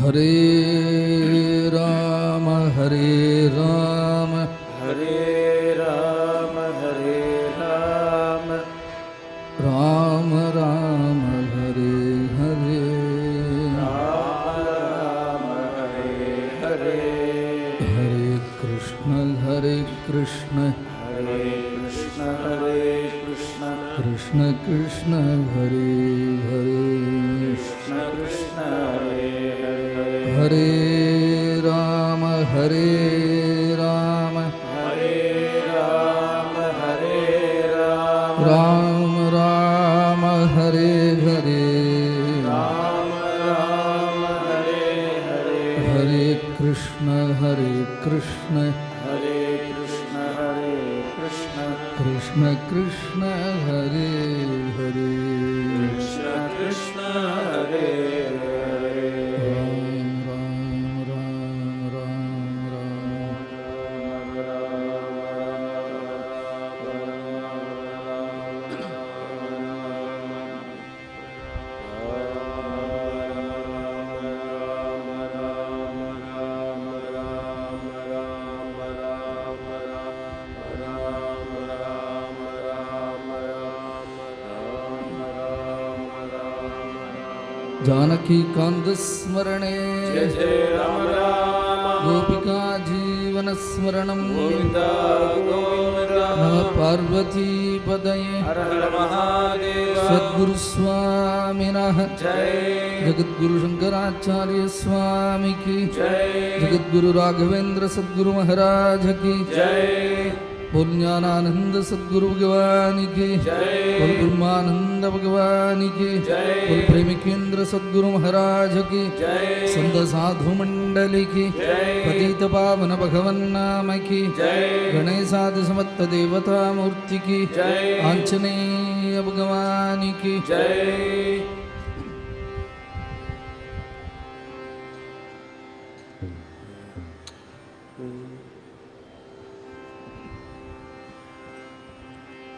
हरे राम हरे राम हरे राम राम राम हरे हरे राम राम हरे हरे हरे कृष्ण कृष्ण कृष्ण कृष्ण हरे हरे कृष्ण हरे हरे हरे राम हरे राम राम राम हरे हरे हरे कृष्ण कृष्ण कृष्ण कृष्ण हरे हरे कृष्ण हरे हरे राम राम राम राम जानकी कांत स्मरणे जय जय राम राम गोपिका जीवन नारायणस्मरणं गोविन्द गोविन्द नमः पार्वतीपतये हर हर महादेव सद्गुरुस्वामिनः जय जगद्गुरु शंकराचार्य स्वामी की जय जगद्गुरु राघवेंद्र सद्गुरु महाराज की जय बोल ज्ञानानंद सद्गुरु भगवान की जय बोल ब्रह्मानंद भगवान की जय बोल प्रेमिकेंद्र सद्गुरु महाराज की जय संत साधु मंडली की जय पतित पावन भगवन नाम की जय गणेशादि समस्त देवता मूर्ति की जय आंजनेय भगवान की जय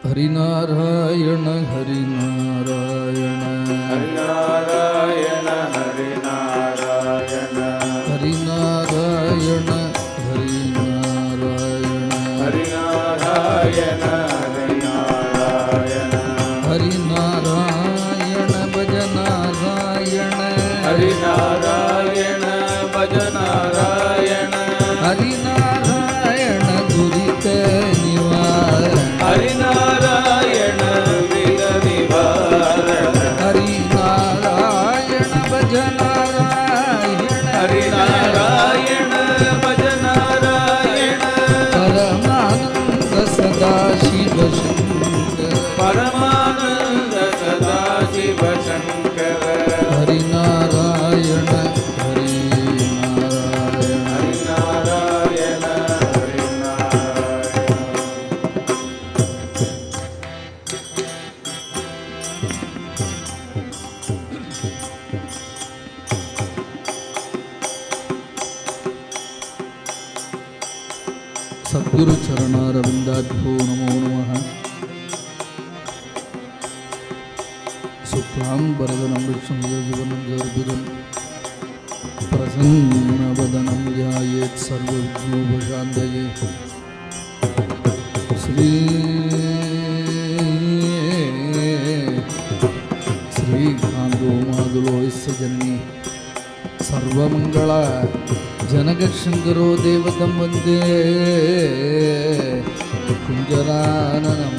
हरिनारायण हरिनारायण हरिनारायण हरिनारायण हरिनारायण हरिनारायण हरिनारायण हरिनारायण हरिनारायण भज नारायण हरिनारायण भज नारायण हरिनारायण दुरित निवारण हरिनारायण विघ्न निवारण हरिनारायण भज नारायण हरिनारायण भज नारायण परमानंद सदाशिव शंकर परमानंद सदाशिव शंकर हरिनारायण हरिनारायण हरिनारायण हरिनारायण सद्गुरु चरणारविंदाभ्यो नमो नमः शुक्लां वरदनं विष्णुं जीवनं जर्भिदं प्रसन्नवदनं ध्यायेत् सर्वविघ्नोपशान्तये श्रीकान्तो माधुलो यस्य जननी सर्वमंगल जनकशंकरो देवतं वन्दे कुञ्जराननं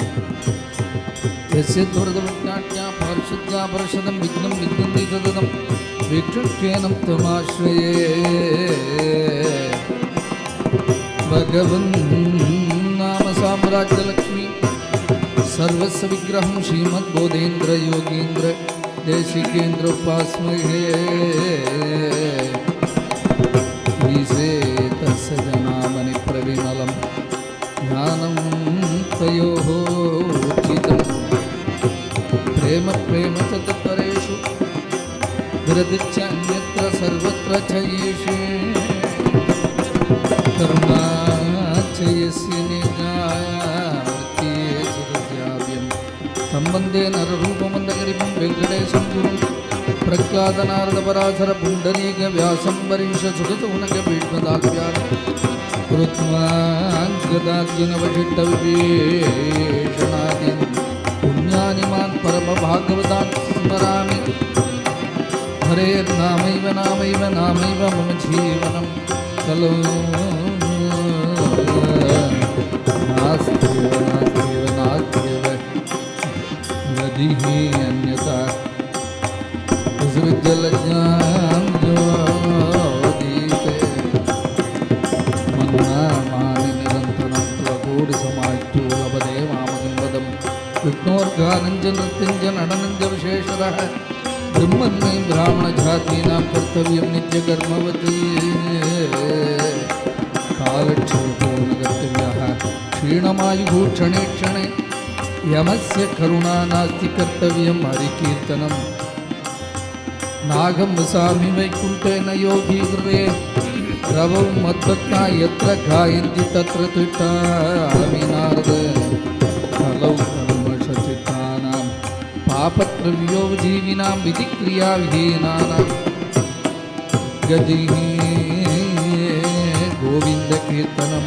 यस्य दुर्गमज्ञात्या पारिशुद्ध्या परषदं विघ्नं विघ्नन्ति सततं वीक्षुष्येनं त्वमाश्रये भगवन् नाम साम्राज्यलक्ष्मी सर्वस्य विग्रहं श्रीमद्बोधेन्द्र योगीन्द्र देशिकेन्द्र उपास्महे तस्य जनामनि प्रविमलं ज्ञानं तयोः उचितं प्रेम प्रेम च तत्परेषु विरदिच्यन्यत्र सर्वत्र च येषे करुणा च यस्य निजाति सुरस्याव्यं तं वन्दे नररूपमन्दगिरिं वेङ्कटेशं गुरुं प्रह्लादनारदपराशर पुण्डरीक व्यासं वरिंश सुगतौनक भीष्मदाख्यान कृत्वाङ्गदार्जुनवशिष्टविभीषणादीन् पुण्यानि मान् परमभागवतान् स्मरामि हरेर्नामैव नामैव नामैव मम जीवनं खलु नास्त्येव नास्त्येव नास्त्येव गतिः अन्यथा सृजलज्ञान ज्योतिते मन्नामानि निरन्तरं त्वकोटि समायुक्तोलपदे मामगन्वदं विष्णोर्गानं च नृत्यं च नडनं च विशेषतः ब्रह्मन्मै ब्राह्मणजातीनां कर्तव्यं नित्यकर्मवती कालक्षेपो न कर्तव्यः क्षीणमायुः क्षणे क्षणे यमस्य करुणा नास्ति कर्तव्यं हरिकीर्तनं नागं वसामि वैकुण्ठेन योगी कृते रवौ मद्भक्ता यत्र गायन्ति तत्र तिष्ठामि नारद कलौ कल्मषचित्तानां पापत्रव्यो जीविनां विधिक्रियाविहीनानां गतिः गोविन्दकीर्तनं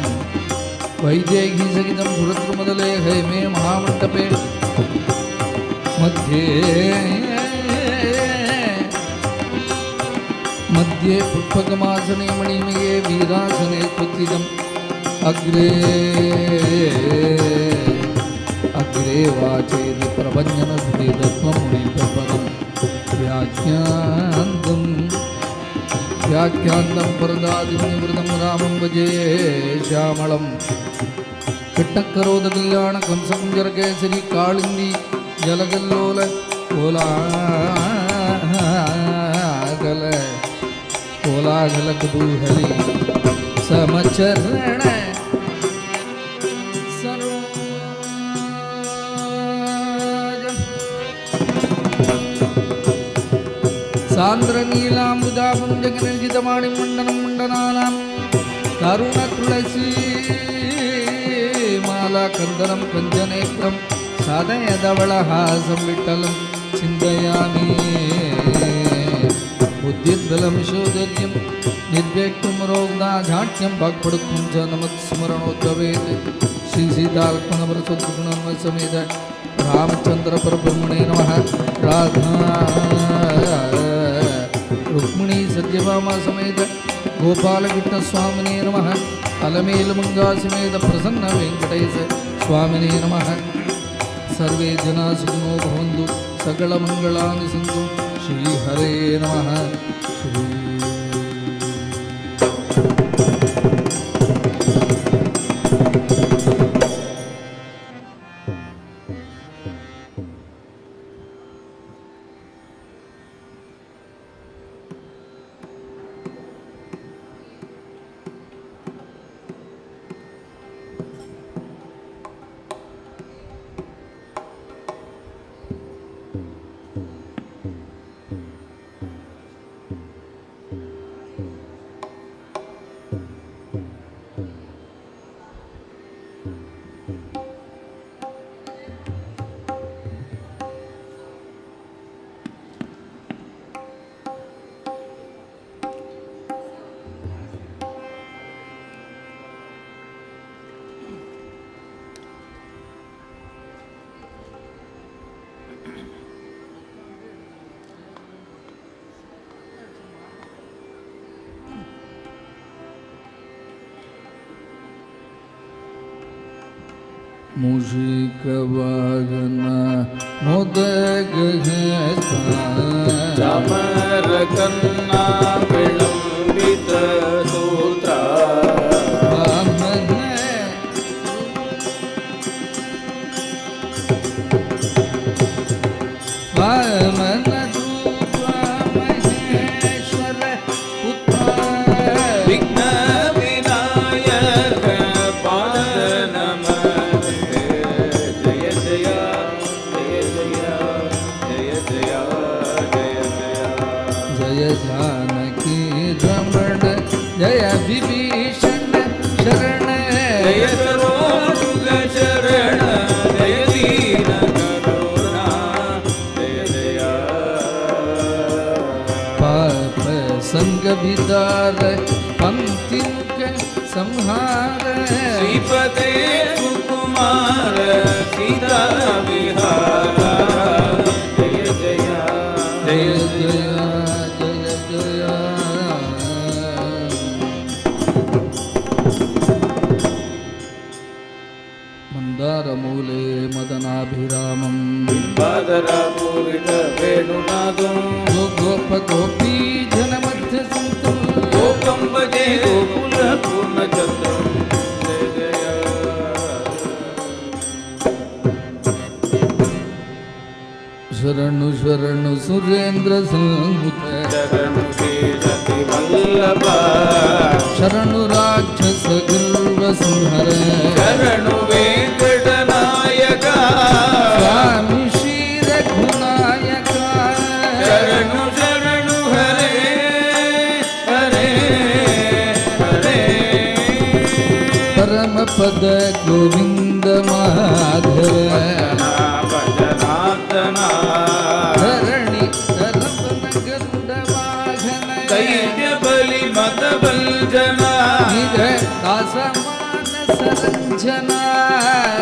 वैदेही सहितं सुरद्रुमदले हैमे महामण्डपे मध्ये पुष्पकमासने मणिमये वीरासने त्वत्थितं अग्रे अग्रे वाचेति प्रभञ्जनस्ति तत्त्वं मुनिप्रपदं व्याख्यान्तं परदादिमुनिवृतं रामं भजे श्यामलं किट्टक्करोदकल्याण कंसकुञ्जरकेसरी काळिन्दी जलगल्लोल कोलागल कुतूहली समचरण सान्द्रनीलाम्बुदापुञ्जगनिर्जितमाणिं मण्डनं मण्डनानां करुणतुलसी माला कन्दनं कञ्जनेत्रं सदयधवलहासं विठ्ठलं चिन्तयामि बुद्धिद्बलं शोधर्यं निर्वेक्तुं रोगदाझाट्यं वाक्पडुत्वं च नमस्मरणोद्भवेत् श्री सीतार्पणवरसद्गुणसमेत रामचंद्र परब्रह्मणे नमः। राधा रुक्मिणी सत्यभामा समेत गोपालकृष्ण स्वामिने नमः। अलमेलमंगा समेत प्रसन्न वेंकटेश स्वामिने नमः। सर्वे जना सुखिनो भवन्तु सकलमंगलानि सन्तु। श्री हरे नमः। श्री मूषिकवाहन मोदगहस्ता चामरकन्ना विलम्बित सूत्रा वामन रूपा महेश्वर पुत्र विघ्न विनायक पाद नमस्ते। जय जय जय जय जय जय जय जय जय जानकी रमण जय विभीषण शरण जय सरोज शरण जय दीन करुणा जय जय पाप संग विदार पंक्ति मुख संहार श्रीपते सुकुमार सीता विहार जय जय जय जय जय जय मंदारमूले मदनाभिरामं बादरापूरित वेणुनादं गोप गोपी जनमध्य संतं गोपं भजे गोकुल पूर्णचन्द्रं जय जय शरणु शरणु सुरेंद्र संमुख शरणु कीरति वल्लभा शरणु राक्षस गर्व संहर शरणु वेंकटनायक स्वामी श्री रघुनायक शरणु शरणु हरे हरे हरे परम पद गोविंद माधव भजनाथना धरणी धरवन गरुड वाहन दैत्य बलि मत बलजना निज दासमान सरंजना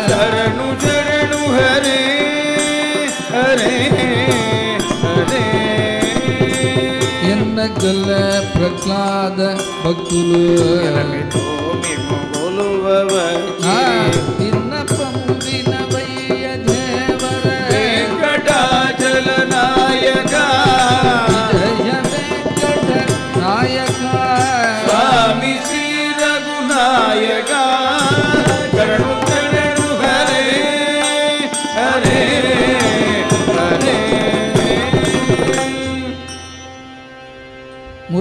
शरणु शरणु हरे हरे हरे ఎన్నగల ప్రహ్లాద భక్తులు మిము గొలువ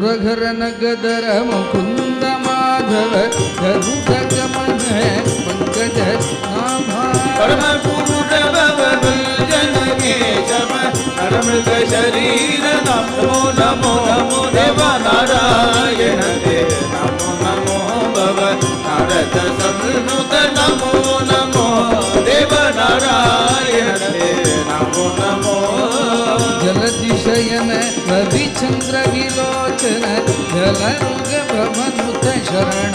ಮುರಘರನ ಗದರ ಮುಕುಂದ ಮಾಧವ ಗರುಡ ಗಮನ ಪಂಕಜ ನಾಮ ಪರಮ ಪುರುಷ ಭವಜನ ಕೇಶವ ನರಮೃಗ ಶರೀರ ನಮೋ ನಮೋ ನಮೋ ದೇವ ನಾರಾಯಣ ದೇವ ನಮೋ ನಮೋ ಭವ ನಾರದ ಸಂನುತ ನಮೋ ನಮೋ ದೇವ ನಾರಾಯಣ ದೇವ ನಮೋ ನಮೋ ಜಲದಿಶಯನ ರವಿಚಂದ್ರ ವಿಲೋಚನ ಜಲರುಗ ಭವನುತ ಶರಣ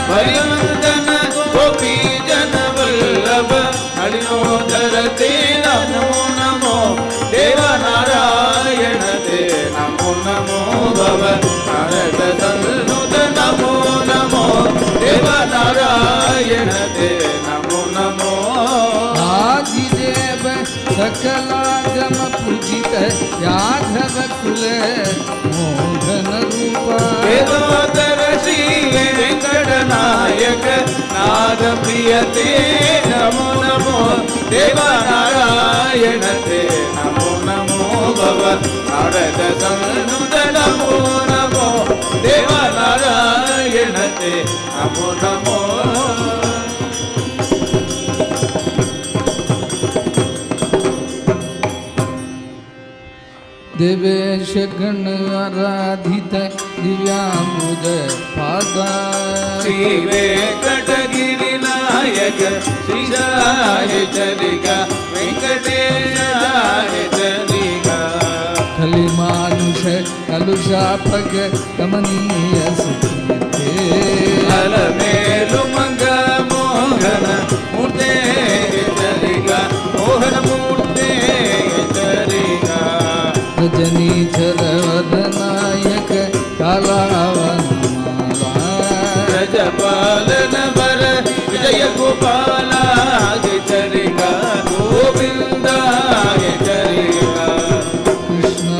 ಪರಿವಂದನ ಗೋಪಿ ಜನ ವಲ್ಲಭ ನಳಿನೋಧರ ತೇ ನಮೋ ನಮೋ ದೇವ ನಾರಾಯಣ ತೇ ನಮೋ ನಮೋ ಭವ ನಾರದ ಸಂನುತ ನಮೋ ನಮೋ ದೇವ ನಾರಾಯಣ ತೇ ನಮೋ ನಮೋ ಆದಿದೇವ ಸಕಲಾಗಮ ಪೂಜಿತ ಯಾದವ ಕುಲ ಮೋಹನ ರೂಪ ವೇದೋದರ ಶ್ರೀ ವೆಂಕಟನಾಯಕ ನಾದ ಪ್ರಿಯತೆ ನಮೋ ನಮೋ ದೇವ ನಾರಾಯಣ ತೇ ನಮೋ ನಮೋ ಭವ ನಾರದ ಸಂನುತ ನಮೋ ನಮೋ ದೇವ ನಾರಾಯಣ ತೇ ನಮೋ ನಮೋ देवेश गण आराधित दिव्यामुद पादा श्री वेंकटगिरि नायक श्री जाय चलिका वेंकटेशाय चलिका खलि मानुष कलुषापग कमनीय सुखीते अलमेलु मंग मोहन मूर्ते चलिका मोहन मूर्ते चलिका रजनी चरवदनायक कालावन रजपालन वर विजय गोपाला चरिका गोविंदा चरिका कृष्ण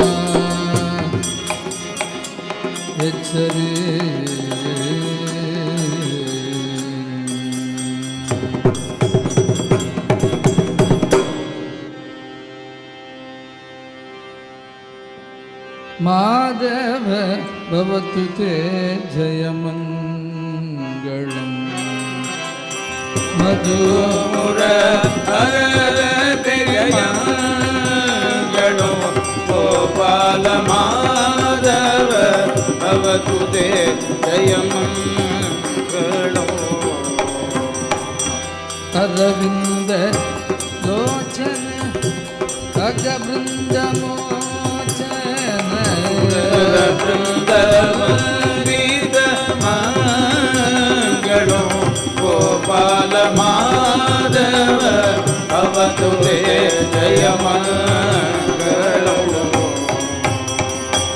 यच्छरे माधव भवतु ते जयमङ्गलम् मधुर हर जयो गोपाल माधव भवतु ते जयमङ्गलम् अरविन्द लोचन खगवृन्दमो वृंदवंदित मंगलो गोपाल माधव भवतु ते जय मंगलो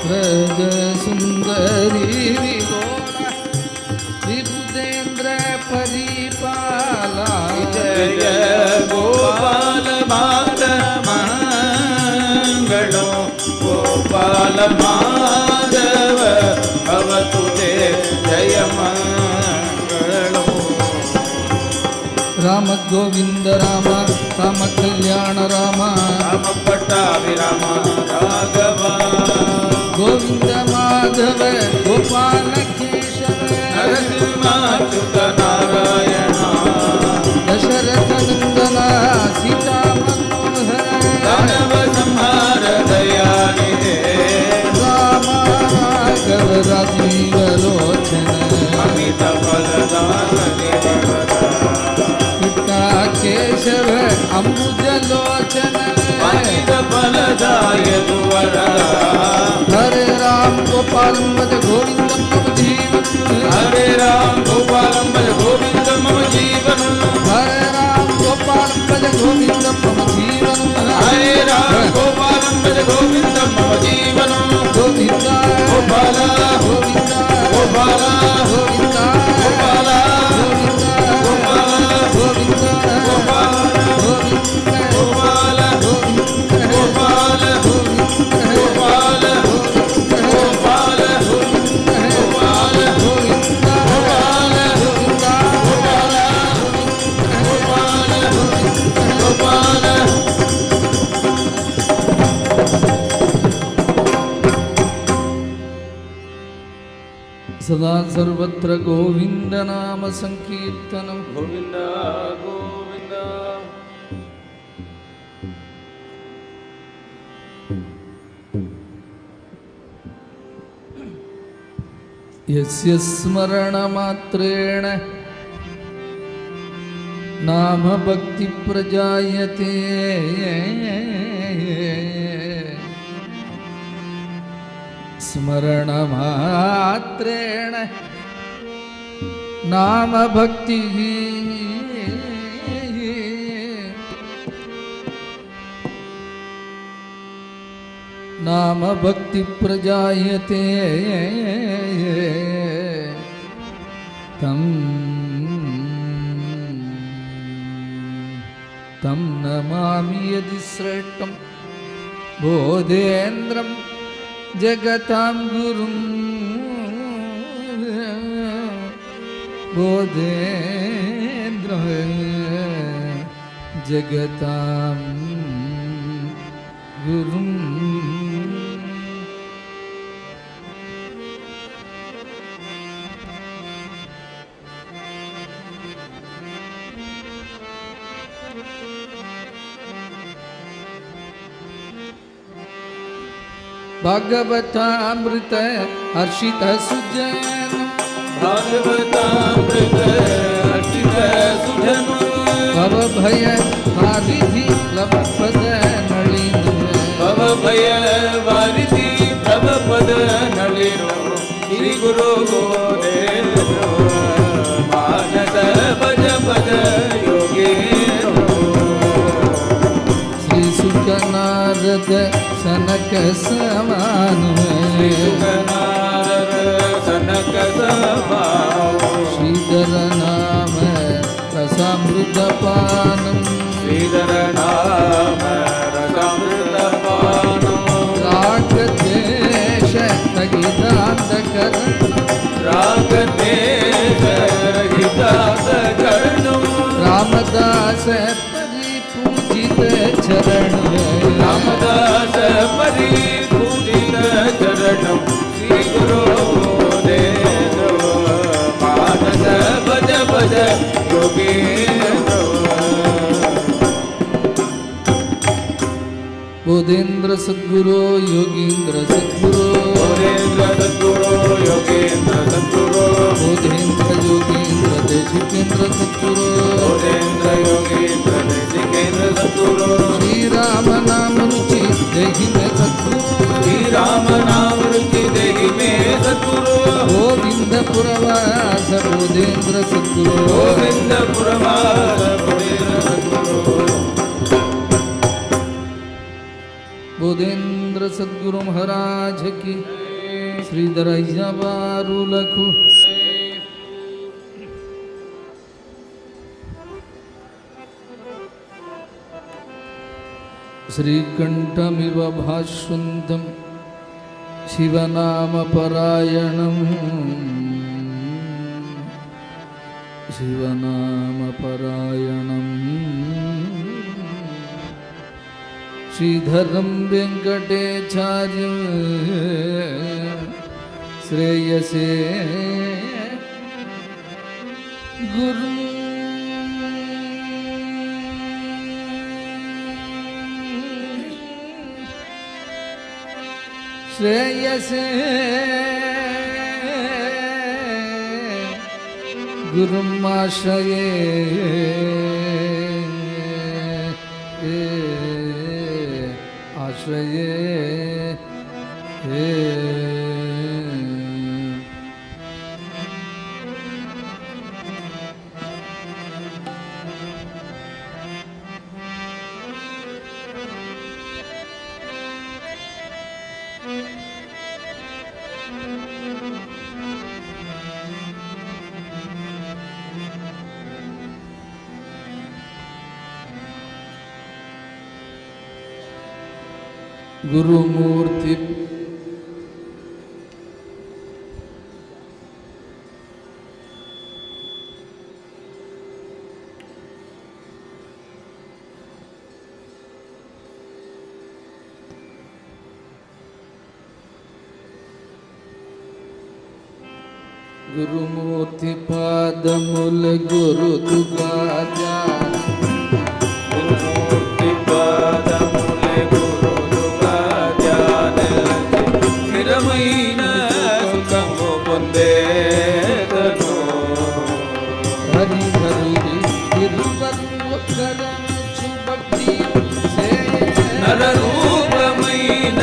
व्रज सुंदरी विलोला विबुधेन्द्र परिपाला जय गोपाल माधव मंगलो गोपाल माधव भवतु ते जय मंगलो राम गोविंद राम राम कल्याण राम राम पट्टाभिराम राघव गोविंद माधव गोपाल केशव नरसिंहाच्युत नारायण दशरथ नंदन सीता मनोहर दानव संहार दयानिधे रामाघव राजीव लोचन अमित फलदान पिता केशव अम्बुज लोचन अमित फलदाय दुवरदा हरे राम गोपाल भज गोविंदम मम जीवन हरे राम गोपालं भज गोविन्दं मम जीवन हरे राम गोपाल भज गोविंदम मम जीवन हरे राम गोपालं भज गोविन्दं मम जीवन गोविंदा गोपाला गोविंदा गोपाला गोविंदा गोपाला गोविंदा गोपाला गोविंदा गोपाला गोविंदा गोपाल गोपाल गोपाल गोपाल गोपाल सदा सर्वत्र गोविंद नाम संकीर्तनम गोविंद गोविंद यस्य स्मरणमात्रेण नाम भक्ति प्रजायते स्मरणमात्रेण नाम भक्ति नाम भक्ति प्रजायते तम नमामि यदि श्रेष्ठं बोधेन्द्रं जगतां गुरुं बोधेन्द्रं जगतां गुरुं भागवतामृत हर्षित सुजन भागवतामृत हर्षित सुजन भव भय हारिधि लभपद नलिन भव भय वारिधि भव पद नलिनो श्री गुरु गोदेन्द्र मानस भज भज योगेन्द्र श्री सुख नारद सनक समान सुगनारद सनक समान श्रीधर नाम रसामृत पानम श्रीधर नाम रसामृतपानम् राग देश तगिदांत करण राग देश रहितासकरणम् रामदास परिपूजित चरण रामदास परिपूजित चरणम् श्री गुरु देव मानस भज भज योगेन्द्र बोधेन्द्र सद्गुरो योगीन्द्र सद्गुरो बोधेन्द्र सद्गुरो योगेन्द्र सद्गुरो बोधेन्द्र योगीन्द्र देशिकेन्द्र सद्गुरो बोधेन्द्र योगेन्द्र देशिकेन्द्र सद्गुरो श्री राम नाम रुचि देहि में सद्गुरो श्री राम नाम रुचि देहि में सद्गुरो गोविंद पुरवास बोधेन्द्र सद्गुरो गोविंद पुरवास बोधेन्द्र सद्गुरो बोधेन्द्र सद्गुरु महाराज की श्रीधर बारू लखु श्रीकंठमिव भाष्वन्तं शिवनामपरायणम् शिवनामपरायणम् श्रीधरं वेङ्कटेचार्य श्रेयसे गुरु श्रेयसे गुरुमाश्रये आश्रये गुरुमूर्ति గురుమూర్తి పాదముల గురుతుగా గురుమూర్తి పాదములే గురువుగా ధ్యానించి స్థిరమైన సుఖము పొందేదను. హరి హరి తిరువరుకరనుచు భక్తి నరరూపమైన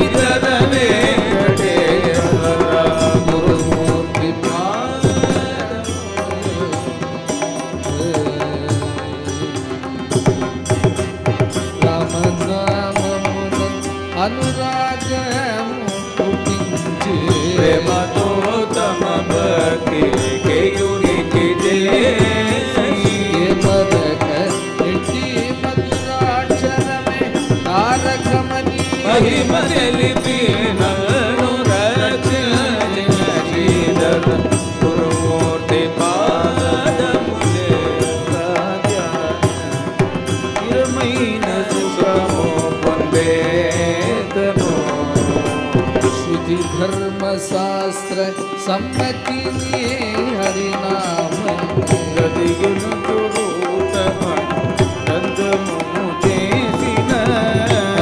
ఇతర వెంకటేశ్వర గురుమూర్తి రామనామమున అనురాగము పుట్టించే ప్రేమతో తమ భక్తి కేయునికి చేసి మరక ఎట్టి మధురాక్షరమే తారకమణి మహిమ తెలిపి నన్ను రక్షించిన శ్రీధర గురుమూర్తి పాదములే స్థిరమైన సుఖము పొందేదను. శృతి ధర్మ శాస్త్ర సమ్మతిని హరినామ గదిగును చురుతమ నందము చేసిన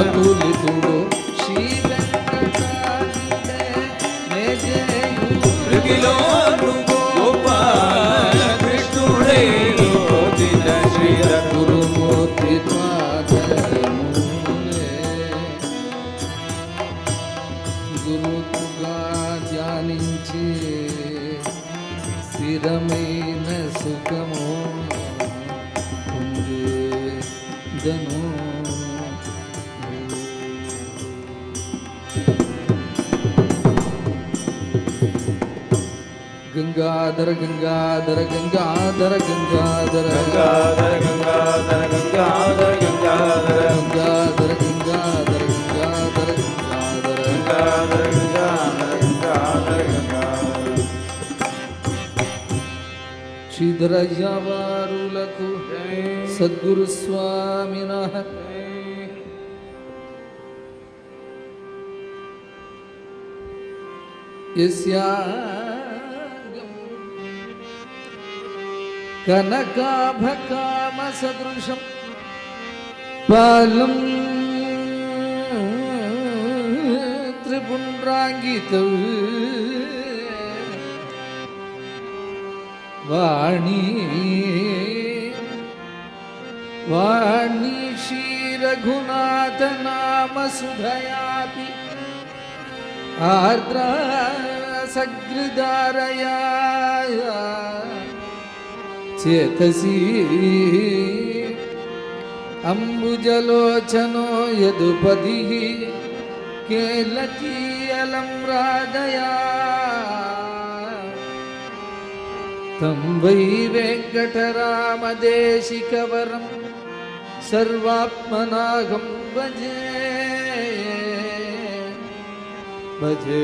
అతులితుడు శ్రీ వెంకటాద్రిదే మృగిలో గోపాల కృష్ణుడై యోగిన శ్రీధర గురుమూర్తి పాదములే గురుతుగా ధ్యానించి స్థిరమైన సుఖము పొందేదను. గంగాధర గంగాధర గంగాధర గంగాధర గంగాధర గంగాధర గంగాధర గంగాధర గంగాధర గంగాధర గంగాధర గంగాధర శ్రీధరయ్యవారులకు సద్గురు స్వామిన కనకాభకామ సదృశం పాలం త్రిపుండ్రాంగిత వాణి వాణి శ్రీ రఘునాథ నామ సుధయాపి ఆర్ద్ర సగృదారయా చేతసి అంబుజలోచనో యదుపది కేలకీయలం రాధయా తం వై వెంకటరామదేశికవరం సర్వాత్మనాగం భజే భజే.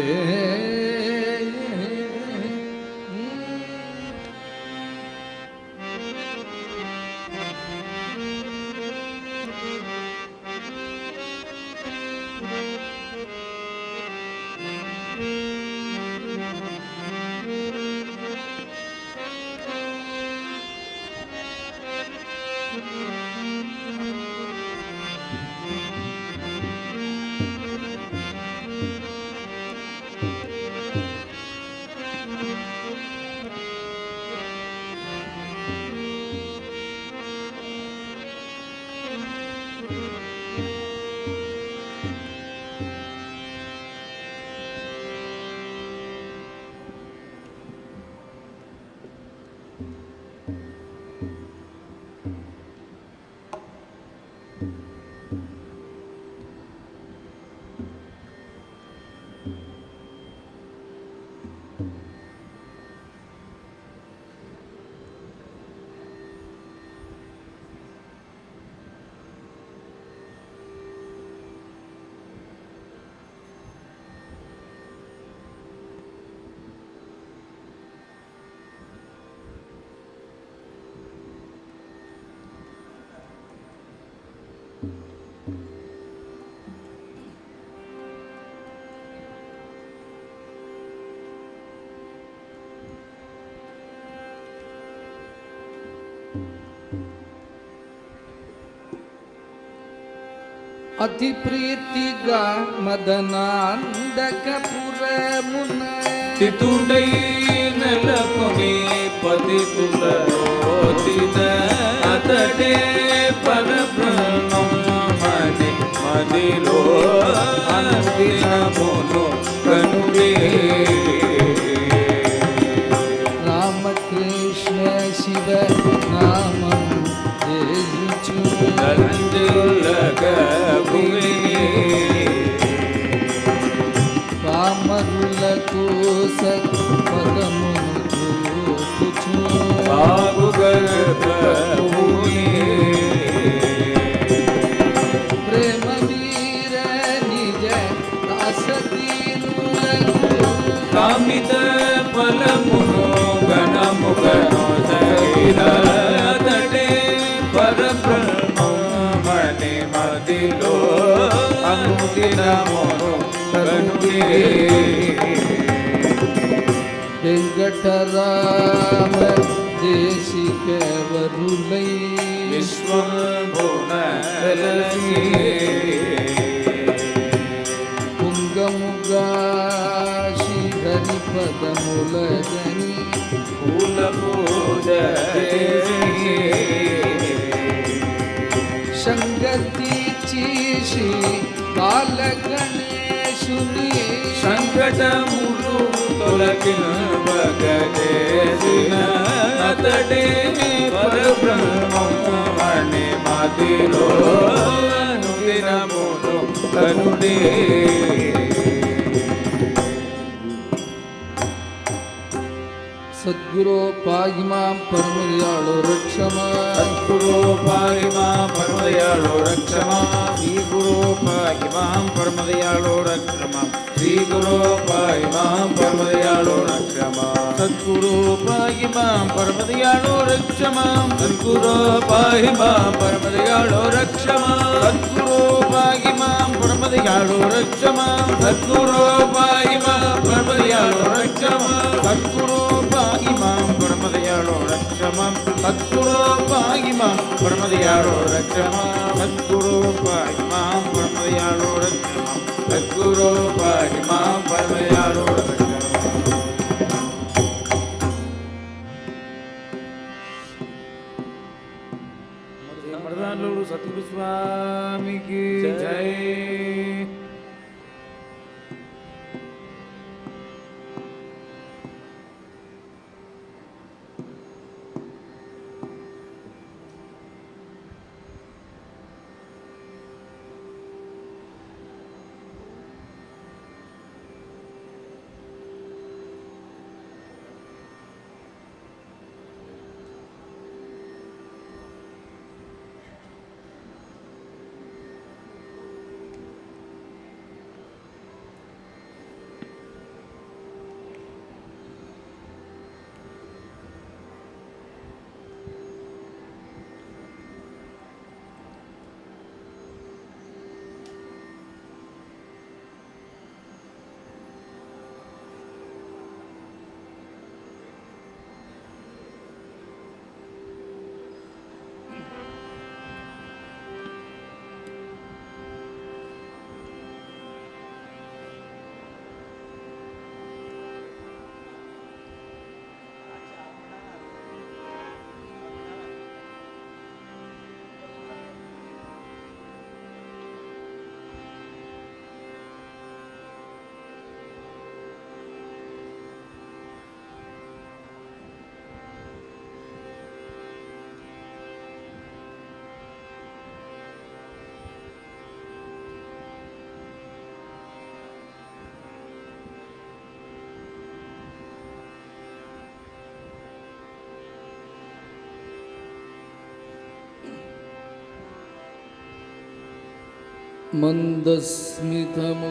అతి ప్రీతిగా మదనాందకపురమున తితుడై నెలకొని పతితులరోతిన అతడే పరబ్రహ్మమని మదిలో అనుదినమును కనుడే రామకృష్ణ శివ నామం చేయుచు పామరులకు సత్పదమును చూపుచు ప్రేమ వీర నిజ దాసదీనులకు కామిత ఫలమును గణముగను సైలతడే పరబ్రహ్మమని మదిలో అనుదినమును కనుడే వెంకటరామ దేశికవరులై విశ్వంభున వెలసి పుంగముగా శ్రీహరి పదములగని పూల పూజ చేసి సంగతి చీషి బాల గణేశుని సంకటములు తొలగింపగజేసిన అతడే పరబ్రహ్మమని మదిలో అనుదినమును కనుడే సద్గురో పాగి మాం పరమదయాళో రక్షమా సద్గురో పాగి మాం పరమదయాళో రక్షమా శ్రీ గురో పాగి మాం పరమదయాళో రక్షమా శ్రీ గురో పాగి మాం పరమదయాళో రక్షమా సద్గురో పాగి మాం పరమదయాళో రక్షమా సద్గురో పాగి మాం పరమదయాళో రక్షమా సద్గురో పాగి మాం పరమదయాళో రక్షమా సద్గురో పాగి మాం పరమదయాళో రక్షమా సద్గురో పాగి మాం పరమదయాళో రక్షమా సద్గురో పాగి మాం పరమదయాళో రక్షమా సద్గురో పాగి మాం పరమదయాళో రక్షమా సద్గురో పాగి మాం పరమదయాళో రక్షమా మరదానుడు సద్గురు స్వామికి జై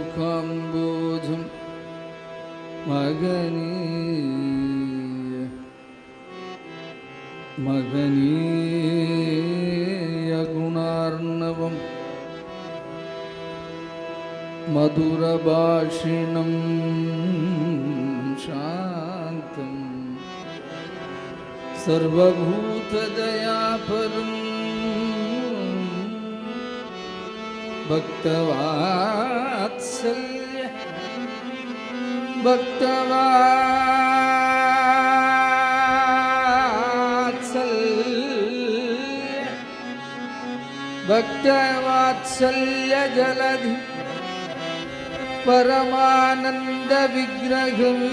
మందస్మితముఖాంబోజం మగనీయ గుణార్ణవం మధురభాషిణం శాంతం సర్వభూత பரமபக்ததயாபரம் பக்தவாத்சல்ய பக்தவாத்சல்ய ஜலதி பரமானந்த விக்கிரகம்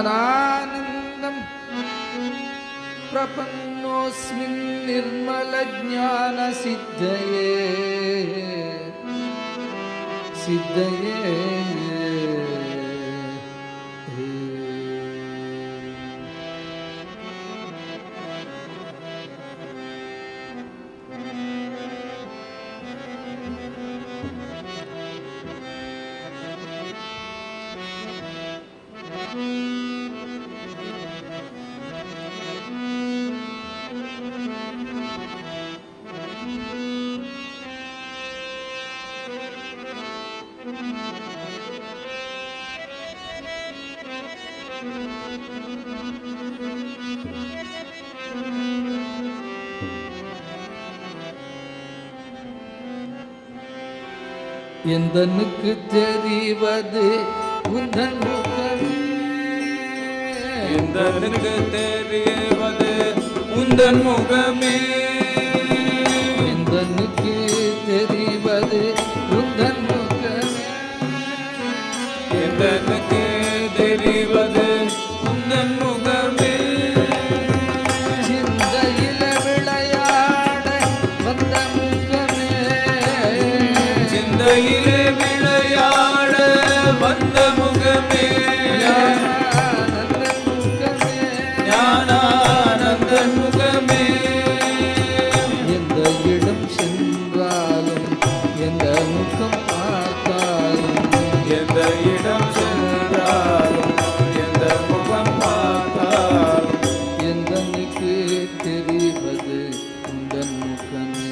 ஞானானந்தம் பிரபன்னோஸ்மின் நிர்மல ஞான சித்தயே சித்தயே எந்தனுக்கு தெரிவது உந்தன் முகமே எந்தனுக்கு தெரிவது உந்தன் முகமே எந்தனுக்கு தெரிவது உந்தன் முகமே எந்தனுக்கு தெரிவது உந்தன் முகமே சிந்தையில விளையாட வந்த முகமே சிந்தையிலே விளையாட வந்த முகமே ஞானானந்தன் முகமே ஞானானந்தன் முகமே எந்த இடம் சென்றாலும் எந்த முகம் பார்த்தாலும் எந்த இடம் சென்றாலும் எந்த முகம் பார்த்தாலும் எந்தனுக்கு தெரிவது உந்தன் முகமே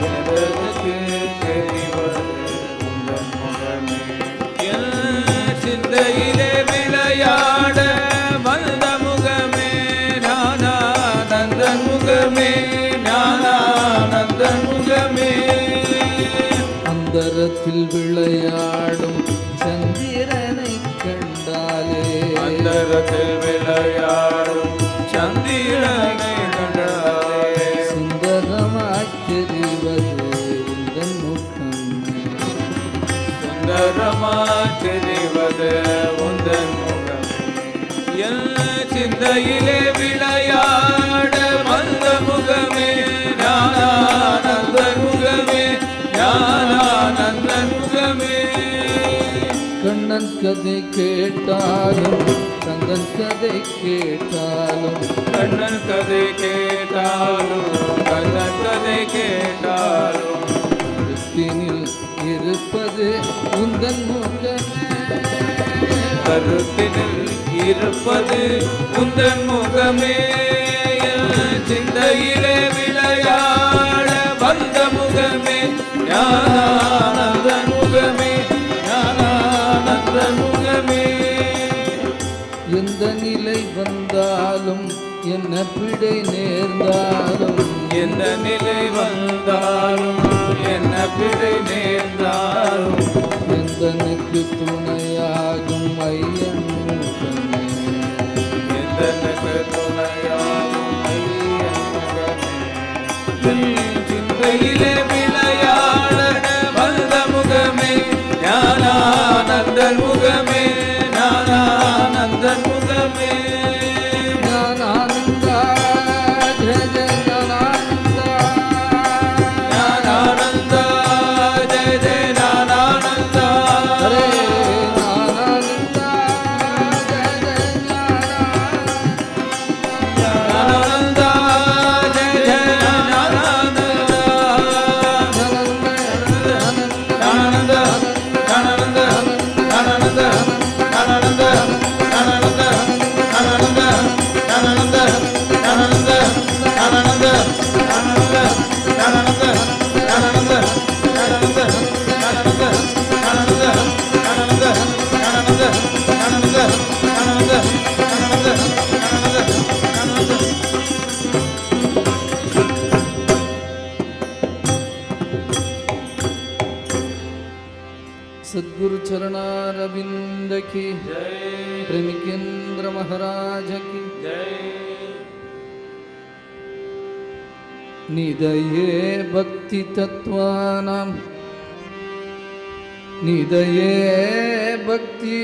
எதற்கு தெரிவது உந்தன் முகமே என் சிந்தையிலே விளையாட வந்த முகமே ஞானானந்தன் முகமே ஞானானந்தன் முகமே அந்தரத்தில் விளையாடும் சந்திரனை கண்டாலே அந்தரத்தில் விளையாடும் சந்திரனை கண்டாலே சுந்தரமாய் தெரிவது உந்தன் முகமே சுந்தரமாய் தெரிவது உந்தன் முகமே என் சிந்தையிலே விளையாட வந்த முகமே ஞானானந்தன் முகமே ஞானானந்தன் முகமே கண்ணன் கதை கேட்டாலும் கந்தன் கதை கேட்டாலும் கண்ணன் கதை கேட்டாலும் கண்ணன் கதை கேட்டாலும் கருத்தினில் இருப்பது உந்தன் முகமே கருத்தினில் இருப்பது உந்தன் முகமே என் சிந்தையிலே விளையாட வந்த முகமே ஞானானந்தன் முகமே ஞானானந்தன் முகமே எந்த நிலை வந்தாலும் என்ன பிழை நேர்ந்தாலும் எந்த நிலை வந்தாலும் என்ன பிழை நேர்ந்தாலும் எந்தனுக்கு துணையாகும் ஐயன் முகமே எந்தனுக்கு துணையாகும் ஐயன் முகமே என் சிந்தையிலே விளையாட வந்த முகமே ஞானானந்தன் முகமே ஞானானந்தன் முகமே ஞானானந்தா ஜெய ஜெய ஞானானந்தா ஞானானந்தா ஜெய ஜெய ஞானானந்தா ஹரே ஞானானந்தா ஜெய ஜெய ஞானானந்தா ஞானானந்தா ஜெய ஜெய ஞானானந்தா की जय प्रेमिकेंद्र महाराज की जय निदये भक्ति तत्वानां निदये भक्ति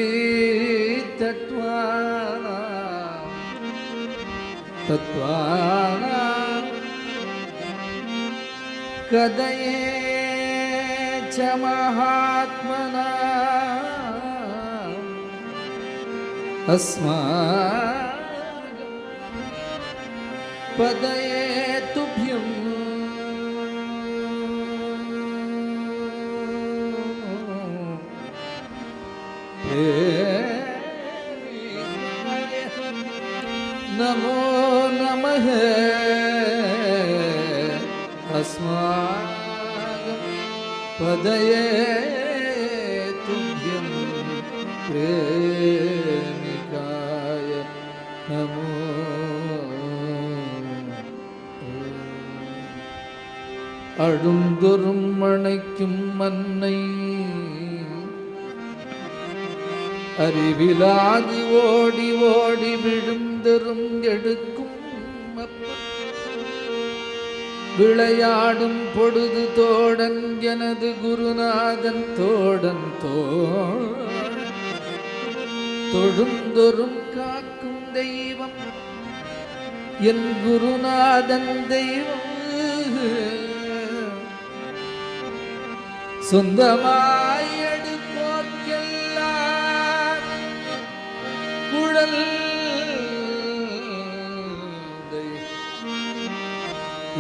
तत्वानां कदये च महात्मनाम् अस्माकं पदये तुभ्यं नमो नमः अस्माकं पदये तुभ्यं प्रेमिकाय नमो அழுந்தொரும் மணைக்கும் மன்னை அறிவிலாது ஓடி ஓடி விழுந்தரும் எடுக்கும் விளையாடும் பொழுது தோடன் எனது குருநாதன் தோடன் தொழுந்தொரும் காக்கும் தெய்வம் என் குருநாதன் தெய்வம் சொந்தமாய் எடுப்போர்க்கெல்லாம் குழல்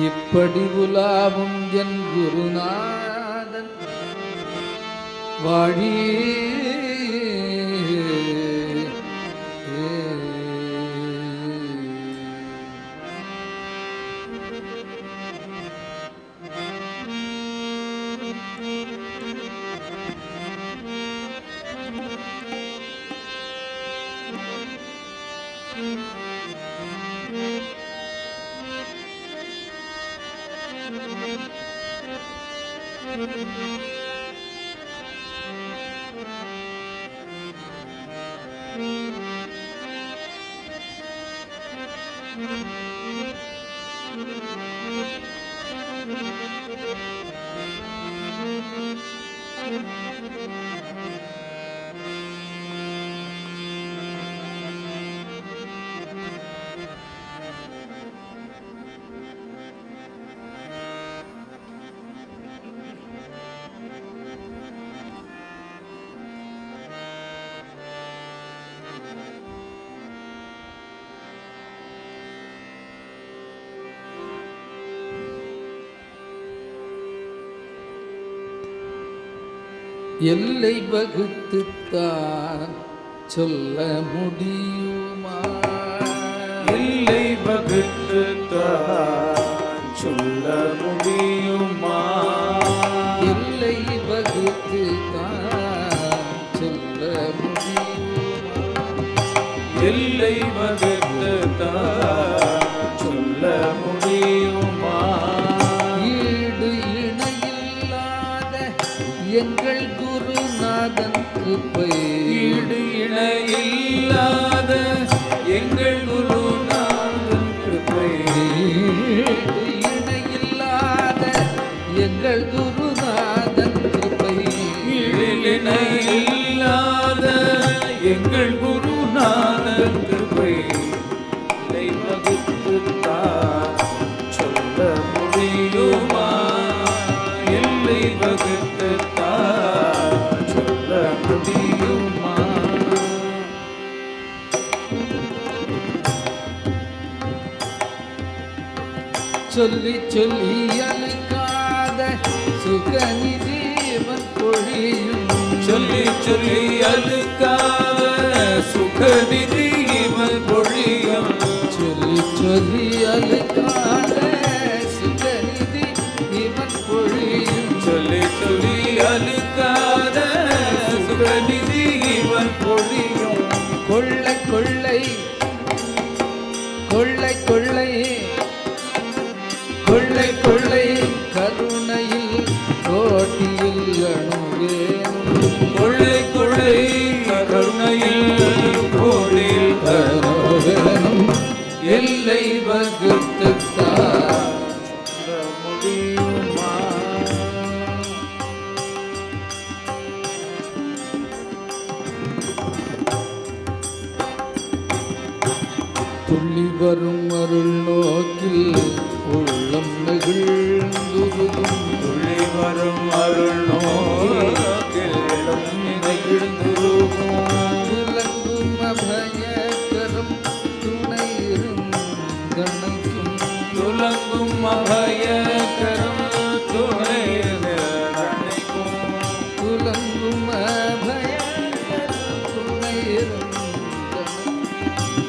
இப்படி உலாவும் என் குருநாதன் வாழி எல்லை வகுத்துத்தான் சொல்ல முடியுமா எல்லை வகுத்துத்தான் சொல்ல முடியுமா எல்லை வகுத்துத்தான் சொல்ல முடியுமா எல்லை வகுத்துத்தான் சொல்ல முடியுமா ஈடு இணையில்லாத எங்கள் குருநாதன் கிருபை ஈடு இணையில்லாத எங்கள் குருநாதன் கிருபை ஈடு இணையில்லாத எங்கள் குருநாதன் கிருபை ஈடு இணையில்லாத எங்கள் குருநாதன் கிருபை எல்லை வகுத்துத்தான் சொல்ல முடியுமா எல்லை வகுத்துத்தான் சொல்ல முடியுமா சொல்லி சொல்லி அழுக்காத சுகநிதீவன் பொழியும் சொல்லி சொல்லி அழுக்காத சுகநிதி இவன் பொழியும் சொல்லி சொல்லி அழுக்காத சுகநிதி இவன் பொழியும் சொல்லி சொல்லி அழுக்காத சுகநிதி இவன் பொழியும் கொள்ளை கொள்ளை கொள்ளை கொள்ளை கொள்ளை கொள்ளை கருணையில் கோட்டியில் அணுவேனும் கொள்ளை கொள்ளை கருணையில் கோடில் தரவேணும் எல்லை வகுத்துத்தார் முடியுமா? துள்ளி வரும் அருள் நோக்கில் உள்ளம் நெகிழ்ந்துருகும் துள்ளி வரும் அருள் நோக்கில் நெகிழ்ந்துருகும் துலங்கும் அபயக்கரம் துணை இருந்தணைக்கும் துலங்கும் அபயக்கரம் துணை நிழலைக்கும் துலங்கும் அபயக்கரம் துணை இருந்தணைக்கும்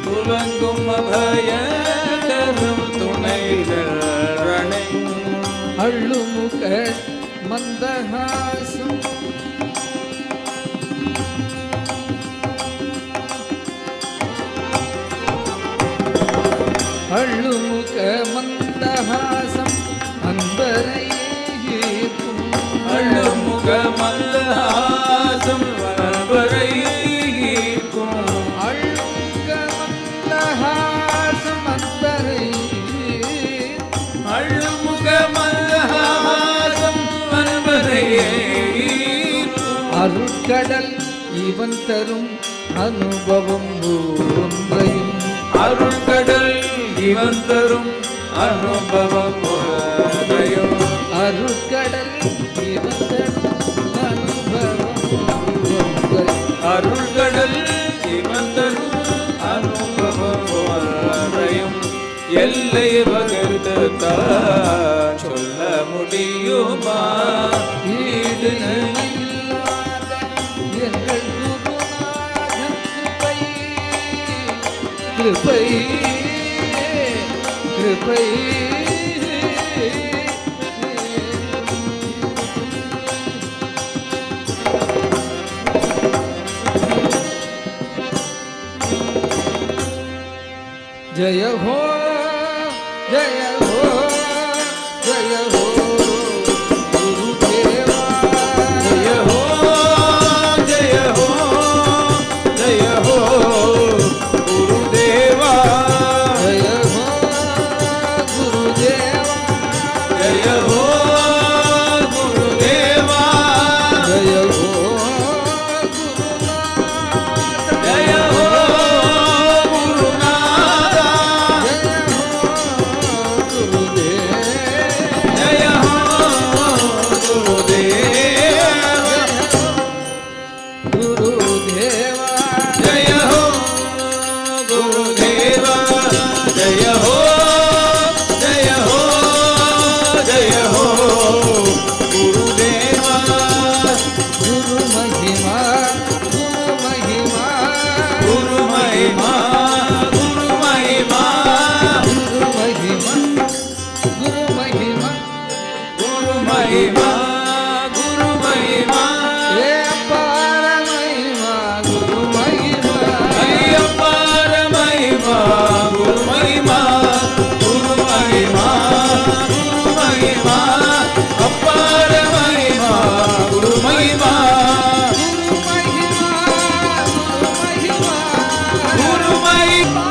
துலங்கும் அபயக்கரம் துணை நிழலைக்கும் அள்ளுமுக மந்தஹாசம் அள்ளுமுக மந்தஹாசம் அன்பரை ஈர்க்கும் அள்ளுமுக மந்தஹாசம் அன்பரை ஈர்க்கும் அள்ளுமுக மந்தஹாசம் அன்பரை ஈர்க்கும் அள்ளுமுக மந்தஹாசம் அன்பரை ஈர்க்கும் அருட்கடல் இவன் தரும் அனுபவம் ஒன்றையும் அருள்கடல் இவன் தரும் அனுபவம் ஒன்றையும் அருட்கடல் இவன் தரும் அனுபவம் ஒன்றையும் அருள்கடல் இவன் தரும் அனுபவம் ஒன்றையும் எல்லை வகுத்துத்தான் சொல்ல முடியுமா? ஈடு இல்லாத எங்கள் குருநாதன் கிருபை கிருபை जय हो जय हो जय हो गुरुदेवा जय हो जय हो जय हो गुरुदेवा जय हो गुरुदेवा जय हो गुरुदेवा जय हो गुरुनाथ जय हो गुरुनाथ जय हो गुरुदेवा जय हो जय हो जय हो गुरुदेवा गुरु महिमा गुरु महिमा गुरु महिमा गुरु महिमा गुरु महिमा गुरु महिमा गुरु महिमा गुरु महिमा ये अपार महिमा गुरु महिमा अय्यप्पार महिमा गुरु महिमा गुरु महिमा गुरु महिमा अपार महिमा गुरु महिमा गुरु महिमा गुरु महिमा गुरु महिमा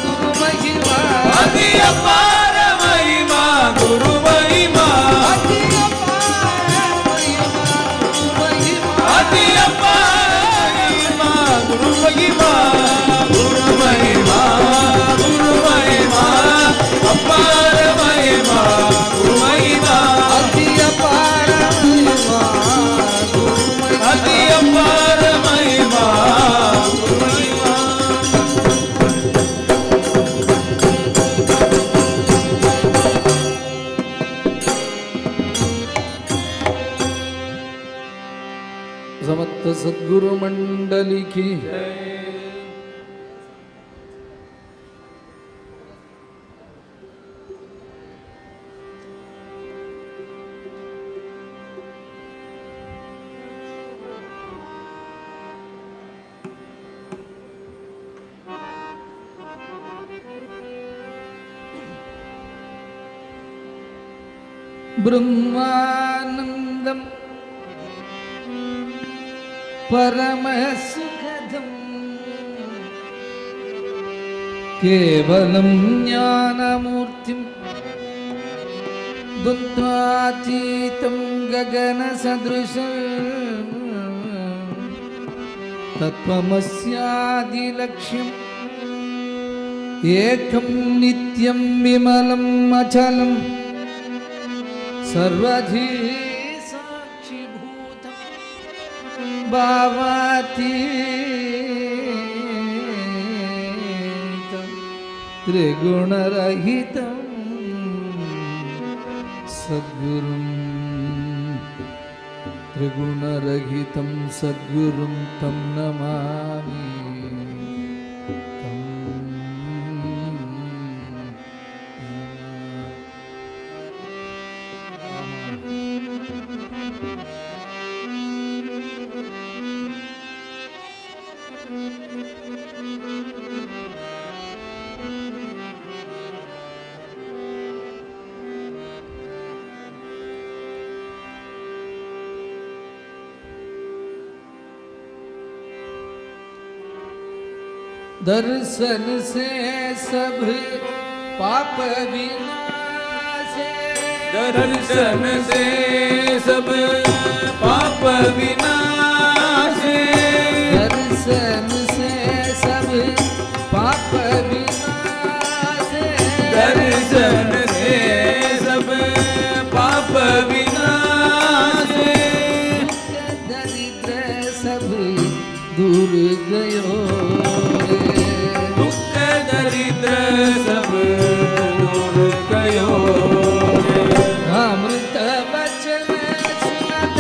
गुरु महिमा अति अपार महिमा गुरु महिमा अति अपार महिमा अति अपार महिमा गुरु महिमा गुरु महिमा गुरु महिमा अपार महिमा गुरु महिमा अति अपार महिमा गुरु महिमा अति अपार महिमा गुरु महिमा समस्त सद्गुरु मंडली की ब्रह्मानंदम परमसुखदम् केवलं ज्ञानमूर्तिं द्वन्द्वातीतं गगनसदृशम् तत्त्वमस्यादिलक्ष्यम् एकं नित्यं विमलम् अचलं सर्वधी साक्षिभूतं भावातीतं त्रिगुणरहितं सद्गुरुं त्रिगुणरहितं सद्गुरुं तं नमामि दर्शन से सब पाप विनाशे दर्शन से सब पाप विनाशे दर्शन से सब पाप विनाशे दर्शन से सब पाप विनाशे दरिद्र सब दूर गयो दरिद्र सब दूर गयो अमृत वचन सुनत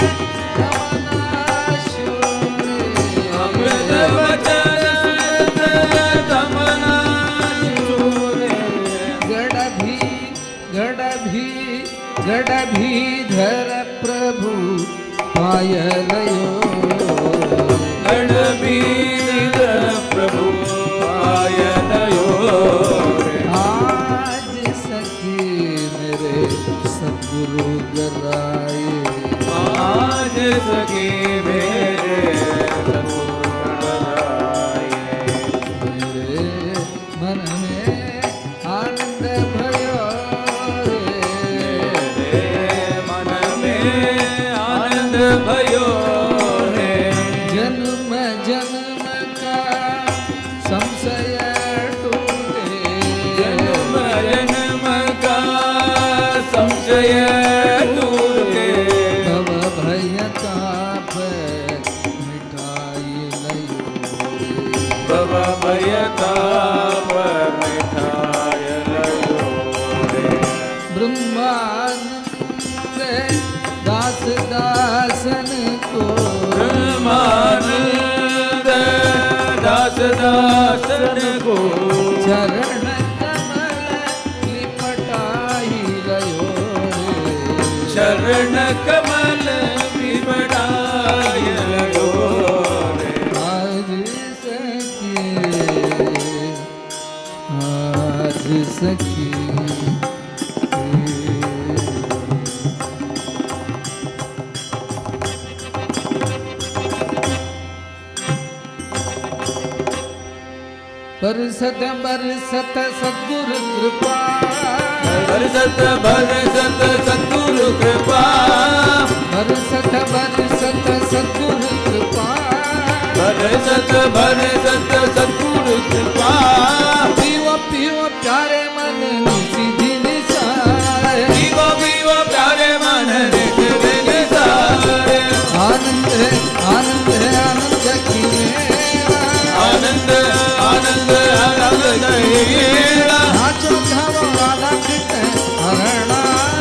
तमनाशो अमृत वचन तमनाशो गढ़भीधर प्रभु पायलयो गढ़भीधर प्रभु पायलयो आज सखी मेरे सद्गुरु गराए आज सखी मेरे सद्गुरु गराए मेरे मन में आनंद भयो मेरे मन में आनंद भयो है जन्म जन्म का संशय टूटे जन्म जन्म का संशय टूटे तब भय ताप मिठाई लयो बाबा भय ताप मिठाय लयो रे ब्रह्मानंद दास दासन को ब्रह्मानंद दास दासन को चरण कमल लिपटाई लयो रे शरण कमल विपटाय लयो रे आज सखी बरसत बरसत सद्गुरु कृपा बरसत बरसत सद्गुरु कृपा बरसत बरसत सद्गुरु कृपा बरसत बरसत सद्गुरु कृपा पीवो पीवो प्यारे मन सीधी निसारे पीवो पीवो प्यारे मन निधि निसारे आनंद है आनंद है आनंद की मेरा आनंद आनंद आनंद हीरा नाचो गावो राधा कृष्ण हरणा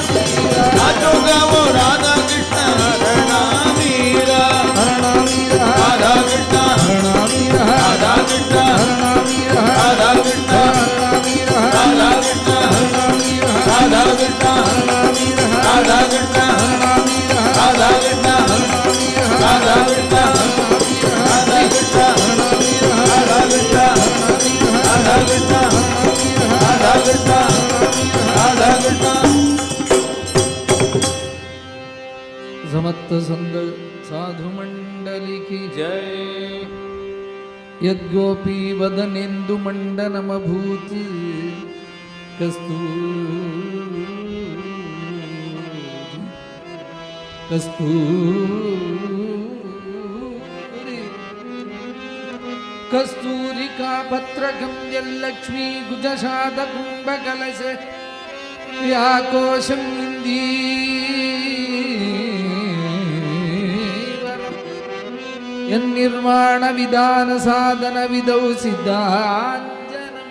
मीरा नाचो गावो राधा कृष्ण हरणा मीरा हरणा मीरा राधा कृष्ण हरणा मीरा राधा कृष्ण हरणा मीरा राधा कृष्ण हरणा मीरा राधा कृष्ण हरणा मीरा राधा कृष्ण हरणा मीरा राधा कृष्ण हरणा मीरा राधा कृष्ण हरणा मीरा राधा कृष्ण राधा कृष्ण हरणा मीरा राधा कृष्ण राधा कृष्ण राधा कृष्ण राधा कृष्ण समस्त संग साधु मंडली की जय ಯದ್ಗೋಪಿ ವದನೆಂದು ಮಂಡನಮಭೂತ್ ಕಸ್ತೂರಿಕಾ ಪತ್ರಕಂ ಯಲ್ಲಕ್ಷ್ಮೀ ಗುಜಶಾದ ಕುಂಭಕಲಶ ವ್ಯಾಕೋಶಂ ಇಂದೀವರಂ ಯನ್ನಿರ್ವಾಣ ವಿಧಾನ ಸಾಧನ ವಿಧೌ ಸಿದ್ಧಾಂಜನಂ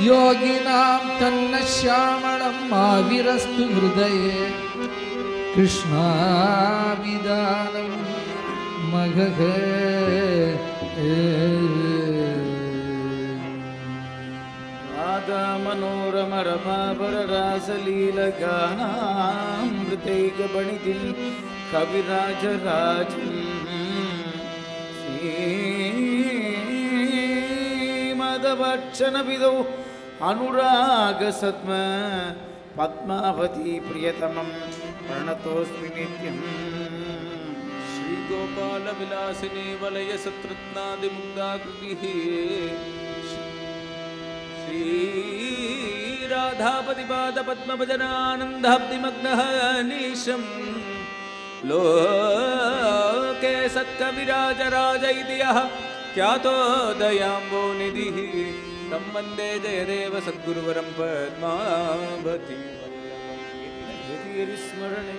ಯೋಗಿನಾಂ ತನ್ನ ಶ್ಯಾಮಳಂ ಆವಿರಸ್ತು ಹೃದಯೇ ಕೃಷ್ಣಾವಿಧಾನಂ ಮಗಃ ರಾಧಾ ಮನೋರಮ ರಮಾಪರ ರಾಸಲೀಲಗಾನಾಮೃತೈಕ ಬಣಿತಿಂ ಕವಿರಾಜರಾಜಂ ಶ್ರೀಮದವಕ್ಷಣ ವಿಧೌ ಅನುರಾಗ ಸದ್ಮ ಪದ್ಮಾವತಿ ಪ್ರಿಯತಮಂ ಪ್ರಣತೋಸ್ಮಿ ನಿತ್ಯಂ ಶ್ರೀ ಗೋಪಾಲ ವಿಲಾಸಿನಿ ವಲಯ ಸತ್ರತ್ನಾದಿ ಮುಗ್ಧಾಕೃತಿಃ ಶ್ರೀ ರಾಧಾಪತಿ ಪಾದ ಪದ್ಮಭಜನಾನಂದಾಬ್ಧಿಮಗ್ನಃ ನೀಶಂ ಲೋಕೆ ಸತ್ಕವಿರಾಜರಾಜ ಇತಿ ಯಃ ಖ್ಯಾತೋ ದಯಾಂಬೋ ನಿಧಿಃ ತಂ ವಂದೇ ಜಯದೇವ ಸದ್ಗುರುವರಂ ಪದ್ಮಾವತಿ ಸ್ಮರಣೆ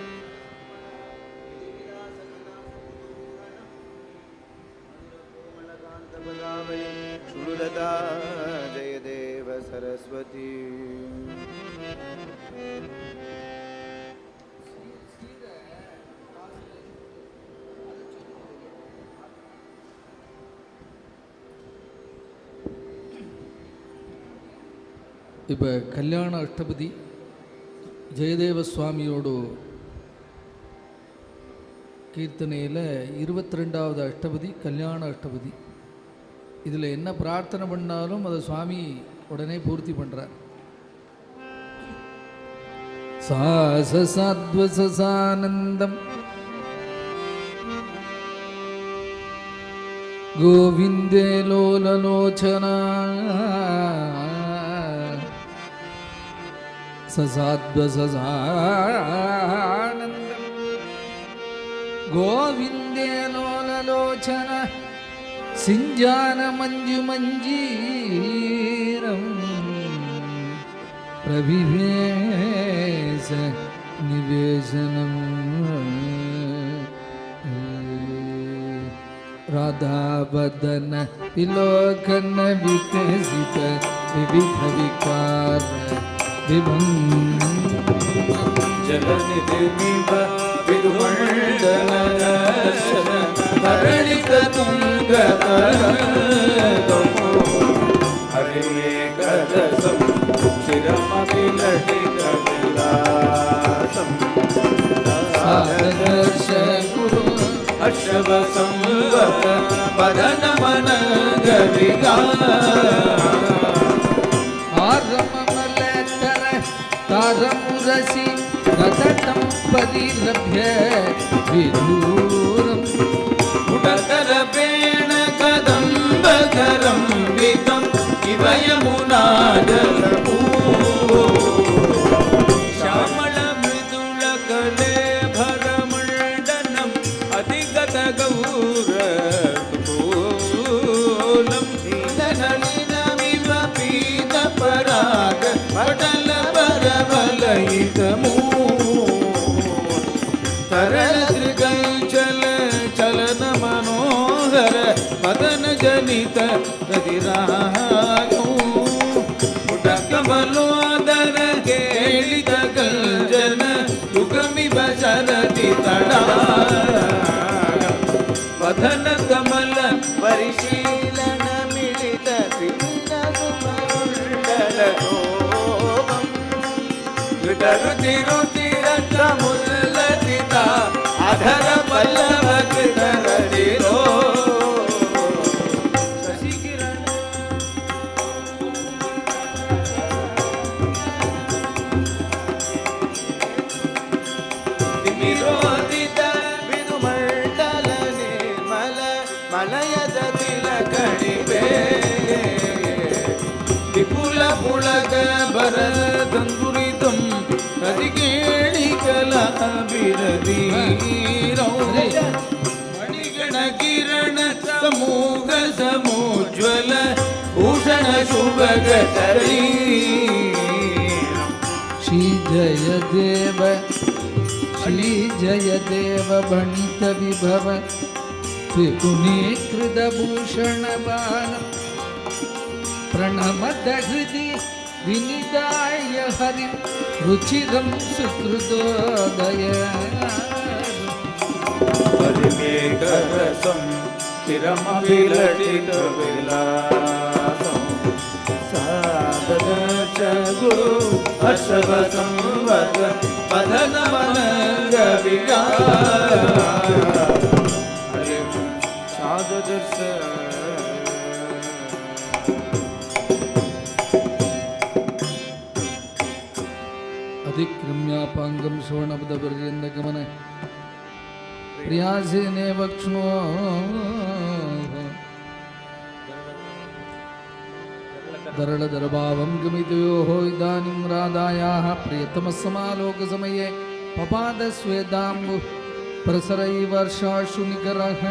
ಶುರುಲತಾ ಜಯದೇವ ಸರಸ್ವತಿ இப்போ கல்யாண அஷ்டபதி ஜெயதேவ சுவாமியோட கீர்த்தனையில் 22வது அஷ்டபதி கல்யாண அஷ்டபதி. இதில் என்ன பிரார்த்தனை பண்ணாலும் அதை சுவாமி உடனே பூர்த்தி பண்ணுறார். சாசசாத்வசானந்தம் கோவிந்தே லோலலோச்சனா சசாத்வசானந்தம் கோவிந்தே லோலலோச்சன சிஞ்சான மஞ்சு மஞ்சீரம் பிரவிவேச நிவேசனம் ராதாவதன விலோகன விகசித விவித விகார ಜಲನಿಧಿಮಿವ ವಿದುಮಂಡಲ ದರ್ಶನ ಪರಿಣಿತ ತುಂಗತರಂಗಮೋ ಹರಿಮೇಘರಸಂ ಶಿರಮವಿಲಟಿತ ವಿಲಾಸಂ ಸಾದರ್ಶ ಗುರು ಹರ್ಷವ ಸಂವರ ವದನ ಮನಗ ವಿಗಾರ ತಾರಮುರಸಿ ಗತಟಂ ಪರಿಲಭ್ಯ ವಿದೂರಂ ಉಡತರ ಬೇಣ ಕದಂಬಕರಂ ವಿಕಂ ಇವ ಯಮುನಾಜಲಪೂ ಶ್ಯಾಮಳ ಮೃದುಳ ಕಲೆ ಭರಮಂಡನಂ ಅಧಿಗತ ಗೌರೂಲಂ ನೀಲನಳಿನಮಿವ ಪೀತ ಪರಾಗ ಪಟಲ ಪರವಲಯಿತಮೂ ತರಳ ತ್ರಿಗಂಚಲ ಚಲನ ಮನೋಹರ ಮದನ ಜನಿತ ಗದಿರಾಯೋ ಪುಟ ಕಮಲೋದರ ಕೇಳಿದ ಗಂಜನ ಯುಗಮಿವ ಶರದಿ ತಡ ವದನ ಕಮಲ ಪರಿಶೀಲನ ಮಿಳಿತ ಪಿಂಡ ಸುಮರುಂಡಲ ರುಚಿರುಚಿರ ಮುಲ್ಲತಿತ ಅಧರ ಪಲ್ಲವ ಕೃತರದಿರೋ ಶಶಿಕಿರಣ ತಿಮಿರೋದಿತ ವಿದುಮಂಡಲ ನಿರ್ಮಲ ಮಲಯದ ತಿಲಕ शुभग शरीरम श्री जयदेव भणित विभव त्रिपुनीकृत भूषण बाल प्रणमद हृदि विनिदाय हरि रुचिरं सुकृतोदय परिमेघरसं चिरमभिलषितविलासं साददश गुरु हर्षवसंवद वदनमनङ्गविलास साददश अधिक्रम्यापाङ्गं श्रवणपदपर्यन्तगमन प्रियासेने वक्ष्णो दरलदरभावं गमितयोः इदानीं राधायाः प्रियतमसमालोकसमये पपादस्वेदाम्बु प्रसरैवर्षाशु निकरः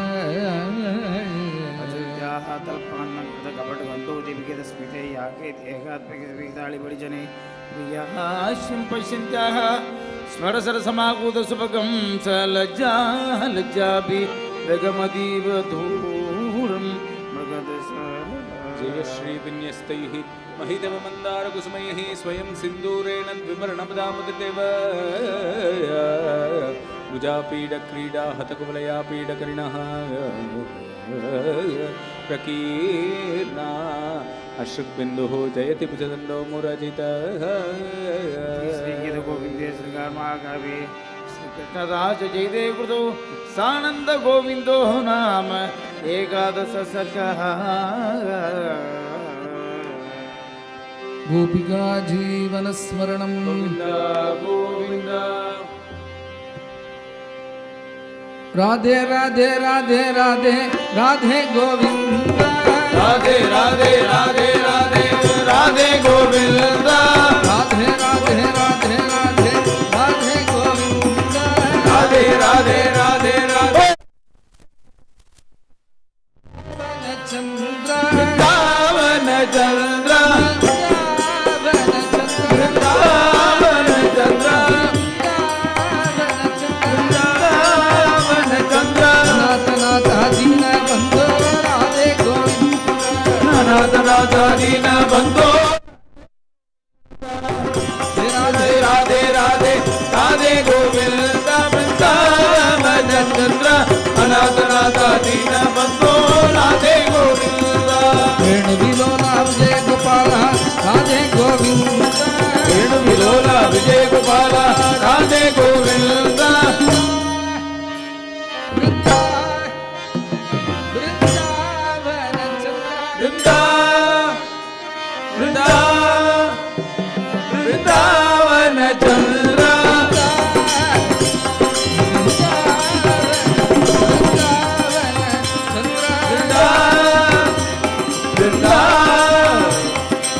पश्यन्त्याः स्मरसरसमाकूत सुभगं स लज्जा लज्जापि रगमदीव धूरं मृगदश जय श्री विन्यस्तैः महितव मंदार कुसुमैः स्वयं सिन्दूरेण विमरणपदामुदितेव भुजापीड क्रीडा हतकुवलया पीडकरिणः प्रकीर्णा अश्रुबिन्दुः जयति भुजदण्डो मुरजितः श्रीगीत गोविन्दे श्रीगार्माकाव्ये श्रीकृष्णदास जयदेव कृतो सानन्द गोविन्दो नाम एकादश सर्गः गोपिका जीवनस्मरणं गोविन्द गोविन्द राधे राधे राधे राधे राधे गोविंद राधे राधे राधे राधे राधे गोविन्द राधे राधे राधे राधे राधे गोविंद राधे राधे राधे राधे चंद्र वृंदावन चंद्र वृंदावन चंद्र वृंदावन चंद्र नाथ नाथ दीन बंधो राधे गोविंद नाथ नाथ दीन बंधो राधे राधे राधे राधे गोविंद वृंदावन चंद्र अनाथ नाथ दीन बंधो राधे गोविंद वेणुविलोला विजय गोपाल राधे गोविंद वेणुविलोला विजय गोपाल राधे गोविंद वृंदावन चंद्र वृंदावन चंद्र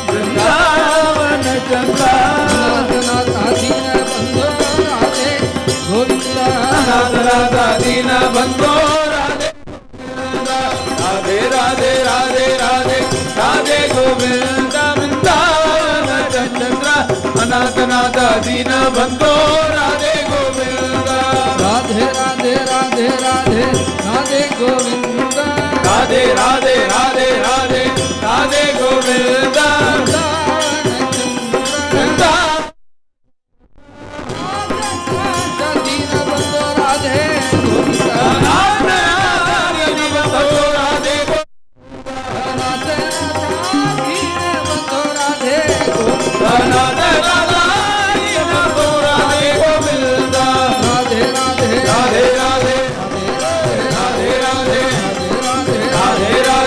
वृंदावन चंद्र नाथ दीन बंधो राधे राधे राधे राधे राधे राधे गोविंद वृंदावन चंद्र अनाथ नाथ दीन बंधो राधे गोविंद राधे राधे राधे राधे राधे गोविंद राधे राधे राधे राधे राधे गोविंद राधे राधे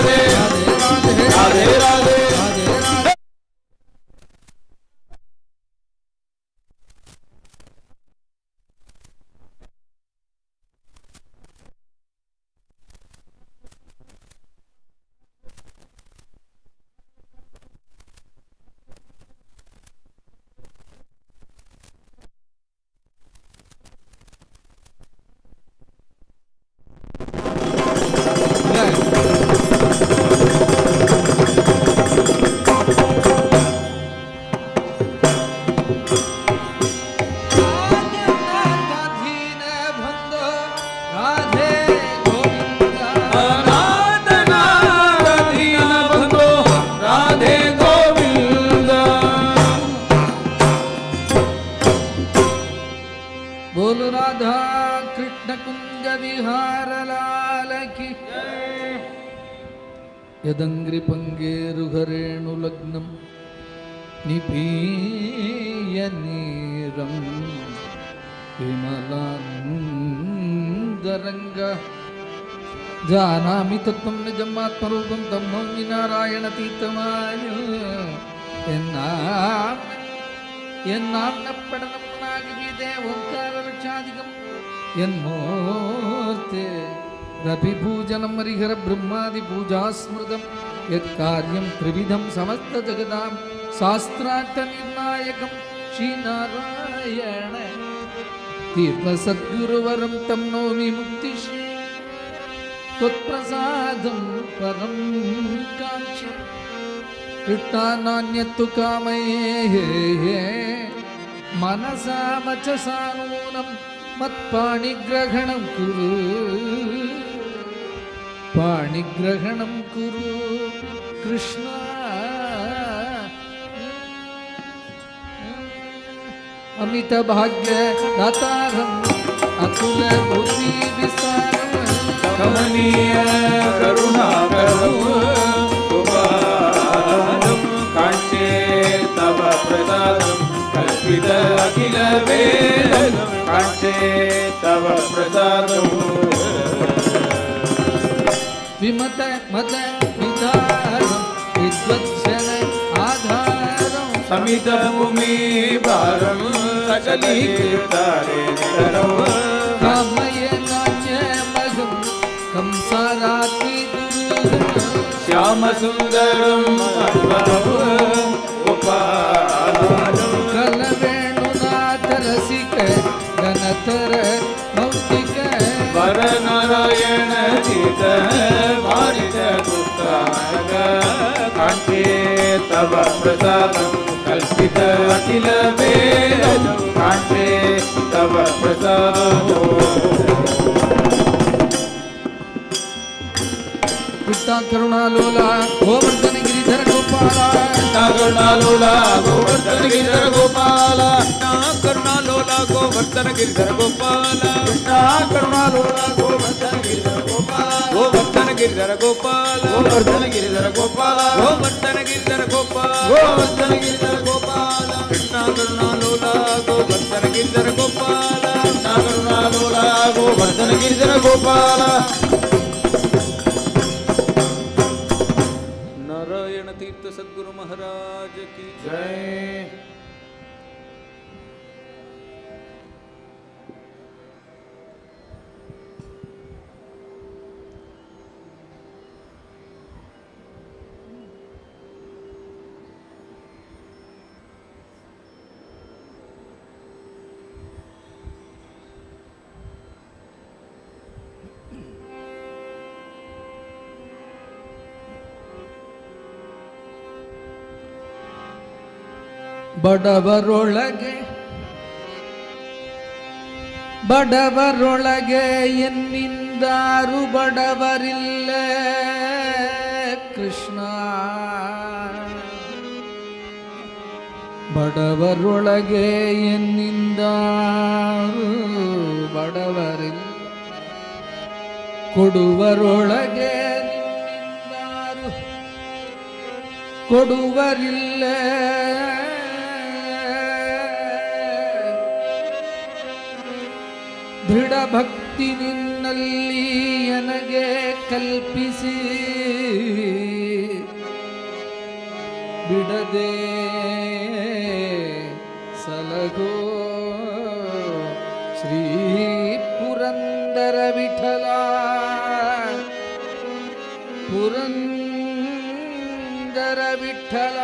ಯದಂಗ್ರಿ ಪಂಗೇರುಘರೇಣು ಲಗ್ನಂ ನಿಪೀಯ ನೀರಂ ವಿಮಲಾಂಗರಂಗ ಜಾನಾಮಿ ತತ್ವಂ ನಿಜಂ ಆತ್ಮರೂಪಂ ತಂ ನೌಮಿ ನಾರಾಯಣ ತೀರ್ಥಮಾಯ ಎನ್ನಾನ್ನಪ್ಪಡನಮ್ಮನಾಗಿ ಓಂಕಾರ ರಕ್ಷಾಧಿಕಂ ಎನ್ಮೂರ್ತೆ ರವಿಪೂಜನಂ ಹರಿಹರ ಬ್ರಹ್ಮಾದಿ ಪೂಜಾ ಸ್ಮೃತಂ ಯತ್ಕಾರ್ಯಂ ತ್ರಿವಿಧಂ ಸಮಸ್ತ ಜಗದಾಂ ಶಾಸ್ತ್ರಾರ್ಥ ನಿರ್ಣಾಯಕಂ ಶ್ರೀನಾರಾಯಣ ತೀರ್ಥ ಸದ್ಗುರುವರಂ ತಂ ನೌಮಿ ಮುಕ್ತಿಶ್ರೀ ತ್ವತ್ಪ್ರಸಾದಂ ಪರಂ ಕಾಂಕ್ಷೆ ಕೃಷ್ಣಾನಾನ್ಯತ್ತು ಕಾಮಯೇ ಮನಸಾ ವಚಸಾ ನೂನಂ ಮತ್ಪಾಣಿಗ್ರಹಣಂ ಕುರು ಪಾಣಿಗ್ರಹಣಂ ಕುರು ಕೃಷ್ಣ ಅಮಿತ ಭಾಗ್ಯ ದಾತಾರಂ ಅತುಲ ಬುದ್ಧಿ ವಿಸ್ತಾರಂ ಕಮನೀಯ ಕರುಣಾಕರಂ ಉಪಾದಂ ಕಾಂಕ್ಷೇ ತವ ಪ್ರಸಾದಂ ಕಲ್ಪಿತ ಅಖಿಲ ವೇದಂ ಕಾಂಕ್ಷೇ ತವ ಪ್ರಸಾದಂ ವಿಮತ ಮತ ವಿಧಾರಂ ವಿದ್ವತ್ಸನ ಆಧಾರಂ ಸಮಿತ ಭೂಮಿ ಭಾರಂ ಸಕಲೀಕೃತಾರೆ ನಿರರಂ ಕಾಮಯ ನಾಚ್ಯ ಮಗಂ ಕಂಸಾರಾತಿ ದುರುಹಂ ಶ್ಯಾಮ ಸುಂದರಂ ಉಪಾದಾನಂ ಕಲವೇಣುನಾಥ ರಸಿಕ ಘನತರ ಮೌಕ್ತಿಕ ವರ ನಾರಾಯಣ ಚಿತ ಭಾರಿತ ಗುಪ್ತಾನಗ ಕಾಂಕ್ಷೇ ತವ ಪ್ರಸಾದಂ ಕಲ್ಪಿತ ಅಖಿಲ ವೇದಂ ಕಾಂಕ್ಷೇ ತವ ಪ್ರಸಾದಂ ಕೃಷ್ಣ ಕರುಣಾಲೋಲ ಗೋವರ್ಧನ ಗಿರಿಧರ ಗೋಪಾಲ ಕರುಣಾಲೋಲ ಗೋವರ್ಧನ ಗಿರಿಧರ ಗೋಪಾಲ ಕರುಣಾಲೋಲ ಗೋವರ್ಧನ ಗಿರಿಧರ ಗೋಪಾಲ ಕರುಣಾಲೋಲ ಗೋವರ್ಧನ ಗಿರಿಧರ ಗೋಪಾಲ ಗೋವರ್ಧನ ಗಿರಿಧರ ಗೋಪಾಲ ಗೋವರ್ಧನ ಗಿರಿಧರ ಗೋಪಾಲ ಗೋವರ್ಧನ ಗಿರಿಧರ ಗೋಪಾಲ ಗೋವರ್ಧನ ಗಿರಿಧರ ಗೋಪಾಲ ಕೃಷ್ಣ ಕರುಣಾಲೋಲ ಗೋವರ್ಧನ ಗಿರಿಧರ ಗೋಪಾಲ ಕೃಷ್ಣ ಕರುಣಾಲೋಲ ಗೋವರ್ಧನ ಗಿರಿಧರ ಗೋಪಾಲ नारायण तीर्थ सद्गुरु महाराज की जय। ಬಡವರೊಳಗೆ ಎನ್ನಿಂದಾರು ಬಡವರಿಲ್ಲ ಕೃಷ್ಣ ಬಡವರೊಳಗೆ ಎನ್ನಿಂದಾರು ಬಡವರಿಲ್ಲ ಕೊಡುವರೊಳಗೆ ನಿನ್ನಿಂದಾರು ಕೊಡುವರಿಲ್ಲ ದೃಢ ಭಕ್ತಿ ನಿನ್ನಲ್ಲಿ ನನಗೆ ಕಲ್ಪಿಸಿ ಬಿಡದೆ ಸಲಗೋ ಶ್ರೀ ಪುರಂದರ ವಿಠಲ ಪುರಂದರ ವಿಠಲ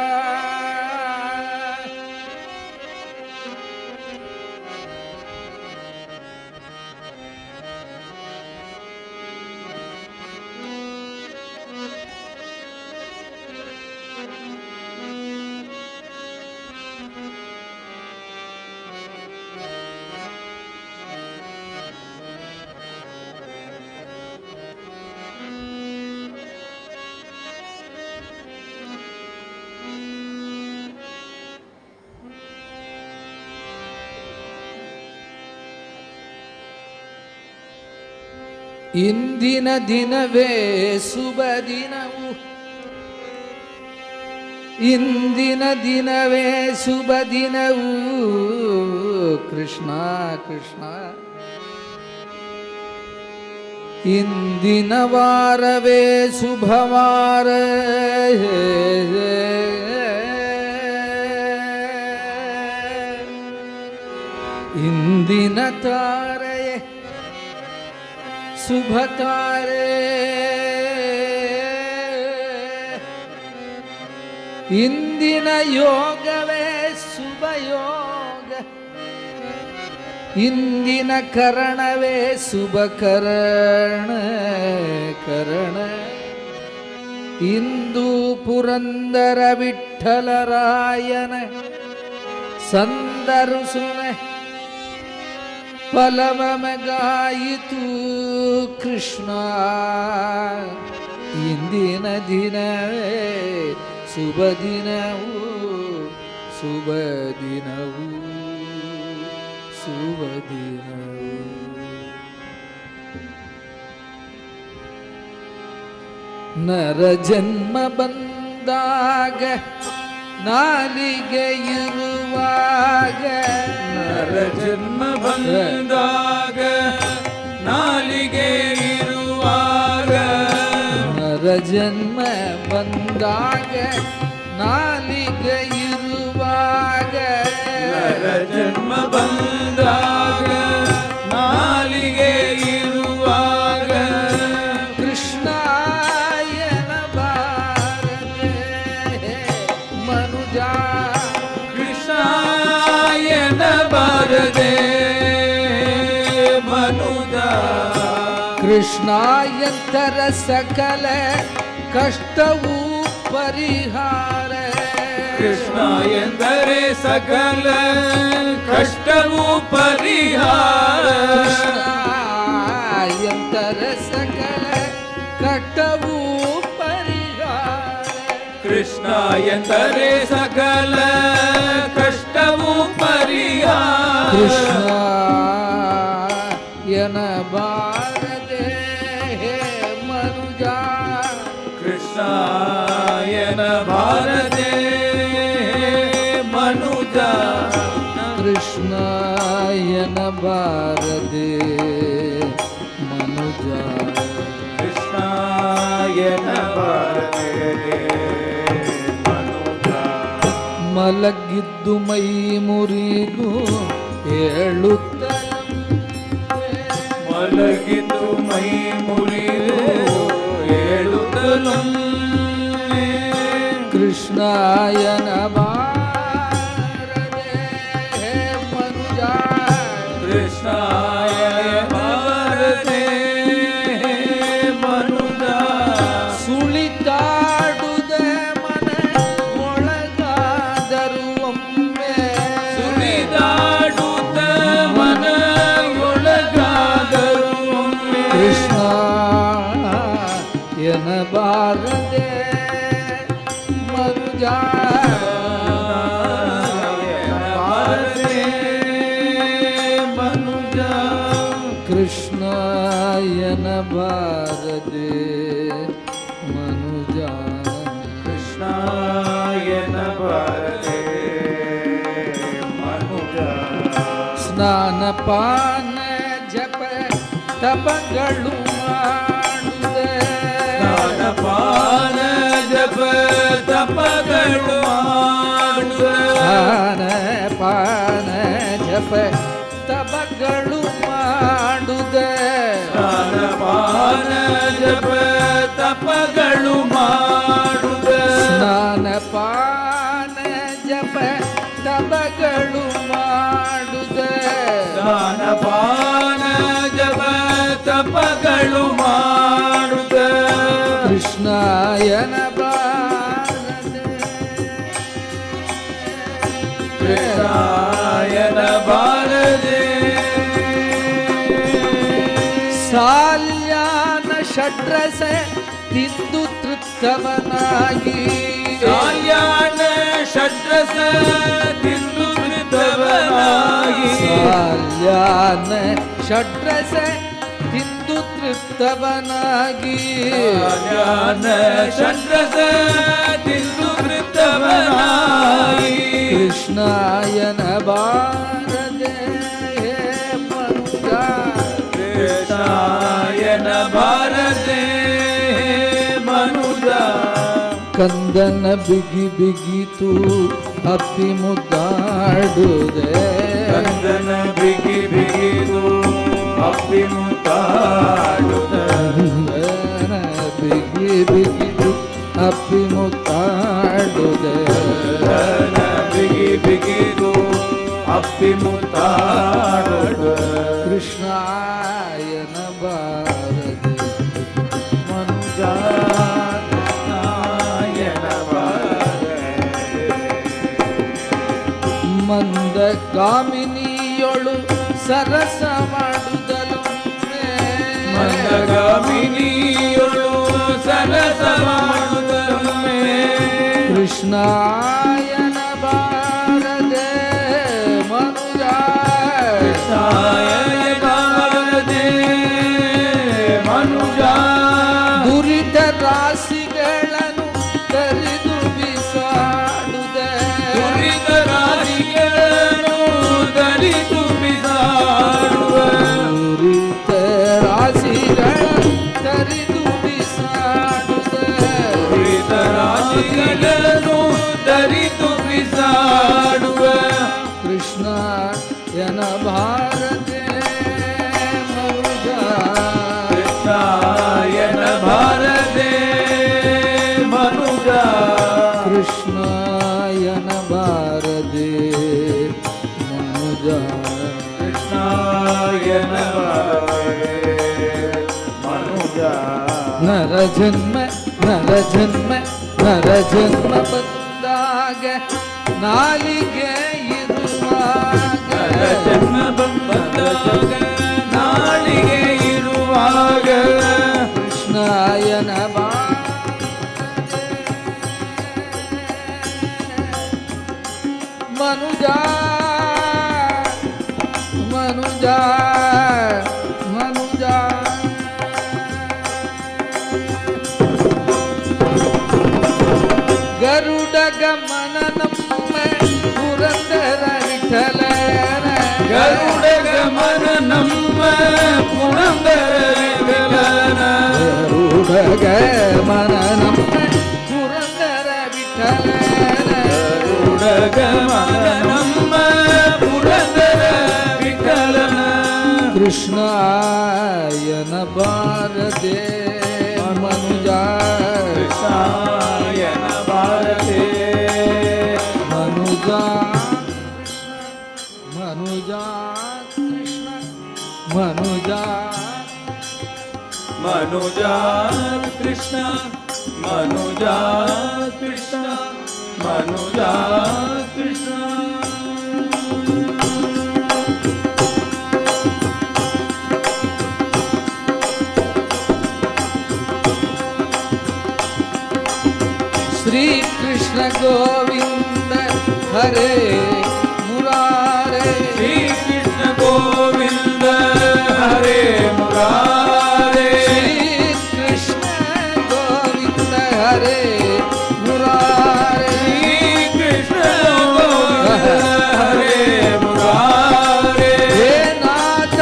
ಇಂದಿನ ದಿನವೇ ಶುಭ ದಿನವು ಇಂದಿನ ದಿನವೇ ಶುಭ ದಿನವೂ ಕೃಷ್ಣ ಕೃಷ್ಣ. ಇಂದಿನ ವಾರವೇ ಶುಭವಾರ, ಇಂದಿನ ತಾರೆಯೇ ಶುಭ ತಾರೆ, ಇಂದಿನ ಯೋಗವೇ ಶುಭ ಯೋಗ, ಇಂದಿನ ಕರಣವೇ ಶುಭ ಕರಣ ಕರಣ. ಇಂದು ಪುರಂದರ ವಿಠ್ಠಲರಾಯನ ಸಂದರ್ಶನ ಫಲವಮಗಾಯಿತು ಕೃಷ್ಣ. ಇಂದಿನ ದಿನವೇ ಶುಭ ದಿನವು ಶುಭ ದಿನವು ಶುಭ ದಿನವು. ನರ ಜನ್ಮ ಬಂದಾಗ ನಾಲಿಗೆ ಇರುವಾಗ, ನರ ಜನ್ಮ ಬಂದಾಗ ನಾಲಿಗೆ ಇರುವಾಗ, ನರ ಜನ್ಮ ಬಂದಾಗ ನಾಲಿಗೆ ಇರುವಾಗ, ನರ ಜನ್ಮ ಬಂದಾಗ ನಾಲಿಗೆ ಇರುವಾಗ, ಕೃಷ್ಣಾಯನ ಬಾರದೆ ಮನುಜ, ಕೃಷ್ಣಾಯನ ಬಾರದೆ ಮನುಜ, ಕೃಷ್ಣಾಯಂತರ ಸಕಲ ಕಷ್ಟವೂ ಪರಿಹಾರ, ಕೃಷ್ಣ ಎಂದರೆ ಸಕಲ ಕಷ್ಟವೂ ಪರಿಹಾರ, ಕೃಷ್ಣಾಯಂತರ ಸಕಲ ಕಷ್ಟವೂ ಪರಿಹಾರ, ಕೃಷ್ಣ ಎಂದರೆ ಸಕಲ ಕಷ್ಟವೂ ಪರಿಹಾರ, ಕೃಷ್ಣ ಎನಬಾರದೆ ಮನುಜ, ಕೃಷ್ಣ ಎನಬಾರದೆ ಮನುಜ, ಕೃಷ್ಣ ಎನಬಾರದೆ ಮನುಜ, ಕೃಷ್ಣ ಎನಬಾರದೆ ಮನುಜ. ಮಲಗಿದ್ದು ಮೈ ಮುರಿದು ಹೇಳುತ್ತ, ಮಲಗಿದ್ದು ಮೈ ಮುರಿದು ಹೇಳುತ್ತಲೂ ಕೃಷ್ಣಾಯನ ಬಾರದೆ ಮನುಜ, ಕೃಷ್ಣಾಯ ಬಾರದೆ ಮನುಜ, ಸುಳಿದಾಡುದ ಮನ ಒಳಗಾದರು ಒಮ್ಮೆ, ಸುಳಿದಾಡುತ್ತ ಮನ ಒಳಗಾದರು ಒಮ್ಮೆ, ಕೃಷ್ಣ ಎನಬಾರದೆ ಮನುಜ, ಬಾರದೆ ಮನುಜ, ಕೃಷ್ಣ ಎನಬಾರದೆ ಮನುಜ, ಕೃಷ್ಣ ಎನಬಾರದೆ ಮನುಜ. ಸ್ನಾನ ಪಾನ ಜಪ ತಪಗಳು ಮಾಡುದೆ, ಸ್ನಾನಪಾನ ಜಪ ತಪಗಳು ಮಾಡುವೆ, ಸ್ನಾನ ಪಾನ ಜಪ ತಪಗಳು ಮಾಡುದೆ, ಸ್ನಾನಪಾನ ಜಪ ತಪಗಳು ಮಾಡುವೆ, ಸ್ನಾನ ಪಾನ ಜಪ ತಪಗಳು ಮಾಡುದೆ, ಸ್ನಾನಪಾನ ಜಪ ತಪಗಳು ಮಾಡುವೆ, ಕೃಷ್ಣಾಯನ ಬಾರದೆ ಕೃಷ್ಣಾಯನ ಬಾರದೆ ಸಾಲ್ಯಾನ ಷಡ್ರಸ ತಿಂದು ತೃಪ್ತವನಾಗಿ, ಸಾಲ್ಯಾನ ಷಡ್ರಸ ತಿಂದು ತೃಪ್ತವನಾಗಿ, ಸಾಲ್ಯಾನ ಷಡ್ರಸ ತಿಂದು ತೃಪ್ತವನಾಗಿ, ಸಾಲ್ಯಾನ ಷಡ್ರಸ ತಿಂದು ತೃಪ್ತವನಾಗಿ, ಬಿಗಿ ಬಿಗಿತು ಅಪ್ಪಿ ಮುದ್ದಾಡುದೆ ಕಂದನ ಬಿಗಿ ಬಿಗಿದು ಅಪ್ಪಿ ಮುತ್ತಾಡುದೆ ಬಿಗಿ ಬಿಗಿತು ಅಪ್ಪಿ ಮುತ್ತಾಡುದೆ ಬಿಗಿ ಬಿಗಿದು ಅಪ್ಪಿ ಮುತ್ತಾಡುದೆ ಕೃಷ್ಣಾಯನ ಬಾರದೆ ಮನುಜ ಮಂದ ಕಾಮಿನಿಯೊಳು ಸರಸ ಮಾಡುದಲು ಮಂದಗಾಮಿನಿಯೊಳು ಸರಸ ಮಾಡುತ್ತಲೊಮ್ಮೆ ಕೃಷ್ಣಾಯನ ಬಾರದೆ ಮನುಜ ಕೃಷ್ಣಾಯನ ಬಾರದೆ ಮನುಜ ದುರಿತ ರಾಶಿಗಳನ್ನು ತರಿದು ಬಿಸಾಡುದೆ ದುರಿತ ರಾಶಿಗಳನ್ನು ತರಿದು ಬಿಸಾಡುವ ದುರಿತ ರಾಶಿಗಳನ್ನು ತರಿದು ಬಿಸಾಡುದೆ ದುರಿತ ರಾಶಿಗಳನ್ನು ತರಿದು ಬಿಸಾಡುವ ಕೃಷ್ಣ ಯನ ಭಾರತೆ ಮನುಜ ಕೃಷ್ಣಾಯನ ಭಾರತೆ ಮನುಜ ಕೃಷ್ಣ ಯನ ಭಾರತೆ ಮನುಜ ಕೃಷ್ಣಾಯನ ಭಾರತೆ ಮನುಜ ನರ ಜನ್ಮ ನರ ಜನ್ಮ ನರ ಜನ್ಮ ಬಂದಾಗ ನಾಲಿಗೆ ಇರುವಾಗ ಜನ್ಮ ಬಂದಾಗ ನಾಳಿಗೆ ಇರುವಾಗ ಕೃಷ್ಣಾಯನ ಮನುಜ ಮನುಜ ಮನುಜ ಗರುಡ ಗಮನ ನಮ್ಮ ಪುರಂದರ ವಿಠಲನ ಗರುಡ ಗಮನ ನಮ್ಮ ಪುರಂದರ ವಿಠಲನ ಗರುಡ ಗಮನ ನಮ್ಮ ಪುರಂದರ ವಿಠಲನ ಗರುಡ ಗಮನ ನಮ್ಮ ಪುರಂದರ ವಿಠಲನ ಕೃಷ್ಣಾಯನ ಬಾರದೆ ಮನುಜ ಕೃಷ್ಣಾಯನ ಭಾರತೆ ಮನುಜ ಮನುಜ ಕೃಷ್ಣ ಮನುಜ ಮನುಜ ಕೃಷ್ಣ ಮನುಜ ಕೃಷ್ಣ ಮನುಜ ಕೃಷ್ಣ ಶ್ರೀ ಕೃಷ್ಣ ಗೋವಿಂದ ಹರೇ ಮುರಾರೇ ಶ್ರೀ ಕೃಷ್ಣ ಗೋವಿಂದ ಹರೇ ಮುರಾರೇ ಶ್ರೀ ಕೃಷ್ಣ ಗೋವಿಂದ ಹರೇ ಮುರಾರೇ ಶ್ರೀ ಕೃಷ್ಣ ಗೋವಿಂದ ಹರೇ ಮುರಾರೇ ಹೇ ನಾಥ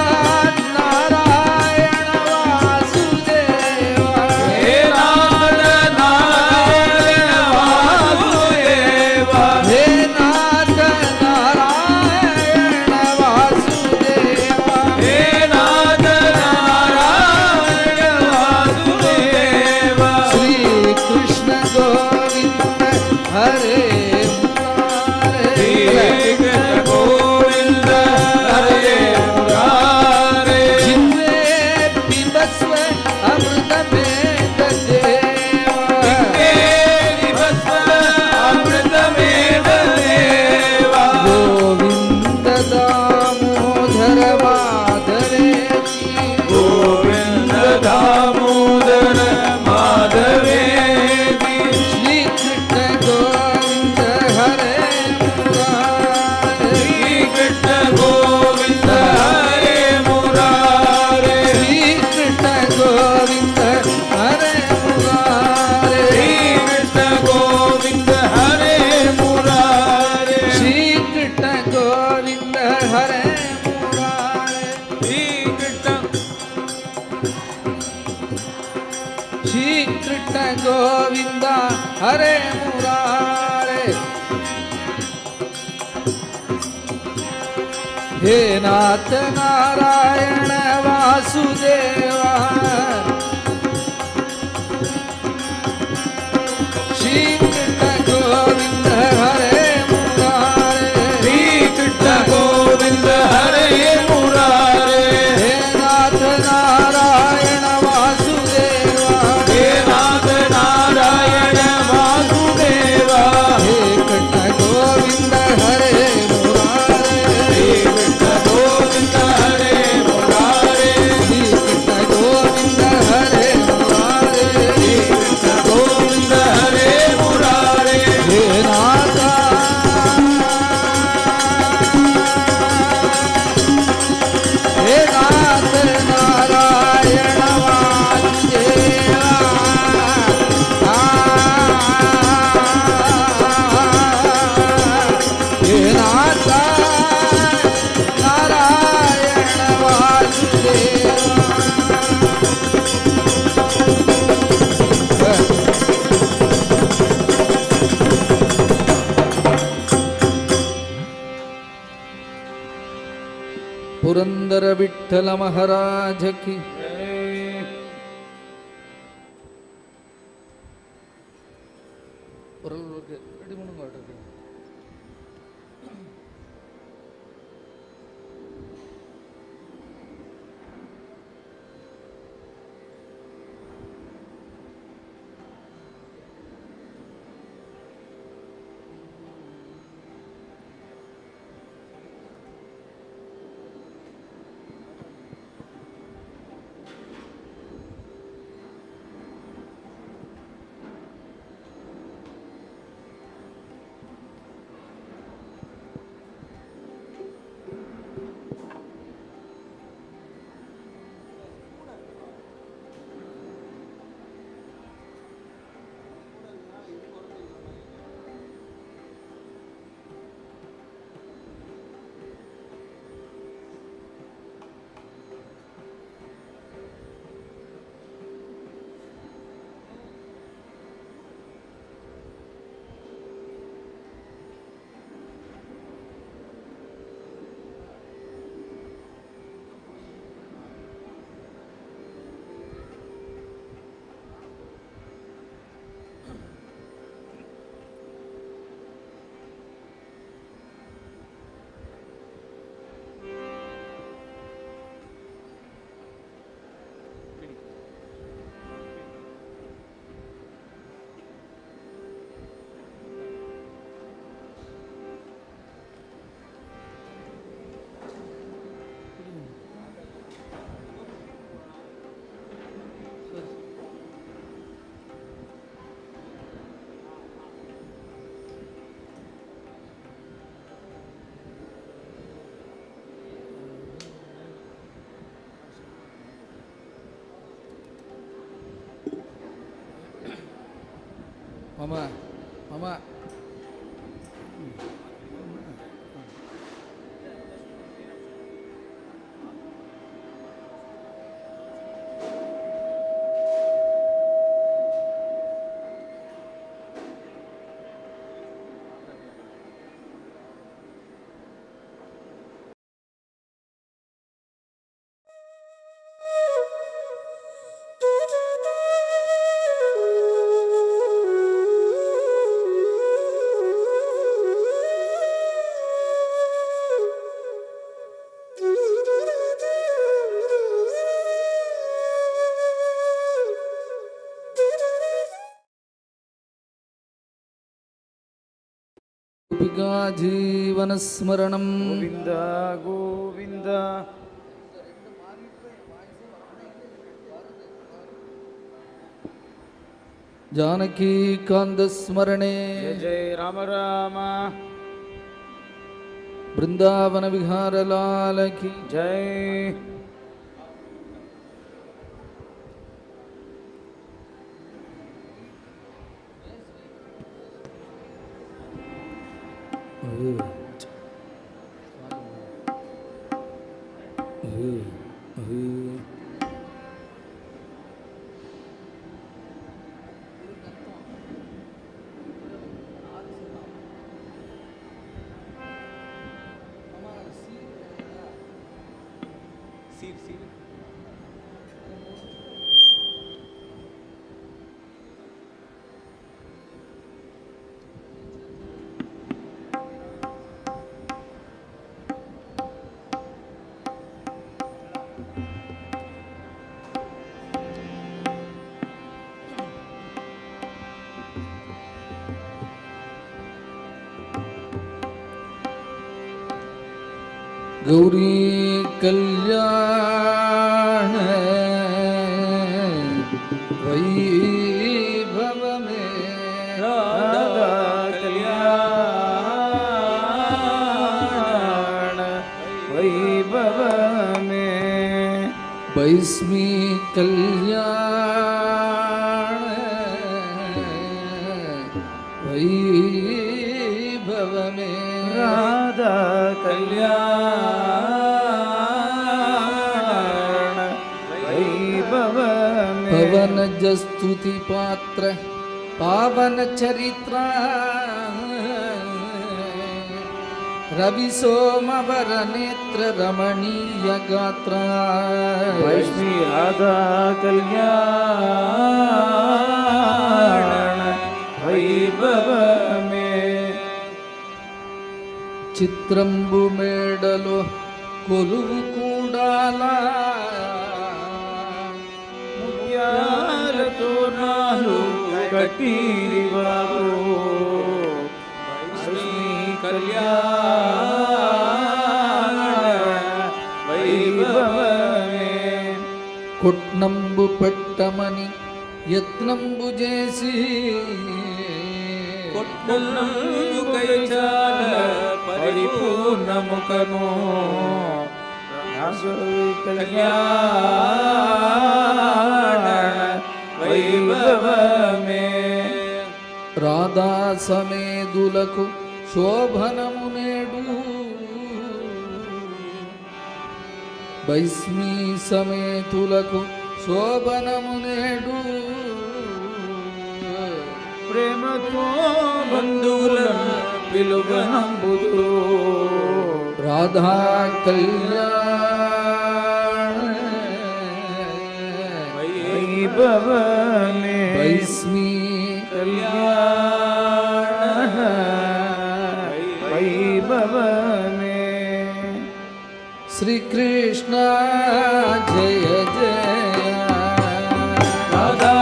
ನಾರಾಯಣ ವಾಸುದೇವ ಹೇ ನಾರಾಯಣ ವಾಸುದೇವ ಹೇ ನಾಥ ನಾರಾಯಣ ವಾಸುದೇವ ಹೇ ನಾಥ ನಾರಾಯಣ ವಾಸುದೇವ ಶ್ರೀ ಕೃಷ್ಣ ಗೋವಿಂದ ಹರೇ ಶ್ರೀ ಮುರಾರೇ ಕೃಷ್ಣ ಗೋವಿಂದ ಹರೇ ಮುರಾರೇ जिन्वे पिबस्व अमृत में देवा ಅಮೃತ ಮೇದ ದೇವ गोविंद दामोदर माधवे ಗೋವಿಂದ ದಾಮೋದರ ಮಾಧವೇದಿ श्री कृष्ण गोविंद हरे मुरारे ಶ್ರೀ ಕೃಷ್ಣ ಗೋವಿಂದ ಹರೇ ಮುರಾರೇ श्री कृष्ण गोविंದ हरे मुरारे ಶ್ರೀ ಕೃಷ್ಣ ಗೋವಿಂದ ಹರೇ ಮುರಾರೇ श्री कृष्ण गोविंದ हरे मुरारे ಶ್ರೀ ಕೃಷ್ಣ श्री कृष्ण गोविंद हरे मुरारे हे नाथ नारायण वासुदेवा श्री कृष्ण गोविंद हरे मुरारे श्री कृष्ण गोविंद हरे मुरारे हे नाथ नारायण वासुदेवा हे नाथ नारायण वासुदेवा हे कृष्ण गोविंद हरे मुरारे श्री कृष्ण गोविंद हरे मुरारे श्री कृष्ण गोविंद हरे मुरारे श्री कृष्ण गोविंद हरे मुरारे हे नाथ हे नाथ नारायण वासुदेवा हे नाथ नारायण वासुदेवा पुरंदर विठ्ठल महाराज की மாமா மாமா गोपिका जीवनस्मरणं गोविंद गोविंद जानकी कांदस्मरणे जय जय राम राम वृंदावन विहार लाल की जय सीर गौरी कल्याण वैभव में राधा कल्याण वैभव में वैस्मी कल्याण वैभव में राधा कल्याण वैभव में पवन जस्तुति पात्र पावन चरित्र रवि सोमवर नेत्र रमणीय गात्र वैष्णी राधा कल्याण वैभव में चित्रंबु मेडलो कोलुवु कूडाला मुत्याल तोरणालु कटीरी बाबू वैष्णी कल्याण वैभव में कुट्नंबु पट्टमनि यत्नंबु जेसी కొట్టల్లు కైచాల పరిపూర్ణముఖను కళ్యాణ వైభవ మే రాధా సమేదులకు శోభనము నేడు వైస్మీ సమేతులకు శోభనము నేడు ప్రేమతో బంధువులను పిలువనంబుదు రాధా కళ్యాణ వైభవ మే వైస్మీ कल्याण वैभव में श्री कृष्ण जय जय राधा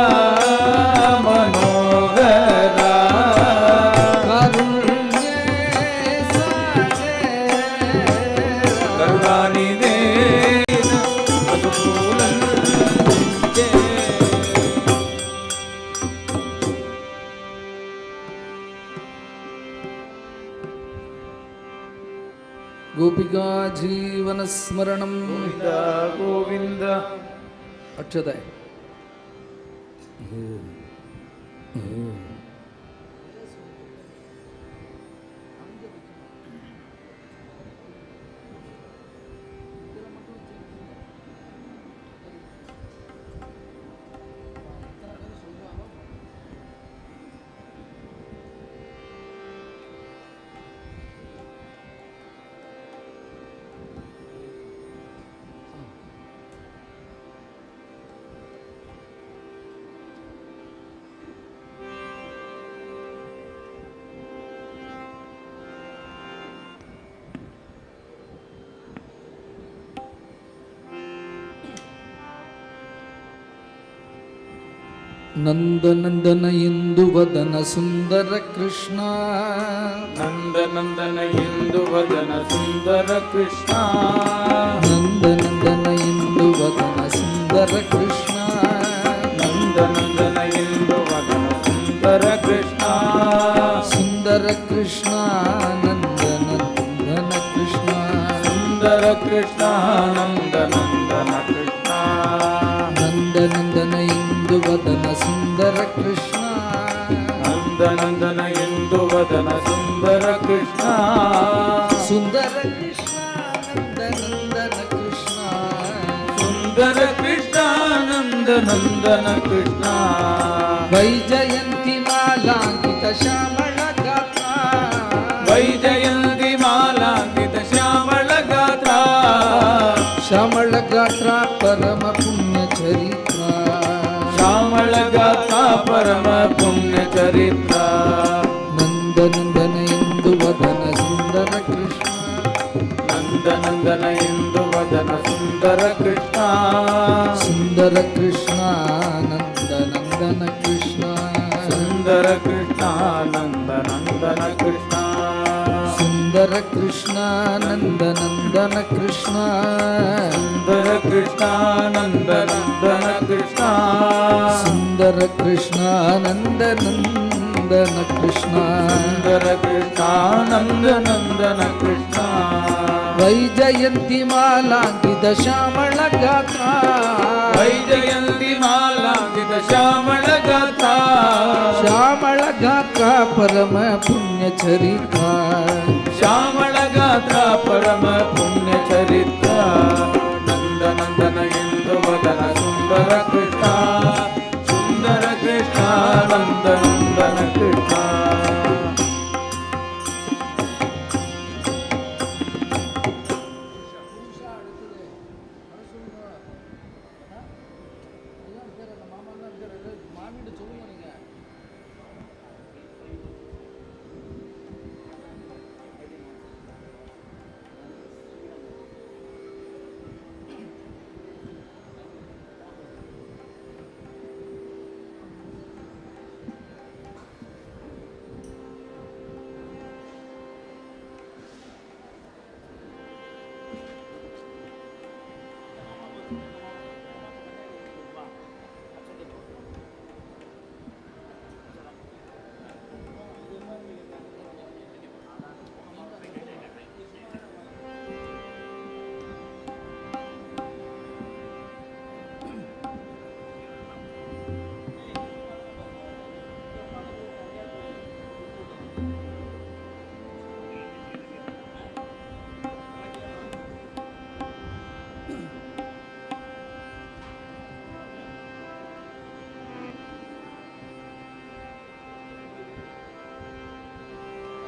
मनोहरा कारुण्य सागर करुणानिधे मधुसूदन गोपिका जीवन स्मरणं गोविंद गोविंद अक्षतय नंदनंदन इंदुवदन सुंदर कृष्ण नंदनंदन इंदुवदन सुंदर कृष्ण नंदनंदन इंदुवदन सुंदर कृष्ण नंदनंदन इंदुवदन सुंदर कृष्ण सुंदर कृष्ण नंदनंदन कृष्ण सुंदर कृष्ण नंदनंदन कृष्ण नंदनंदन इंदुवदन सुंदर कृष्ण नंदनंदन इंदुवदन सुंदर कृष्ण सुंदर कृष्ण नंदनंदन कृष्ण सुंदर कृष्ण नंदनंदन कृष्ण वैजयंती मालांकित श्यामल गात्रा वैजयंती मालांकित श्यामल गात्रा श्यामल गात्र ಚರಿತ್ರ ನಂದನಂದನ ಎಂದು ವದನ ಸುಂದರ ಕೃಷ್ಣ ನಂದನಂದನ ಎಂದು ವದನ ಸುಂದರ ಕೃಷ್ಣ ಸುಂದರ ಕೃಷ್ಣ ನಂದನಂದನ ಕೃಷ್ಣ ಸುಂದರ ಕೃಷ್ಣ ನಂದನಂದನ ಕೃಷ್ಣ ಸುಂದರ ಕೃಷ್ಣ ನಂದನಂದನ ಕೃಷ್ಣ ಸುಂದರ ಕೃಷ್ಣ ನಂದನಂದನ ಕೃಷ್ಣ ಸುಂದರ ಕೃಷ್ಣ ನಂದನಂದನ ಕೃಷ್ಣ ಸುಂದರ ಕೃಷ್ಣ ನಂದನಂದನ ಕೃಷ್ಣ ವೈಜಯಂತಿ ಮಾಲಾಂಕಿತ ಶ್ಯಾಮಳ ಗಾತ್ರ ವೈಜಯಂತಿ ಮಾಲಾಂಕಿತ ಶ್ಯಾಮಳ ಗಾತ್ರ ಶ್ಯಾಮಳ ಗಾತ್ರ ಪರಮ ಪುಣ್ಯ ಚರಿತ್ರ ಶ್ಯಾಮಳ ಗಾತ್ರ ಪರಮ ಪುಣ್ಯ ಚರಿತ್ರ ನಂದನಂದನ ಎಂದು ವದನ ಸುಂದರ ಕೃಷ್ಣ ಸುಂದರ ಕೃಷ್ಣ ನಂದನಂದನ ಕೃಷ್ಣ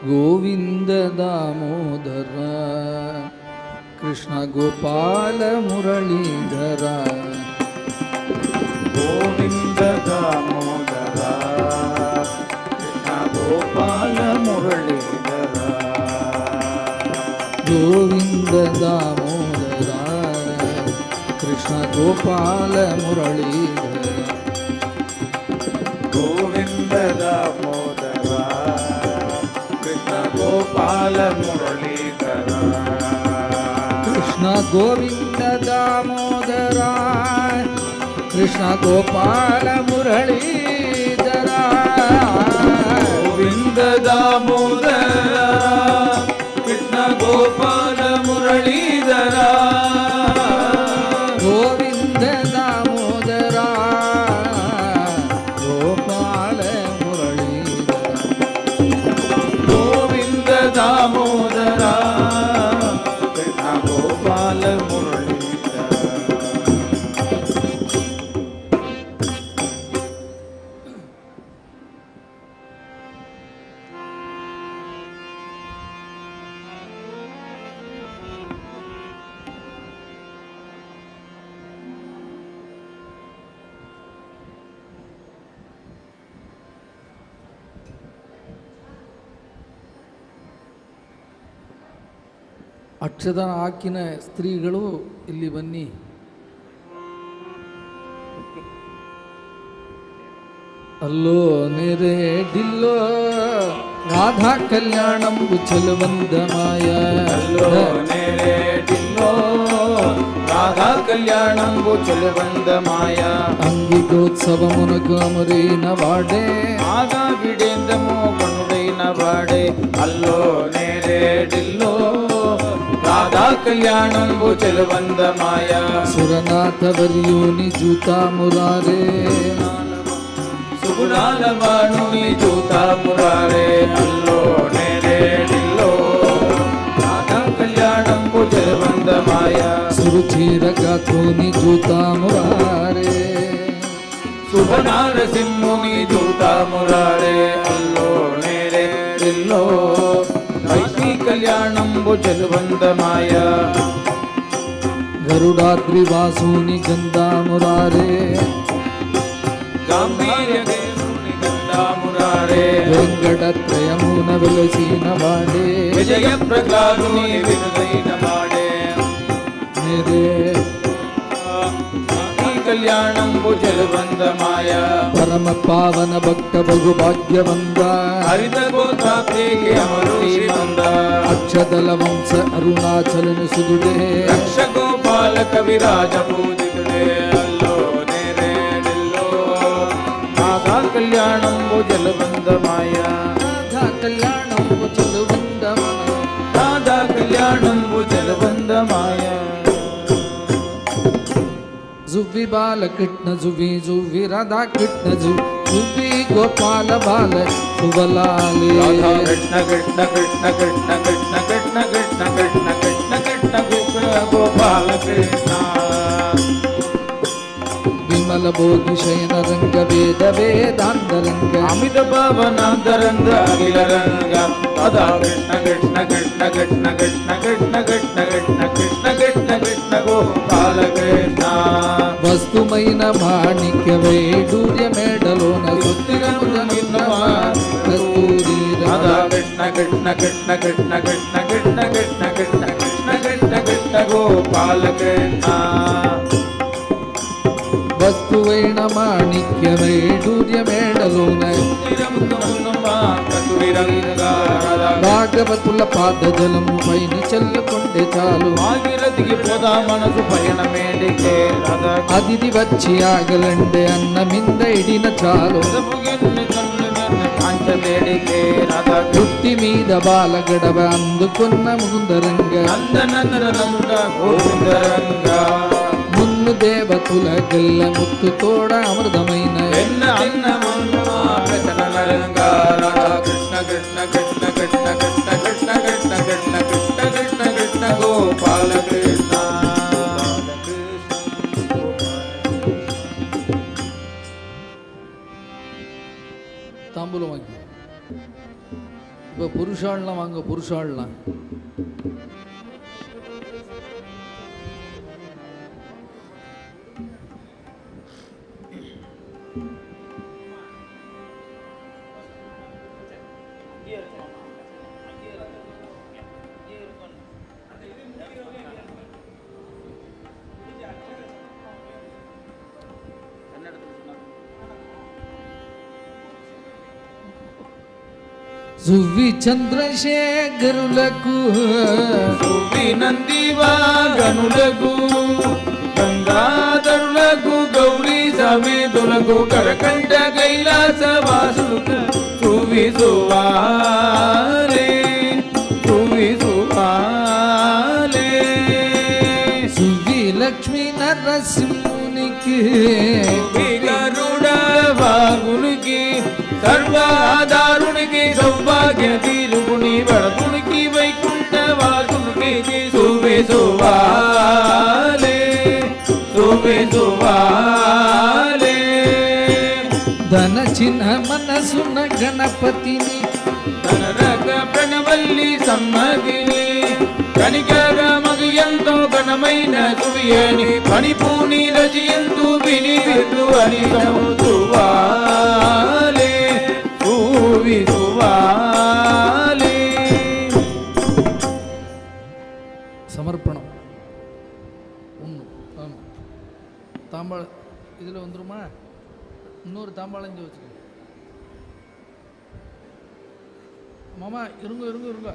ಗೋವಿಂದ ದಾಮೋದರ ಕೃಷ್ಣ ಗೋಪಾಲ ಮುರಳೀಧರ ಗೋವಿಂದ ದಾಮೋದರ ಕೃಷ್ಣ ಗೋಪಾಲ ಮುರಳೀಧರ ಗೋವಿಂದ ದಾಮೋದರ ಕೃಷ್ಣ ಗೋಪಾಲ ಮುರಳೀಧರ ಗೋವಿಂದ ದಾಮೋದರ ಕೃಷ್ಣ ಗೋಪಾಲ ಮುರಳೀಧರ ಕೃಷ್ಣ ಗೋವಿಂದ ದಾಮೋದರ ಕೃಷ್ಣ ಗೋಪಾಲ ಮುರಳೀಧರ ಗೋವಿಂದ ದಾಮೋದರ ಕೃಷ್ಣ ಗೋಪಾಲ ಮುರಳೀಧರ ಗೋವಿಂದ ದಾಮೋದರ ಗೋಪಾಲ ಮುರಳೀಧರ ಗೋವಿಂದ ದಾಮೋದರ ಕೃಷ್ಣ ಗೋಪಾಲ ಮುರಳೀಧರ ಅಕ್ಷರ ಹಾಕಿನ ಸ್ತ್ರೀಗಳು ಇಲ್ಲಿ ಬನ್ನಿ. ಅಲ್ಲೋ ನೆರೆ ಡಿಲ್ಲೋ ರಾಧಾ ಕಲ್ಯಾಣಂ ಚಲವಂದ ಮಾಯ ಅಲ್ಲೋ ನೆರೆ ಡಿಲ್ಲೋ ರಾಧಾ ಕಲ್ಯಾಣಂ ಚಲವಂದ ಮಾಯ ಅಂಗಿಕೋತ್ಸವమునగమరీన వాడే ఆగా విడేందమో కనుడైన వాడే అల్లో నేరే డిల్లో రాధా కళ్యాణం చెలువంద మాయ సురనాథ వర్యోని జూతా మురారే సుగుణాల వాణుని జూతా మురారే అల్లో నేరే డిల్లో రాధా కళ్యాణం చెలువంద మాయ సురుచిర గాతోని జూతా మురారే శుభనార సింహుని జూతా మురారే అల్లో నేరే డిల్లో వైష్ణీ కళ్యాణం చెలువంద మాయ గరుడాద్రి వాసుని గంధా మురారే గాంభీర్య దేవుని గంధా మురారే రే వెంకటత్రయమున వెలసిన వాడే విజయ ప్రకారుని వినుదైన వాడే మేరే కళ్యాణం జలబంధమాయ పరమ పావన భక్త బహు భాగ్యవంద హరిత గోత్రాప్తికి అమరు శ్రీమంద అక్షదల వంశ అరుణాచలను సుదుడే రక్ష గోపాల కవిరాజ పూజితుడే అల్లో నేరే నెల్లో మాధా కళ్యాణం జలబంధమాయ రాధా కళ్యాణం చలువందమాయ రాధా కళ్యాణం జలబంధమాయ జువ్వి బాల కృష్ణ జువ్వి జువ్వి రాధా కృష్ణ జువ్వి గోపాల బాల సుబలాలి రాధా కృష్ణ కృష్ణ కృష్ణ కృష్ణ కృష్ణ కృష్ణ కృష్ణ కృష్ణ కృష్ణ కృష్ణ కృష్ణ గోపాల కృష్ణ విమల భోగి శయన రంగ వేద వేదాంత రంగ అమిత భావనాంతరంగ అఖిల రంగ రాధా కృష్ణ కృష్ణ కృష్ణ కృష్ణ కృష్ణ కృష్ణ కృష్ణ కృష్ణ కృష్ణ కృష్ణ కృష్ణ గోపాల కృష్ణ వస్తుమైన మాణిక్య వైడూర్య మేడలోన కస్తూరి రాధా కృష్ణ కృష్ణ కృష్ణ కృష్ణ కృష్ణ కృష్ణ కృష్ణ కృష్ణ కృష్ణ కృష్ణ కృష్ణ గోపాల కృష్ణ వస్తువైన మాణిక్య వైడూర్య మేడలోన భాగవతుల పాద జలము పైన చల్లుకుంటే చాలు భాగీరథికి పోదా మనసు పయనమేడికే రాధా అదిది వచ్చి ఆగలండే అన్నమింద ఇడిన చాలు కాంచలేడికే రాధా పుట్టి మీద బాల గడవ అందుకున్న ముందరంగ నందనందనంద గోవిందరంగ మున్ను దేవతుల గల్ల ముత్తు తోడ అమృతమైన ఎన్న అన్నమన్నరంగ రాధా కృష్ణ కృష్ణ కృష్ణ కృష్ణ కృష్ణ కృష్ణ కృష్ణ కృష్ణ కృష్ణ కృష్ణ కృష్ణ గోపాల కృష్ణ தாம்பூலம் வாங்கி இப்போ புருஷாள்லாம் வாங்க புருஷாள்லாம் సువి చంద్రశేఖరులకు సువి నందివాగనులకు గంగాధరులకు గౌరీ సమేతులకు కరకంఠ కైలాస వాసులకు సువి సువాలే సువి సువాలే సువి లక్ష్మీ నరసింహునికి గరుడ వాగునికి సర్వాధారునికి సౌభాగ్య తీరుకుని వరదునికి వైకుంఠ వాసునికి సువి సువాలే సువి సువాలే ధన చిన్న మనసున గణపతిని ధనరక ప్రణవల్లి సమ్మగిని కనికగా మగు ఎంతో ఘనమైన సువియని పణిపూని రచయంతు విని విదు అని సువాలే సువి సువాలే சமர்ப்பணம் ஒன்று ஆமாம் தாம்பாளம் இதில் வந்துருமா இன்னொரு தாம்பாளம் இங்கே வச்சுக்க மாமா இருங்க இருங்க இருங்க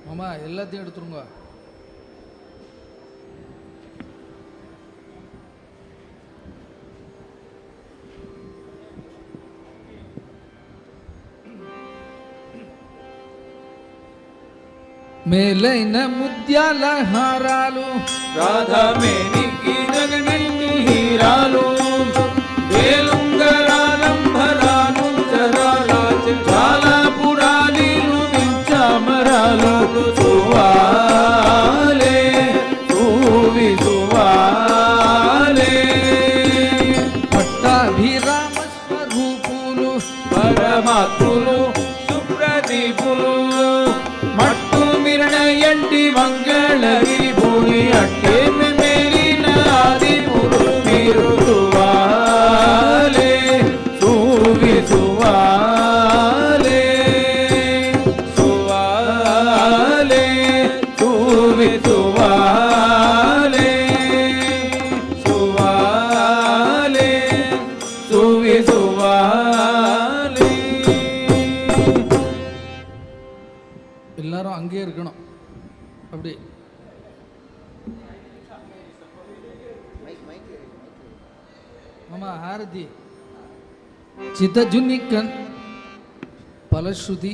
மாமா எல்லாத்தையும் எடுத்துருங்க మేలైన ముత్యాల హారాలు రాధామేనికి జగనికి హీరాలు వేలుంగరాలంబరాలు చాలా పురాలీలు నించామరాలు సువాలే సువి సువాలే పట్టాభిరామ స్వరూపులు పరమాత్ములు సుప్రదీపులు మట్టు మిరణయంటి మంగళగిరి భూమి అట్టే మేలిన ఆదిపురు మీరు సువాలే సువి సువాలే సువాలే సువి సువాలే సువాలే సువి సువాలే. எல்லாரும் அங்கே இருக்கணும். அப்படி ஆமா ஆரதி சித்தஜுன்னிக்கன் பலஸ்ருதி.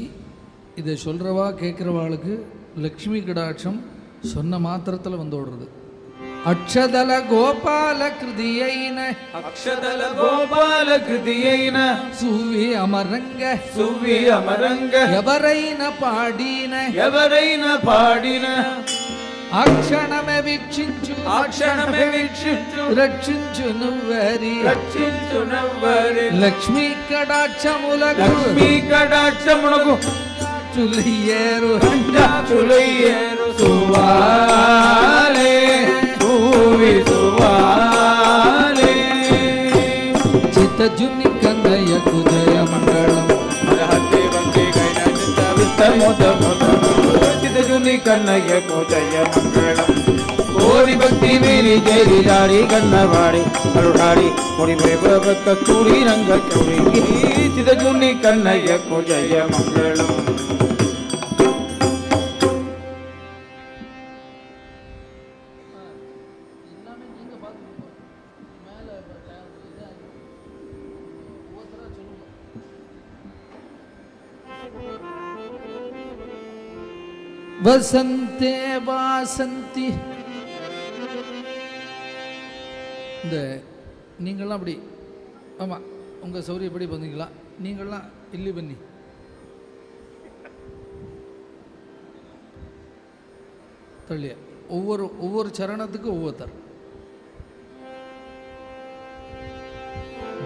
இதை சொல்கிறவா கேட்குறவாளுக்கு லக்ஷ்மி கடாட்சம் சொன்ன மாத்திரத்தில் வந்து ஓடுறது. అక్షదల గోపాల కృతియైన అక్షదల గోపాల కృతియైన సువి అమరంగ సువి అమరంగ ఎవరైన పాడిన ఆ క్షణమే వీక్షించు రక్షించు నువ్వరి లక్ష్మీ కటాక్షములకు చులయ్యేరు సువాలే సువి సువాలే. చిత్తజుని కన్నయ్యకు జయ మంగళం చిత్తజుని కన్నయ్యకు జయ మంగళం. కోరి భక్తి మేరి జరి జాడి కన్నవాడి కరుడాడి ముడి కస్తూరి రంగ చౌడి చిత్తజుని కన్నయ్యకు జయ మంగళం. வசந்தே வாசந்தி. இந்த நீங்களாம் அப்படி ஆமாம் உங்கள் சௌரியப்படி பண்ணிக்கலாம். நீங்களாம் இல்லை பண்ணி தள்ளிய ஒவ்வொரு சரணத்துக்கு ஒவ்வொருத்தர்.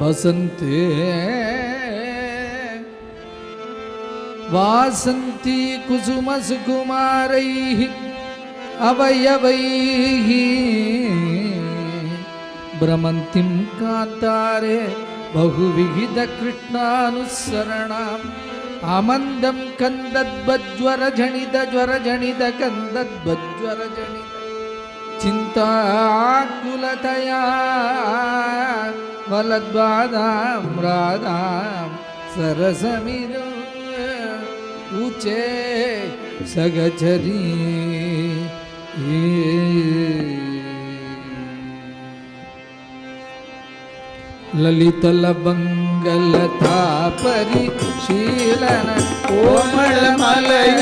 வசந்தே வாசந்தி குசும சுகுமாரை அவயவை பிரமந்திம் காந்தாரே பகுவிகித கிருஷ்ணானுசரணாம் ஆமந்தம் கந்தத்வஜ்வர ஜனித கந்தத்வஜ்வர ஜனித சிந்தாகுலதயா வலத்வாதாம் ராதாம் சரசமிதோ ऊचे सगचरी ललित लबंगलता परिशीलन कोमल मलय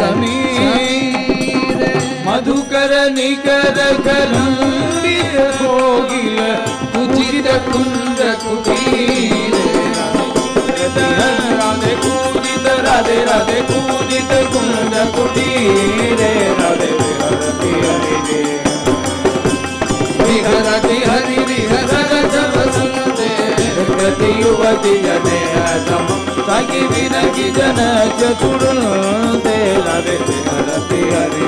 समीर मधुकर निकर करंबित भोगिल उचित कुंज कुटीर राधे कूजित राधे राधे कूजित कुंज कुटीरे राधे हरि हरि हरि हरि हरि युवती जने सम सागी विनगी जन चतुरुते राधे हरि हरि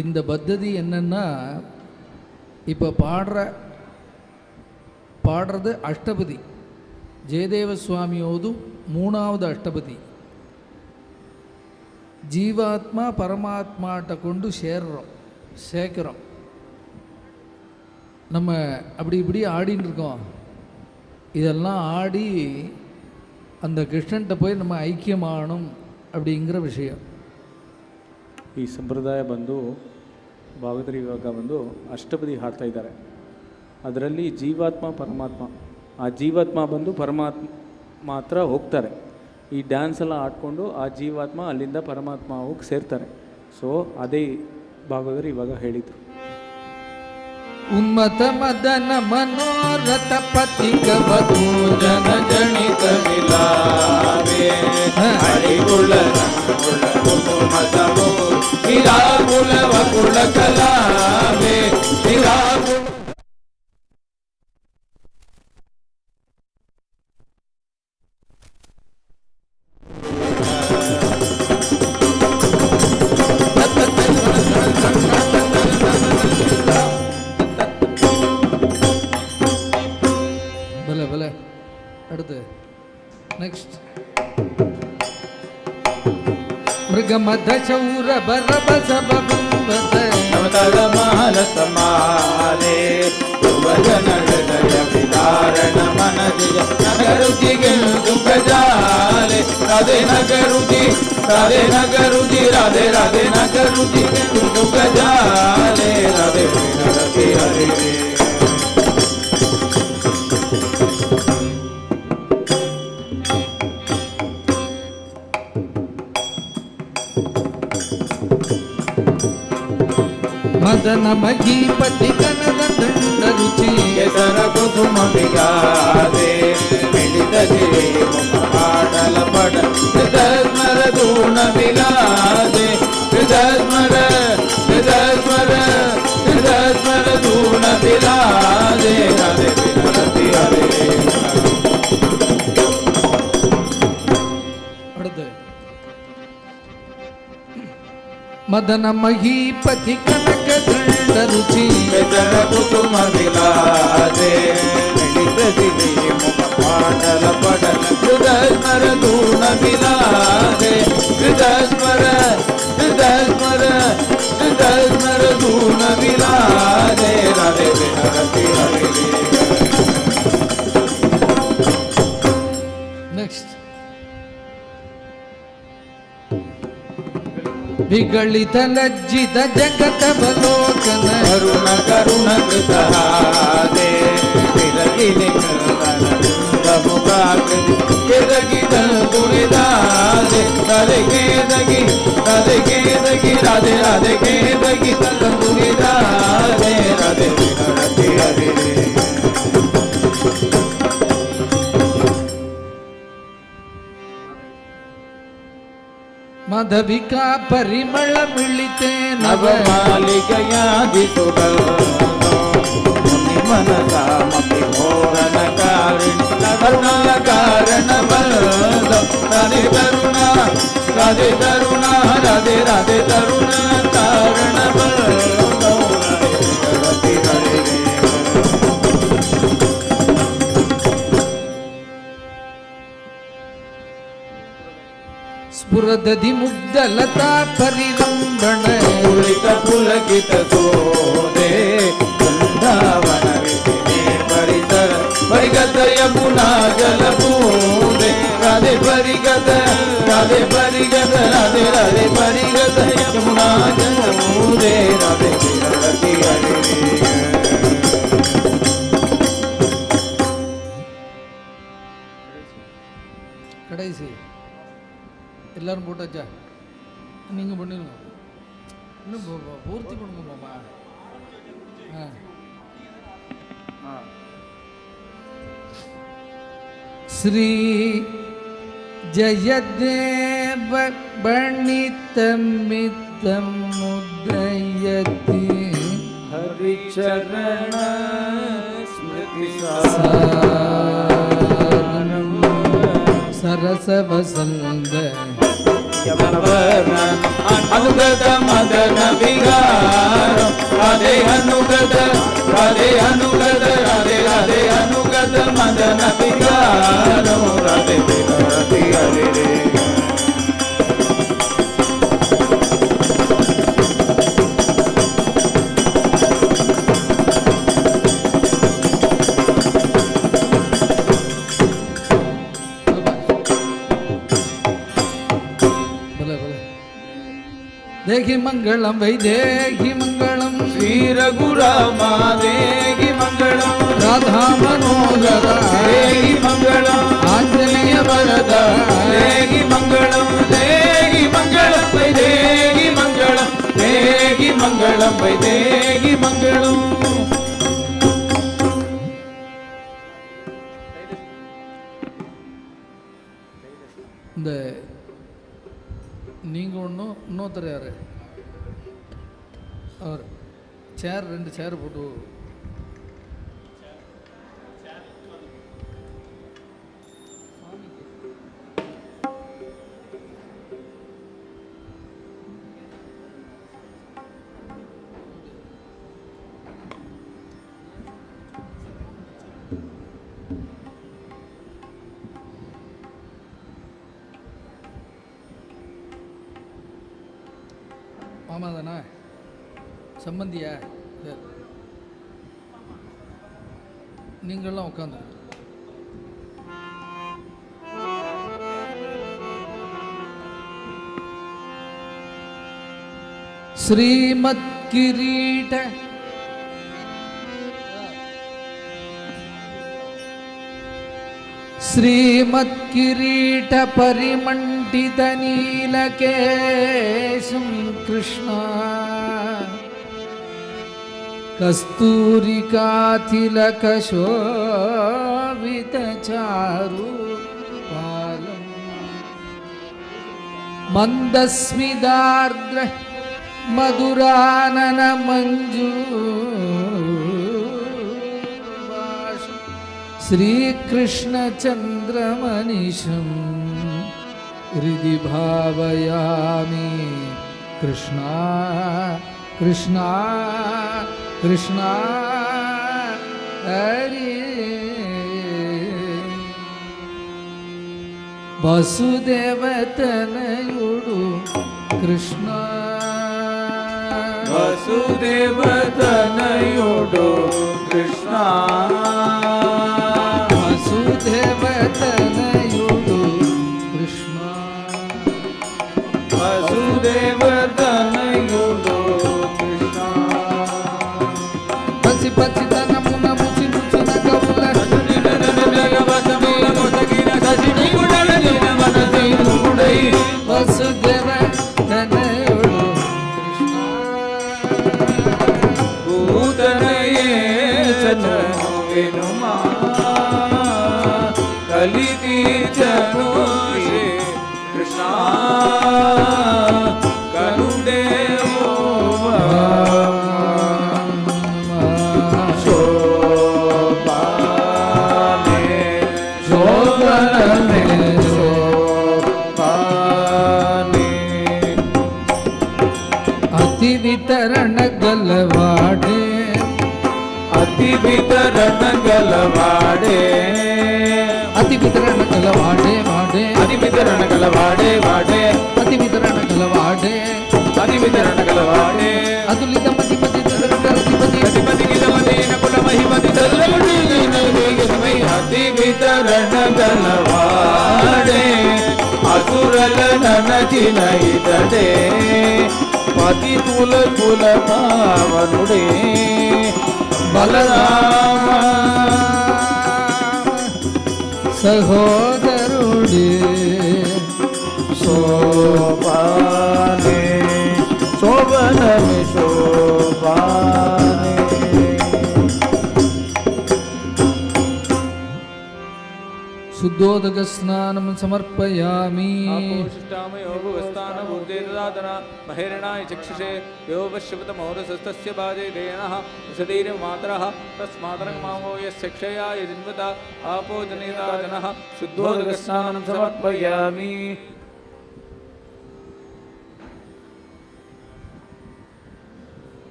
இந்த பத்ததி என்னன்னா, இப்போ பாடுறது அஷ்டபதி. ஜெயதேவ சுவாமியோது 3வது அஷ்டபதி. ஜீவாத்மா பரமாத்மாட்ட கொண்டு சேர்க்கிறோம். நம்ம அப்படி இப்படி ஆடின்னு இருக்கோம். இதெல்லாம் ஆடி அந்த கிருஷ்ணன்ட்ட போய் நம்ம ஐக்கியமாகணும் அப்படிங்கிற விஷயம். ಈ ಸಂಪ್ರದಾಯ ಬಂದು ಭಾಗವತರು ಇವಾಗ ಒಂದು ಅಷ್ಟಪದಿ ಹಾಡ್ತಾ ಇದ್ದಾರೆ. ಅದರಲ್ಲಿ ಜೀವಾತ್ಮ ಪರಮಾತ್ಮ, ಆ ಜೀವಾತ್ಮ ಬಂದು ಪರಮಾತ್ಮ ಹತ್ರ ಹೋಗ್ತಾರೆ. ಈ ಡ್ಯಾನ್ಸ್ ಎಲ್ಲ ಆಡ್ಕೊಂಡು ಆ ಜೀವಾತ್ಮ ಅಲ್ಲಿಂದ ಪರಮಾತ್ಮ ಹೋಗಿ ಸೇರ್ತಾರೆ. ಸೊ ಅದೇ ಭಾಗವತರು ಇವಾಗ ಹೇಳಿದರು. ಉನ್ಮತ ಮದನ ಮನೋರಥ ಪತಿಕವಧೂ ಜನ ಜನಿತ ವಿಲಾವೆ ಹರಿಗುಳ ಕುಸುಮತಮೋ ವಿರಾಗುಲ ವಕುಳ ಕಲಾವೆ ವಿರಾಗುಲ அடுத்து நெக்ஸ்ட். மிருகமத சௌர பரப சபபம்பத ನವತಲ ಮಾಲ ಸಮಾಲೆ ಯುವಜನ ಹೃದಯ ವಿದಾರಣ ಮನದಿಯ ನಗರುತಿಗೆ ದುಃಖ ಜಾಲೆ ರಾಧೆ ನಗರುತಿ ರಾಧೆ ನಗರುತಿ ರಾಧೆ ರಾಧೆ ನಗರುತಿ ದುಃಖ ಜಾಲೆ ರಾಧೆ ವಿನರತಿ ಹರಿ ಮದನ ಮಗೀಪತಿ ಕನದ ದಂಡ ರುಚಿ ಕೆಸರ ಕುಸುಮ ವಿಗಾದೆ ಮಿಳಿತ ಜಿರಿ ಮುಖಾಡಲ ಪಡ ಹೃದಸ್ಮರ ದೂಣ ವಿಲಾದೆ ಹೃದಸ್ಮರ ಹೃದಸ್ಮರ ಹೃದಸ್ಮರ ದೂಣ ವಿಲಾದೆ ರಾಧೆ ವಿನರತಿ ಹರೇ. அடுத்து ಮದನ ಮಹೀಪತಿ ಕನಕ ದಂಡ ರುಚಿ ಕೆಸರ ಕುಸುಮ ವಿಲಾದೆ ಮಿಳಿತ ಜಿರಿ ಮುಖಾಡಲ ಪಡ ಹೃದಸ್ಮರ ದೂಣ ವಿಲಾದೆ ಹೃದಸ್ಮರ ಹೃದಸ್ಮರ ಹೃದಸ್ಮರ ದೂಣ ವಿಲಾದೆ ರಾಧೆ ವಿನರತಿ ಹರೇ. ನೆಕ್ಸ್ಟ್. ವಿಗಳಿತ ಲಜ್ಜಿತ ಜಗತವಲೋಕನ ಕರುಣ ಕರುಣ ಕೃತಹಾದೆ ವಿರಗಿನಿ ಮುಖಾಕೃತಿ ಕೆದಗಿದ ಕುಣಿದಾದೆ ತಲೆ ಕೇದಗಿ ರಾಧೆ ರಾಧೆ ಕೇದಗಿ ತಲ ಕುಣಿದಾದೆ ರಾಧೆ ವಿನರತಿ ಹರೇ. ಮಾಧವಿಕಾ ಪರಿಮಳ ಮಿಳಿತೆ ನವ ನವಮಾಲಿಕೆಯಾದಿ ಸುಗಂಧೋ ಮುನಿ ಮನಸಾಮಪಿ ಮೋಹನ ಕಾರಿಣಿ ಕರುಣಾ ಕಾರಣ ಬಂಧೋ ರಾಧೆ ತರುಣ ರಾಧೆ ತರುಣ ರಾಧೆ ರಾಧೆ ತರುಣ ಕಾರಣ ಬಂಧೋ ರಾಧೆ ವಿನರತಿ ಹರೇ. ಸ್ಫುರದಧಿ ಮುಗ್ಧ ಲತಾ ಪರಿರಂಭಣ ಪುಳಿತ ಪುಲಕಿತ ಸೋದೆ ಬೃಂದಾವನ ವಿಧಿನೇ ಪರಿಸರ ಪರಿಗತ ಯಮುನಾ ಜಲ ಪೂದೆ ರಾಧೆ ಪರಿಗತ ರಾಧೆ ಪರಿಗತ ರಾಧೆ ರಾಧೆ ಪರಿಗತ ಯಮುನಾ ಜಲ ಪೂದೆ ರಾಧೆ ವಿನರತಿ ಹರೇ. கடைசி எல்லாரும் போட்டாச்சா? நீங்கள் பண்ணிடுங்க, இன்னும் பூர்த்தி பண்ணுங்க மாமா. ஸ்ரீ ஜயதேவ பணிதமிதம் உதயதி ஹரிச்சரண ஸ்மிருதி சரசவசந்த ಅನುಗತ ಮದನ ವಿಗಾರ ರಾಧೆ ಅನುಗತ ರಾಧೆ ಅನುಗತ ರಾಧೆ ರಾಧೆ ಅನುಗತ ಮದನ ವಿಗಾರ नो राधे रति हरे रे भले भले देखी मंगलम वै देखी मंगलम श्री रघुरामा देहि मंगलम राधा मनोहर देहि मंगलम आंजनेय वरद देहि मंगलम देहि मंगलम वै देहि मंगलम देहि मंगलम वै देहि मंगलम இந்த நீங்கள் ஒன்றும் இன்னொருத்தர் யார் அவர் சேர் 2 சேர் போட்டு மாமா தானே சம்பந்தியா சரி நீங்கள்லாம் உட்காந்து ஸ்ரீமத் கிரீட श्रीमत्किरीट परिमण्डित नीलकेशं कृष्ण कस्तूरिकातिलकशोभित चारु पालम् मन्दस्मितार्द्र मधुरानन मंजू श्रीकृष्ण चंद्रमनिशं हृदि भावयामि कृष्णा कृष्णा कृष्णा हरि वसुदेवतनयुडु कृष्णा वसुदेवतनयुडु कृष्णा वसुदेवतनयुडु कृष्णा वसुदेवतनयुडु कृष्णा पचि पचि तनमुन मुचि मुचि नगमुल वसुदेवतनयुडु कृष्णा भूतनये चनुमा कलितीर्चनु श्री कृष्णा करुणेवो शोभाने शोभने शोभाने अति वितरण गलवाडे अति वितरण गलवाडे अति वितरण गलवाडे वाडे अति वितरण गलवाडे वाडे अति वितरण गलवाडे अति वितरण गलवाडे अतुलित मति मति अधिपति अधिपति गिलमति नकुल महिमति तल्लवति नैवेगमय अति वितरण गलवाडे असुरल ननति नैतडे पति तुल कुल पावनुडे बलराम सहोदरुडे शोभाने शोभने शोभाने शुद्धोदक स्नानं समर्पयामि महेरणाय चक्षुषे योपश्यपतमौरसस्तस्य बाजे देयनः सदैर्मातरः तस्मादरङ्मावो यस्य क्षयाय जिन्वता आपो जनिता जनः शुद्धोदकस्नानं समर्पयामि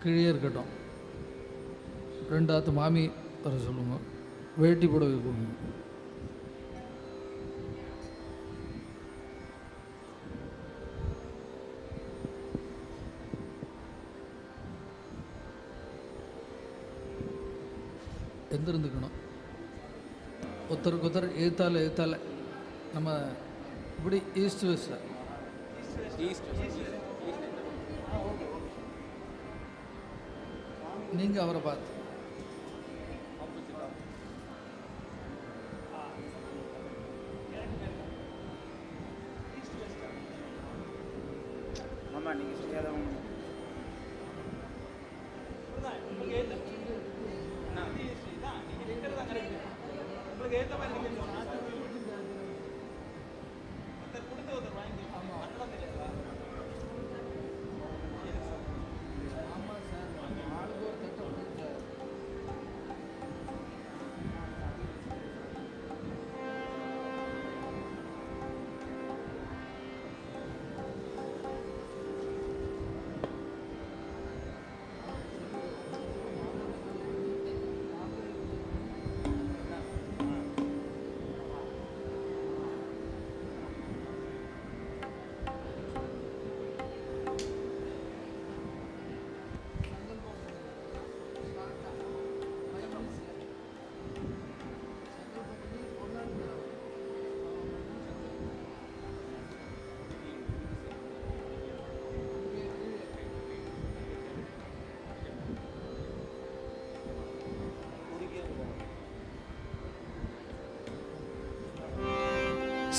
கீழே இருக்கட்டும். ரெண்டாவது மாமி வர சொல்லுங்க. வேட்டி புடவை கொடுங்க. எந்திருந்துக்கணும். ஒருத்தருக்கு ஒருத்தர் ஏத்தால நம்ம இப்படி ஈஸ்ட் வெஸ்ட் நீங்கள் அவரை பார்த்து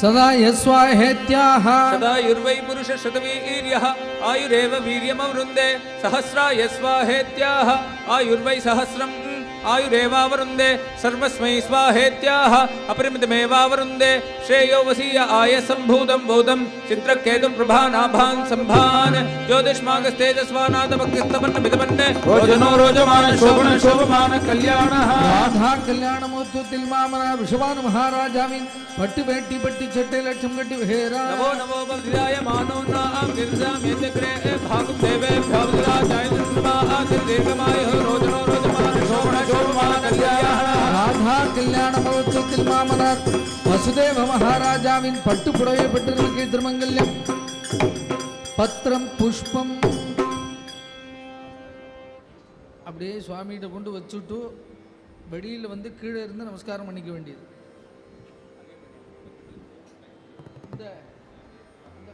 सदा यस्वाहेत्याः सदा युर्वै पुरुष शतवीर्यः आयुरेव वीर्यमवृन्दे सहस्रा यस्वाहेत्याः आयुर्वै सहस्रम् आयुरेवावरुन्दे सर्वस्मै स्वाहेत्याः अपरिमितमेवावरुन्दे श्रेयो वसीय आयसम्भूतं बोधं चित्रकेतुं प्रभानाभान् सम्भान् ज्योतिष्मागस्तेजस्वानाथभक्तिस्तपन्नमितपन्ने रोजनो रोजमान शोभन शोभमान कल्याणः राधा कल्याणमोत्सव तिल्मामना विश्वान महाराजाविन पट्टी बेटी पट्टी छट्टे लक्ष्म गट्टी हेरा नमो नमो बलिराय मानो नाम निर्जामेतग्रे भागं देवे भवराजाय निर्मादिर्गमाय रोजनो रोजमान शोभन शोभमान कल्याणः राधा कल्याणमोत्सव तिल्मामना वसुदेव महाराजाविन पट्टु पुडवे पट्टिरुक्के திருமங்கல்யம் பத்திரம் புஷ்பம் அப்படியே சுவாமிகிட்ட கொண்டு வச்சுட்டு வெளியில் வந்து கீழே இருந்து நமஸ்காரம் பண்ணிக்க வேண்டியது. இந்த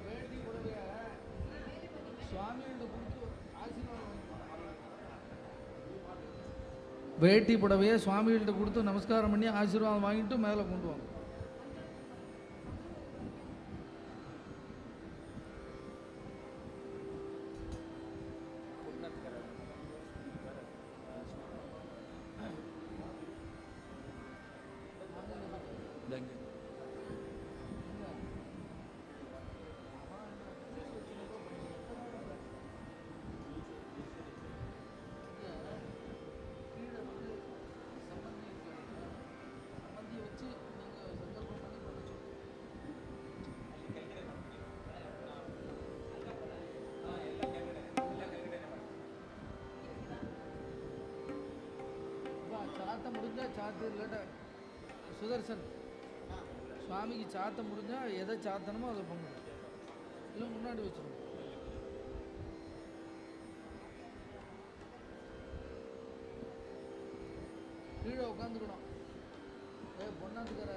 வேட்டி புடவைய சுவாமிகிட்ட கொடுத்து ஆசீர்வாதம், வேட்டி புடவைய சுவாமிகிட்ட கொடுத்து நமஸ்காரம் பண்ணி ஆசீர்வாதம் வாங்கிட்டு மேலே கொண்டு வாங்க. சாத்து இல்லாட்ட சுதர்சன் சுவாமிக்கு சாத்த முடிஞ்சா எதை சாத்தணுமோ அதை பண்ணுங்க, இல்லை முன்னாடி வச்சிருங்க. கீழே உட்காந்துக்கணும். பொண்ணாந்துக்கிற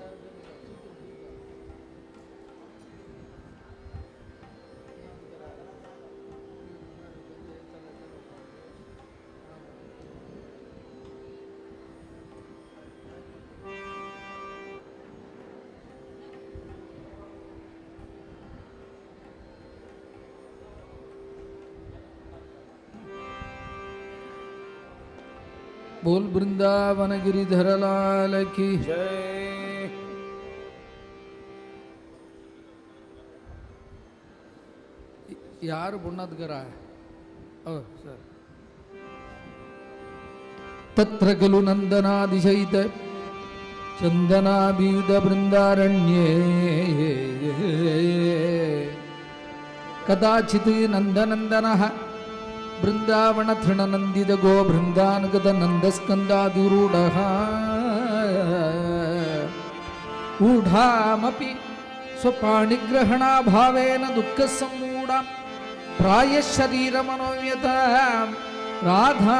बोल वृंदावन गिरिधर लाल की जय। यार पुण्यकरा सर तत्र खलु नंदनादिशयित चंदनाभियुध वृंदारण्ये कदाचित् नंदनंदनः ಬೃಂದಾವನ ತೃಣನಂದಿದ ಗೋ ಬೃಂದಾನುಗದ ನಂದಸ್ಕಂದಾದಿರೂಢ ಊಢಾಮಪಿ ಸ್ವಪಾಣಿಗ್ರಹಣಾಭಾವೇನ ದುಃಖ ಸಮೂಢ ಪ್ರಾಯ ಶರೀರ ಮನೋವ್ಯತ ರಾಧಾ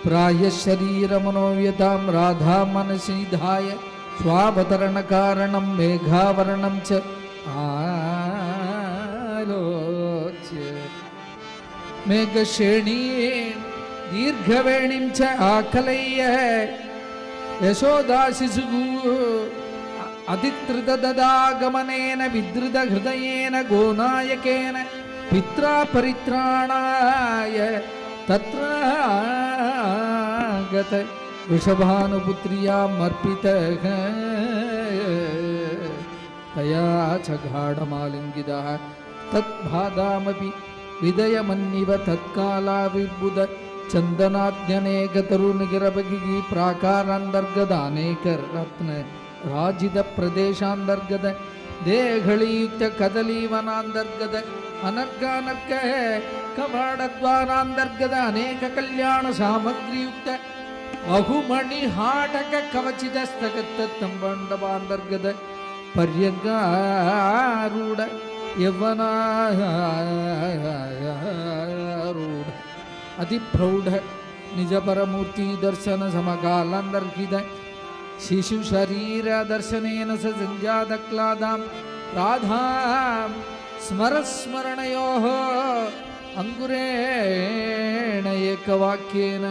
ಪ್ರಾಯ ಶರೀರ ಮನೋವ್ಯತಾಂ ರಾಧಾ ಮನಸಿ ನಿಧಾಯ ಸ್ವಾವತರಣ ಕಾರಣಂ ಮೇಘಾವರಣಂ ಚ ಆಲೋಚ್ಯ ಮೇಘಶ್ರೇಣೀಂ ದೀರ್ಘವೇಣಿಂ ಚ ಆಕಲಯ್ಯ ಯಶೋದಾಶಿಸುಗು ಅತಿತ್ರಿತದಾಗಮನೇನ ವಿದ್ರುತ ಹೃದಯೇನ ಗೋನಾಯಕೇನ ಪಿತ್ರಾ ಪರಿತ್ರಾಣಾಯ ತತ್ರ ಗತ ವೃಷಭಾನುಪುತ್ರ್ಯಾಮರ್ಪಿತಃ ತಯಾ ಚ ಗಾಢಮಾಲಿಂಗಿತಃ ತದ್ಭಾದಾಮಪಿ ವಿದಯಮನ್ನಿವ ತತ್ಕಾಲಾವಿರ್ಬುಧ ಚಂದನಾದ್ಯನೇಕತರುನಿಗಿರಬಗಿ ಪ್ರಾಕಾರಾಂತರ್ಗತ ಅನೇಕ ರತ್ನ ರಾಜಿತ ಪ್ರದೇಶಾಂತರ್ಗತ ದೇಹಳಿಯುಕ್ತ ಕದಲೀವನಾಂತರ್ಗತ ಅನರ್ಗಾನರ್ಕ ಕವಾಡದ್ವಾರಾಂತರ್ಗತ ಅನೇಕ ಕಲ್ಯಾಣ ಸಾಮಗ್ರಿಯುಕ್ತ ಅಹುಮಣಿ ಹಾಟಕ ಕವಚಿತ ಸ್ಥಗತ ತಂಬಂಡವಾಂತರ್ಗತ ಪರ್ಯಂಗಾರೂಢ ಯೌವನಾರೂಢ ಅತಿಪ್ರೌಢ ನಿಜ ಪರಮೂರ್ತಿ ದರ್ಶನ ಸಮಕಾಲಾಂತರ್ಗಿತ ಶಿಶು ಶರೀರ ದರ್ಶನೇನ ಸ ಸಂಜಾತ ಕ್ಲಾದಾಂ ರಾಧಾಂ ಸ್ಮರಸ್ಮರಣಯೋಃ ಅಂಗುರೇಣ ಏಕವಾಕ್ಯೇನ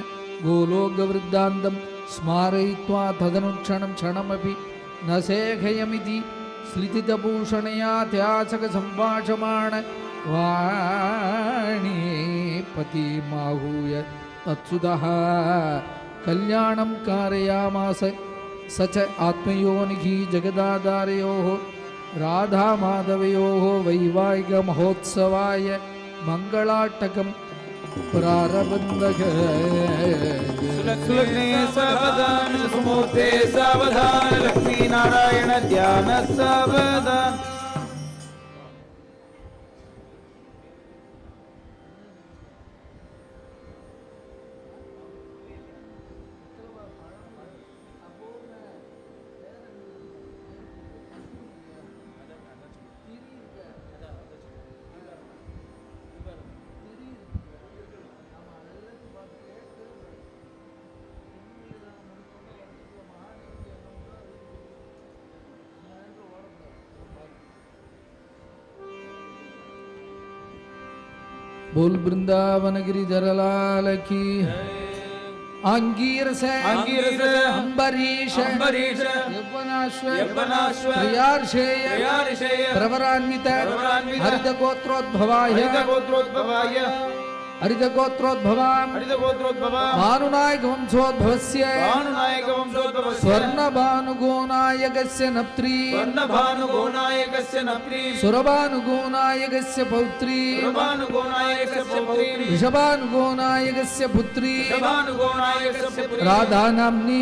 ಗೋಲೋಕವೃದ್ಧಾಂತಂ ಸ್ಮಾರಯಿತ್ವಾ ತದನುಕ್ಷಣಂ ಕ್ಷಣಮಪಿ ನ ಸೇಖಯಮಿತಿ ಸ್ಲಿತಿತಭೂಷಣಯಾ ತ್ಯಾಸಕ ಸಂಭಾಷಮಾಣ ವಾಣಿ ಪತಿಮಾಹೂಯ ತತ್ಸುತಃ ಕಲ್ಯಾಣಂ ಕಾರಯಾಮಾಸ ಸ ಚ ಆತ್ಮಯೋನಿಃ ಜಗದಾಧಾರಯೋಃ ರಾಧಾಮಾಧವಯೋಃ ವೈವಾಹಿಕ ಮಹೋತ್ಸವಾಯ ಮಂಗಳಾಟಕಂ ಪ್ರಾರಬಂಧಕ सुलग्ने सावधान सुमूर्ते सावधान लक्ष्मी नारायण ध्यान सावधान बोल वृंदावन गिरिधर लाल की अंगीरस अंबरीश यौवनाश्व प्रियार्षेय प्रवरान्वित हरितगोत्रोद्भवाय भानुनायक वंशोद्भवस्य स्वर्णभानुगोनायकस्य नप्त्री सुरभानुगोनायकस्य पौत्री वृषभानुगोनायकस्य पुत्री राधानाम्नी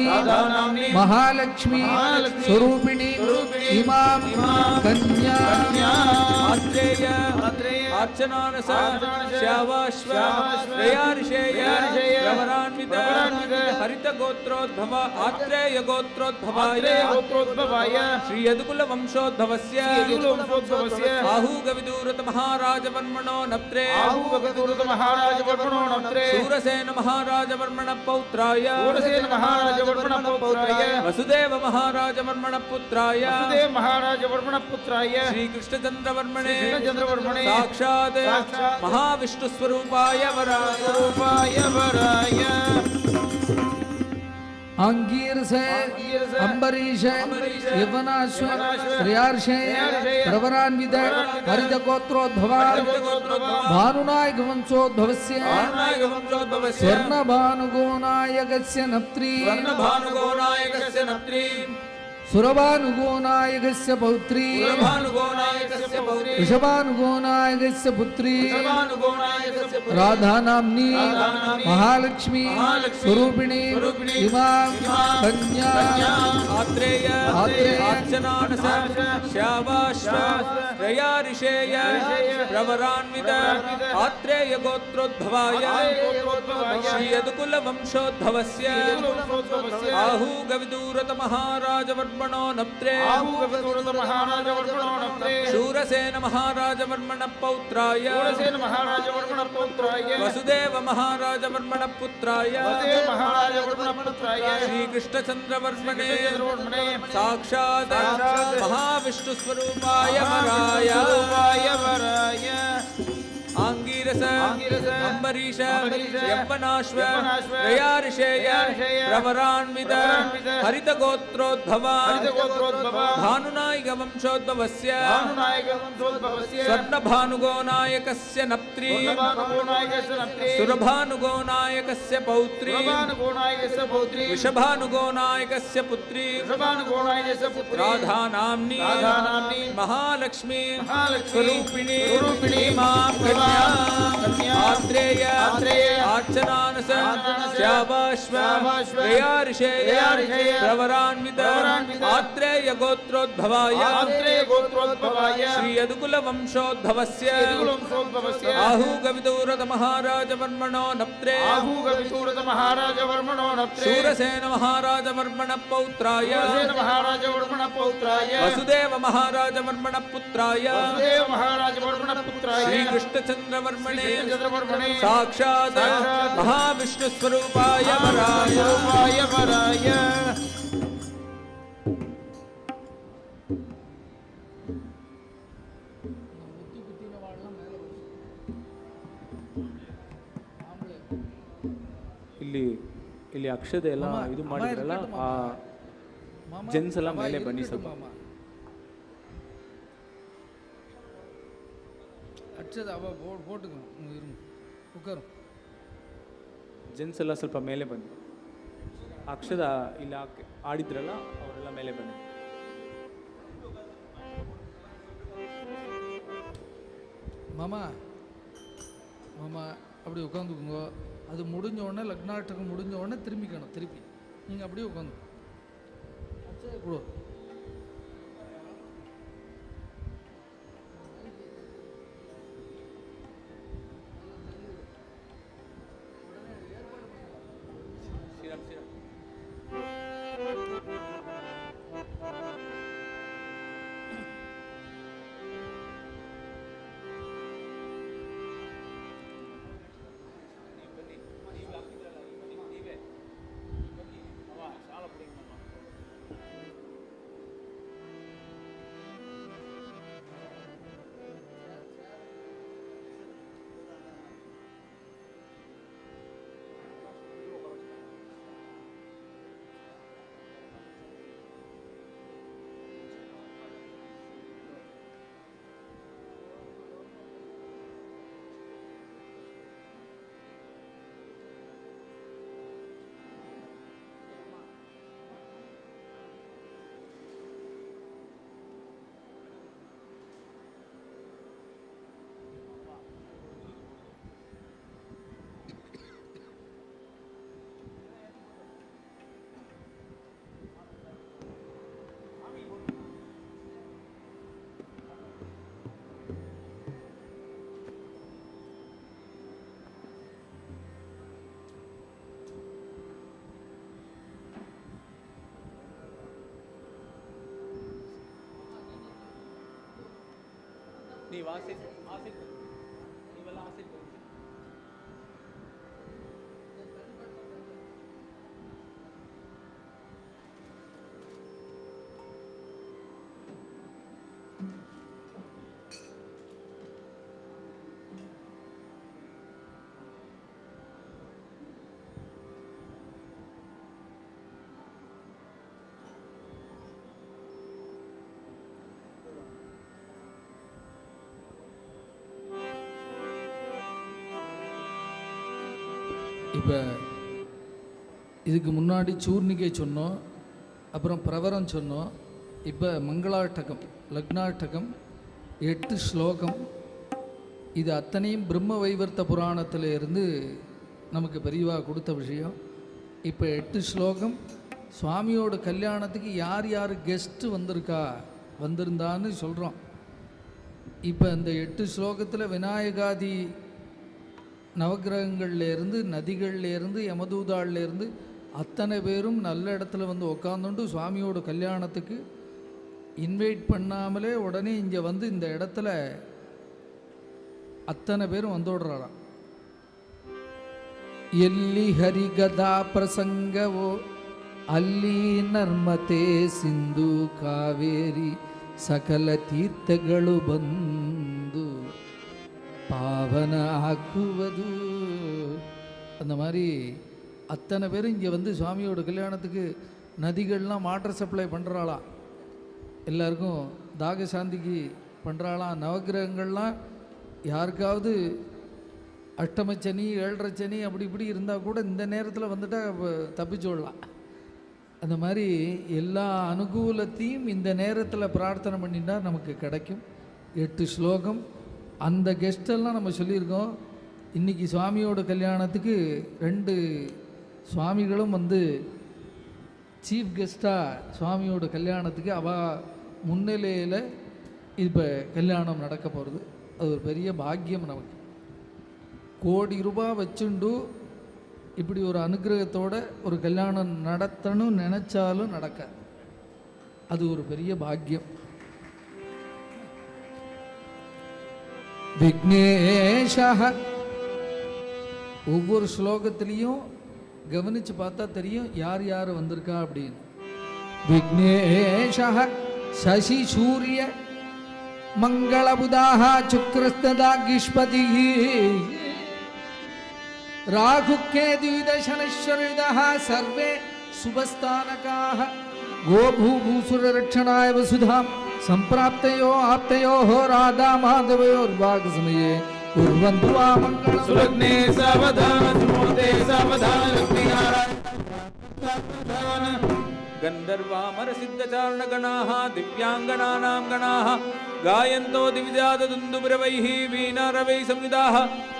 महालक्ष्मी स्वरूपिणी इमां कन्या अर्चनानस श्यावाश्व श्रेयार्षेय प्रवरान्वित हरितगोत्रोद्भव आत्रेय गोत्रोद्भवाय श्री यदुकुल वंशोद्भवस्य आहूगविदूरत महाराजवर्मणो नप्त्रे शूरसेन महाराजवर्मण पौत्राय वसुदेव महाराजवर्मण पुत्राय श्री कृष्णचंद्रवर्मणे साक्षात् महाविष्णु स्वरूपाय वराय अंगीरस अंबरीश यौवनाश्व प्रियार्षेय प्रवरान्वित हरितगोत्रोद्भवा भानुनायक वंशोद्भवस्य स्वर्णभानुगोनायकस्य नप्त्री सुरभानुगोनायकस्य पौत्री सुरभानुगोनायकस्य पौत्री ऋषभानुगोनायकस्य पुत्री सुरभानुगोनायकस्य पुत्री राधानाम्नी राधानाम्नी महालक्ष्मी स्वरूपिणी इमां कन्या आत्रेय अर्चनानस श्यावाश्व त्रयारिषेय प्रवरान्वित आत्रेय गोत्रोद्भवाय श्री यदुकुल वंशोद्भवस्य आहूगविदूरत महाराजवर्मणो नप्त्रे शूरसेन महाराजवर्मण पौत्राय वसुदेव महाराजवर्मण पुत्राय श्रीकृष्णचन्द्रवर्मणे साक्षात् महाविष्णुस्वरूपाय वराय आंगीरस अंबरीश यम्पनाश्व त्रयारिषेय प्रवरान्वित हरित गोत्रोद्भवान् भानुनायक वंशोद्भवस्य स्वर्णभानुगोनायकस्य नप्त्री सुरभानुगोनायकस्य पौत्री वृषभानुगोनायकस्य पुत्री राधानाम्नी महालक्ष्मी स्वरूपिणी इमां आत्रेय अर्चनानस श्यावाश्व त्रयारिषेय प्रवरान्वित आत्रेय गोत्रोद्भवाय श्री यदुकुल वंशोद्भवस्य आहूगविदूरत महाराजवर्मणो नप्त्रे शूरसेन महाराजवर्मण पौत्राय वसुदेव महाराजवर्मण पुत्राय श्रीकृष्णचन्द्रवर्मणे साक्षात् महाविष्णुस्वरूपाय वराय ಇಲ್ಲಿ ಅಕ್ಷತೆ ಎಲ್ಲ ಇದು ಮಾಡಿದ್ರಲ್ಲ ಆ ಜೆನ್ಸ್ ಎಲ್ಲ ಮೇಲೆ ಬನ್ನಿ ಸ್ವಲ್ಪ. ಅಕ್ಷದ ಅವ போட்டுக்கணும் இருங்க உட்காரும். ಜೆನ್ಸ್ ಎಲ್ಲ ಸ್ವಲ್ಪ ಮೇಲೆ ಬನ್ನಿ. ಅಕ್ಷದ ಇಲ್ಲ ಆಡಿದ್ರಲ್ಲ ಅವರೆಲ್ಲ ಮೇಲೆ ಬನ್ನಿ. மாமா மாமா அப்படி உட்காந்துக்குங்க. அது முடிஞ்ச உடனே லக்னாட்டகம் முடிஞ்ச உடனே திரும்பிக்கணும். திருப்பி நீங்கள் அப்படியே உட்காந்து கொடு. ನೀವು ನೀವೆಲ್ಲ ಆಸೆ இப்போ இதுக்கு முன்னாடி சூர்ணிகை சொன்னோம், அப்புறம் பிரவரம் சொன்னோம், இப்போ மங்களாஷ்டகம், லக்னாஷ்டகம் 8 ஸ்லோகம். இது அத்தனையும் பிரம்ம வைவர்த்த புராணத்தில் இருந்து நமக்கு பெரியவா கொடுத்த விஷயம். இப்போ 8 ஸ்லோகம் சுவாமியோட கல்யாணத்துக்கு யார் யார் கெஸ்ட்டு வந்திருந்தான்னு சொல்கிறோம். இப்போ இந்த 8 ஸ்லோகத்தில் விநாயகாதி நவகிரகங்கள்லேருந்து, நதிகள்லேருந்து, யமதூதாள்லேருந்து அத்தனை பேரும் நல்ல இடத்துல வந்து உக்காந்துண்டு சுவாமியோட கல்யாணத்துக்கு இன்வைட் பண்ணாமலே உடனே இங்கே வந்து இந்த இடத்துல அத்தனை பேரும் வந்துடுறாராம். ಎಲ್ಲಿ ಹರಿಗದಾ ಪ್ರಸಂಗವೋ ಅಲ್ಲಿ ನರ್ಮತೆ ಸಿಂಧು ಕಾವೇರಿ ಸಕಲ ತೀರ್ಥಗಳು ಬಂದು பாவன ஆக்குவது. அந்த மாதிரி அத்தனை பேரும் இங்கே வந்து சுவாமியோட கல்யாணத்துக்கு நதிகள்லாம் வாட்டர் சப்ளை பண்ணுறாளாம், எல்லாருக்கும் தாக சாந்திக்கு பண்ணுறாளாம். நவகிரகங்கள்லாம் யாருக்காவது அஷ்டமச்சனி 7.5 சனி அப்படி இப்படி இருந்தால் கூட இந்த நேரத்தில் வந்துட்டால் தப்பிச்சு விடலாம். அந்த மாதிரி எல்லா அனுகூலத்தையும் இந்த நேரத்தில் பிரார்த்தனை பண்ணிட்டா நமக்கு கிடைக்கும். 8 ஸ்லோகம். அந்த கெஸ்டெல்லாம் நம்ம சொல்லியிருக்கோம். இன்றைக்கி சுவாமியோட கல்யாணத்துக்கு 2 சுவாமிகளும் வந்து சீஃப் கெஸ்ட்டாக சுவாமியோட கல்யாணத்துக்கு முன்னிலையில் இப்போ கல்யாணம் நடக்க போகிறது. அது ஒரு பெரிய பாக்கியம் நமக்கு. கோடி ரூபாய் வச்சுண்டு இப்படி ஒரு அனுகிரகத்தோட ஒரு கல்யாணம் நடத்தணும் நினச்சாலும் நடக்க, அது ஒரு பெரிய பாக்கியம். விக்னேஷா ஒவ்வொரு ஸ்லோகத்திலையும் கவனித்து பார்த்தா தெரியும் யார் யார் வந்திருக்கா அப்படின்னு. விக்னேஷா சசி சூரிய மங்களபுதாக சுக்ரஸ்ததாகிஷ்பதி ராகுக்கேதுதசனஸ்வரிதः சர்வே சுபஸ்தானகாः கோபூபூசுரரட்சணாய வசுதாம் सम्प्राप्तयो आप्तयोः राधा माधवयोर्वागसमये कुर्वन्तु वा मङ्गलं. सुलग्ने सावधान सुमूर्ते सावधान लक्ष्मीनारायण गन्धर्वामर सिद्धचारण गणाः दिव्यांगनानां गणाः गायन्तो दिविजादुन्दुभिरवैः वीणारवै संयुधाः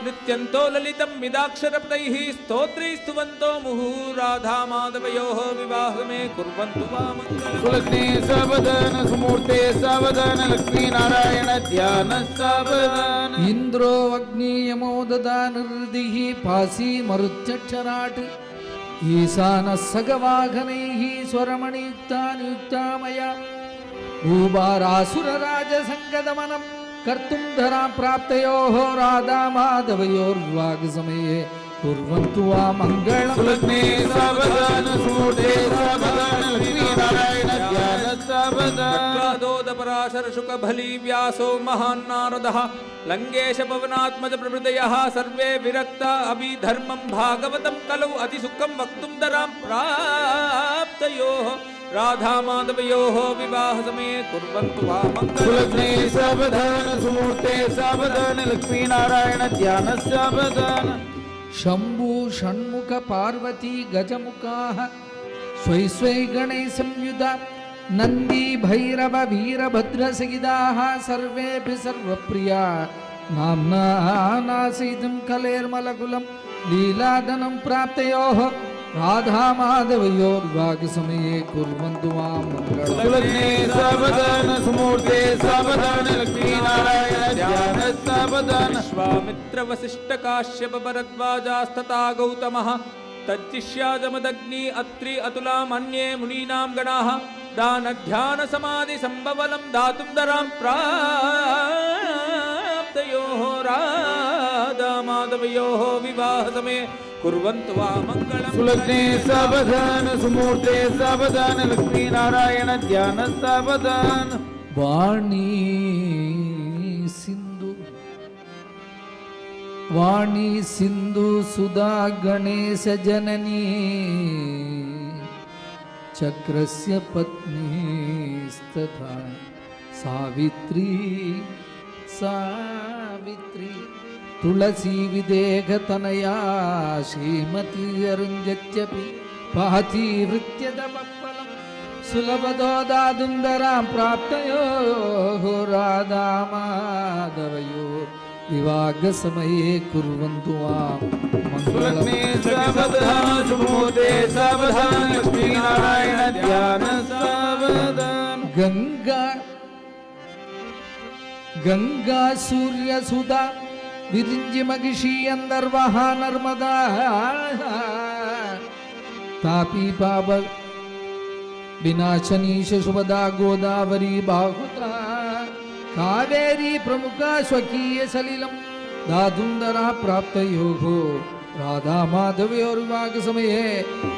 नृत्यन्तो ललितं मिदाक्षरपदैः स्तोत्रैः स्तुवन्तो मुहुः राधा माधवयोः विवाहमे कुर्वन्तु वा मङ्गलम्. सुलग्ने सावधान सुमूर्ते सावधान लक्ष्मीनारायण ध्यान सावधान. इन्द्रो अग्नियमो ददानुर्दिः पासी मरुत्यक्षराट् ईशानः सगवाहनैः स्वरमणियुक्तानियुक्तामया भूभारासुरराजसङ्गदमनं कर्तुं धरा प्राप्तयोः राधा माधवयोर्वागसमये कुर्वन्तु वा मङ्गलम्. सुलग्ने सावधान सुमूर्ते सावधान लक्ष्मीनारायण ध्यान सावधान. प्रह्लादोदपराशर शुकबली व्यासो महान् नारदः लंकेश पवनात्मज प्रभृतयः सर्वे विरक्ता अभिधर्मं भागवतं कलौ अतिसुखं वक्तुं दरां प्राप्तयोः राधा माधवयोः विवाह समये कुर्वन्तु वा मङ्गलम्. सुलग्ने सावधान सुमूर्ते सावधान लक्ष्मीनारायण ध्यान सावधान. शम्भु षण्मुख पार्वती गजमुखाः स्वै स्वै गणे संयुधा नंदी भैरव वीरभद्रसहिताः सर्वेऽपि सर्वप्रिया नाम्ना नासीदं कलेर्मलकुलं लीलाधनं प्राप्तयोः राधा माधवयोर्वागसमये कुर्वन्तु वा मङ्गलम्. सुलग्ने सावधान सुमूर्ते सावधान लक्ष्मीनारायण ध्यान सावधान. विश्वामित्र वसिष्ठ काश्यप भरद्वाजास्तथा गौतमः तज्जिष्याजमदग्नि अत्रि अतुलामन्ये मुनीनां गणाः दान ध्यान समाधि संभवलं दातुं दरां प्राप्तयोः राधा माधवयोः विवाह समये कुर्वन्तु वा मङ्गलम्. सुलग्ने सावधान सुमूर्ते सावधान लक्ष्मीनारायण ध्यान सावधान. वाणी सिंधु सुधा गणेश जननी चक्रस्य पत्नीस्तथा सावित्री तुलसी विदेहतनया श्रीमती अरुञ्जत्यपि पातिवृत्यदमफलं सुलभदो दादुन्दरां प्राप्तयोः राधामाधवयोः विवाहसमये कुर्वन्तु मां सुलग्ने सावधान सुमुहूर्ते सावधान लक्ष्मीनारायण ध्यान सावधान गंगा सूर्य सुधा विरिंजि महिषी अंदर्वहा नर्मदा तापी पाप विनाशनी शुभदा गोदावरी बाहुता कावेरी प्रमुखा स्वकीय सलिलम दादुंदरा प्राप्तयोः राधा माधवयोर्वाग समये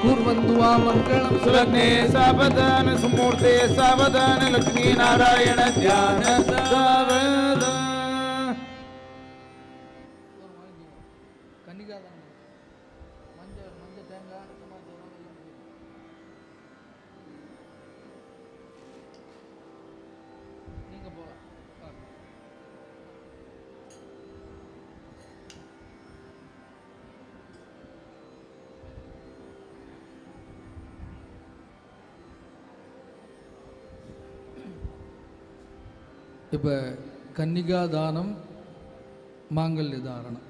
कुर्वन्तु वा मंगलम सुलग्ने सावधान सुमुहूर्ते सावधान लक्ष्मी नारायण ध्यान सावधान இப்போ கன்னிகா தானம் மாங்கல்ய தாரணம்.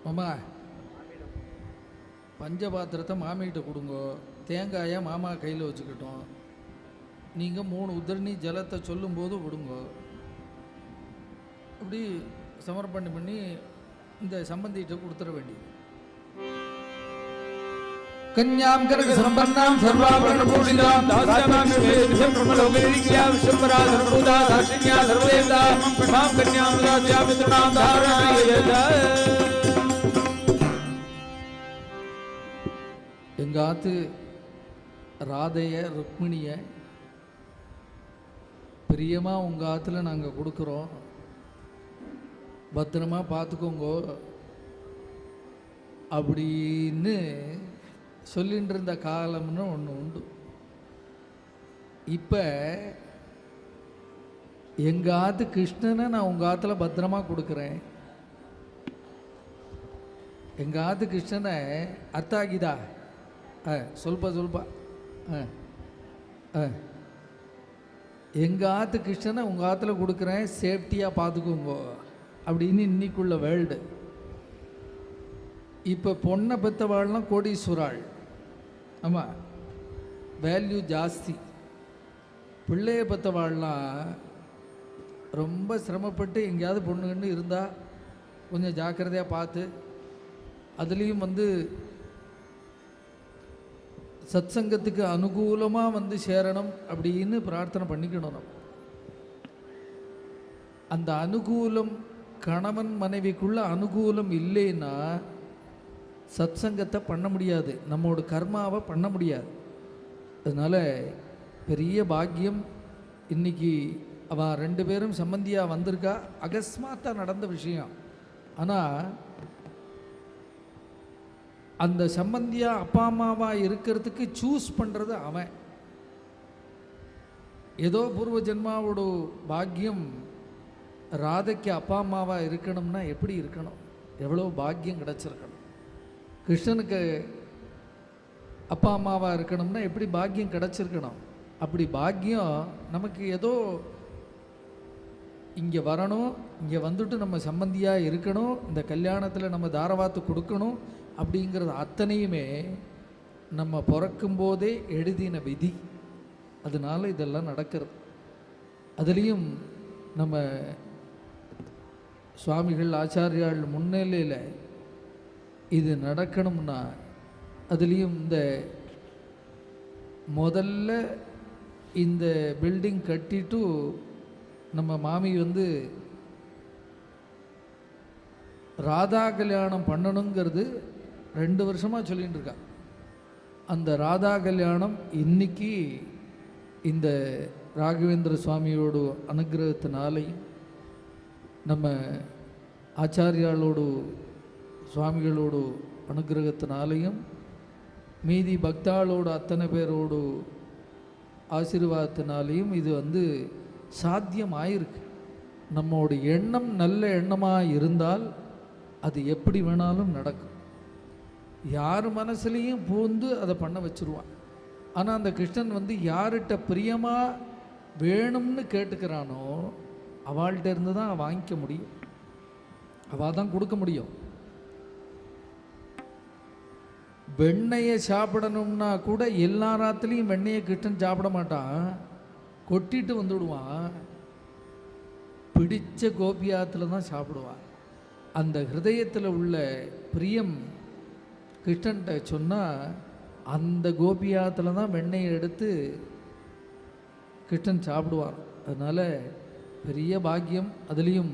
மாமா பஞ்சபாத்திரத்தை மாமிகிட்ட கொடுங்கோ, தேங்காயை மாமா கையில் வச்சுக்கிட்டோம். நீங்கள் 3 உதிரணி ஜலத்தை சொல்லும்போது விடுங்கோ. அப்படி சமர்ப்பணம் பண்ணி இந்த சம்பந்திகிட்ட கொடுத்துட வேண்டியது. கன்யாம் கரக சம்பன்னாம் சர்வாபரண பூஷிதாம் தாஸ்யாமாம் விவேகம் பிரம்மலோகேரிக்யா விஸ்வம்பரா சர்வபூதா தாஷிண்யா சர்வதேவதா மாம் கன்யாம் தாஸ்யாமி திருநாம் தாரணாயத. எங்கள் ஆத்து ராதைய ருக்மிணியை பிரியமாக உங்கள் ஆற்றுல நாங்கள் கொடுக்குறோம், பத்திரமா பார்த்துக்கோங்கோ அப்படின்னு சொல்லிட்டு இருந்த காலம்னு ஒன்று உண்டு. இப்போ எங்கள் ஆத்து கிருஷ்ணனை நான் உங்கள் ஆற்றுல பத்திரமா கொடுக்குறேன். எங்கள் ஆத்து கிருஷ்ணனை அர்த்தாகிதா சொல்பா எங்கள் ஆற்று கிருஷ்ணனை உங்கள் ஆற்றுல கொடுக்குறேன், சேஃப்டியாக பார்த்துக்கோங்க அப்படின்னு இன்னைக்குள்ள வேர்ல்டு. இப்போ பொண்ணை பெற்றவாள்லாம் கோடீஸ்வராள், ஆமாம் வேல்யூ ஜாஸ்தி. பிள்ளைய பெற்றவாள்லாம் ரொம்ப சிரமப்பட்டு எங்கேயாவது பொண்ணுன்னு இருந்தால் கொஞ்சம் ஜாக்கிரதையாக பார்த்து, அதுலேயும் சத்சங்கத்துக்கு அனுகூலமாக சேரணும் அப்படின்னு பிரார்த்தனை பண்ணிக்கணும். நம்ம அந்த அனுகூலம் கணவன் மனைவிக்குள்ள அனுகூலம் இல்லைன்னா சத்சங்கத்தை பண்ண முடியாது, நம்மோட கர்மாவை பண்ண முடியாது. அதனால் பெரிய பாக்கியம். இன்னைக்கு அவன் 2 பேரும் சம்பந்தியாக வந்திருக்கா, அகஸ்மாத்தாக நடந்த விஷயம். ஆனால் அந்த சம்பந்தியாக அப்பா அம்மாவாக இருக்கிறதுக்கு சூஸ் பண்ணுறது அவன். ஏதோ பூர்வ ஜென்மாவோட பாக்கியம் ராதைக்கு அப்பா அம்மாவாக இருக்கணும்னா எப்படி இருக்கணும், எவ்வளோ பாக்கியம் கிடச்சிருக்கணும். கிருஷ்ணனுக்கு அப்பா அம்மாவாக இருக்கணும்னா எப்படி பாக்கியம் கிடச்சிருக்கணும். அப்படி பாக்கியம் நமக்கு ஏதோ இங்கே வரணும், இங்கே வந்துட்டு நம்ம சம்பந்தியாக இருக்கணும், இந்த கல்யாணத்தில் நம்ம தாரவாத்து கொடுக்கணும் அப்படிங்கிறது அத்தனையுமே நம்ம பிறக்கும்போதே எழுதின விதி. அதனால் இதெல்லாம் நடக்கிறது. அதுலேயும் நம்ம சுவாமிகள் ஆச்சாரியாள் முன்னிலையில் இது நடக்கணும்னா, அதுலேயும் இந்த முதல்ல இந்த பில்டிங் கட்டிட்டு நம்ம மாமி ராதா கல்யாணம் பண்ணணுங்கிறது 2 வருஷமாக சொல்லிகிட்டு இருக்கா. அந்த ராதா கல்யாணம் இன்னைக்கு இந்த ராகவேந்திர சுவாமியோட அனுகிரகத்தினாலையும் நம்ம ஆச்சாரியாளோடு சுவாமிகளோட அனுகிரகத்தினாலையும் மீதி பக்தாளோட அத்தனை பேரோடு ஆசீர்வாதத்தினாலேயும் இது சாத்தியம் ஆயிருக்கு. நம்மோட எண்ணம் நல்ல எண்ணமாக இருந்தால் அது எப்படி வேணாலும் நடக்கும். யார் மனசுலேயும் பூந்து அதை பண்ண வச்சுருவான். ஆனால் அந்த கிருஷ்ணன் யார்கிட்ட பிரியமாக வேணும்னு கேட்டுக்கிறானோ அவள்கிட்ட இருந்து தான் வாங்கிக்க முடியும், அவள் தான் கொடுக்க முடியும். வெண்ணெயை சாப்பிடணும்னா கூட எல்லா ராத்துலேயும் வெண்ணெயை கிருஷ்ணன் சாப்பிட மாட்டான், கொட்டிட்டு வந்துடுவான். பிடிச்ச கோபியாத்தில் தான் சாப்பிடுவான். அந்த ஹிருதயத்தில் உள்ள பிரியம் கிருஷ்ணன்கிட்ட சொன்னால் அந்த கோபியாத்தில் தான் வெண்ணெயை எடுத்து கிருஷ்ணன் சாப்பிடுவான். அதனால் பெரிய பாக்கியம். அதுலேயும்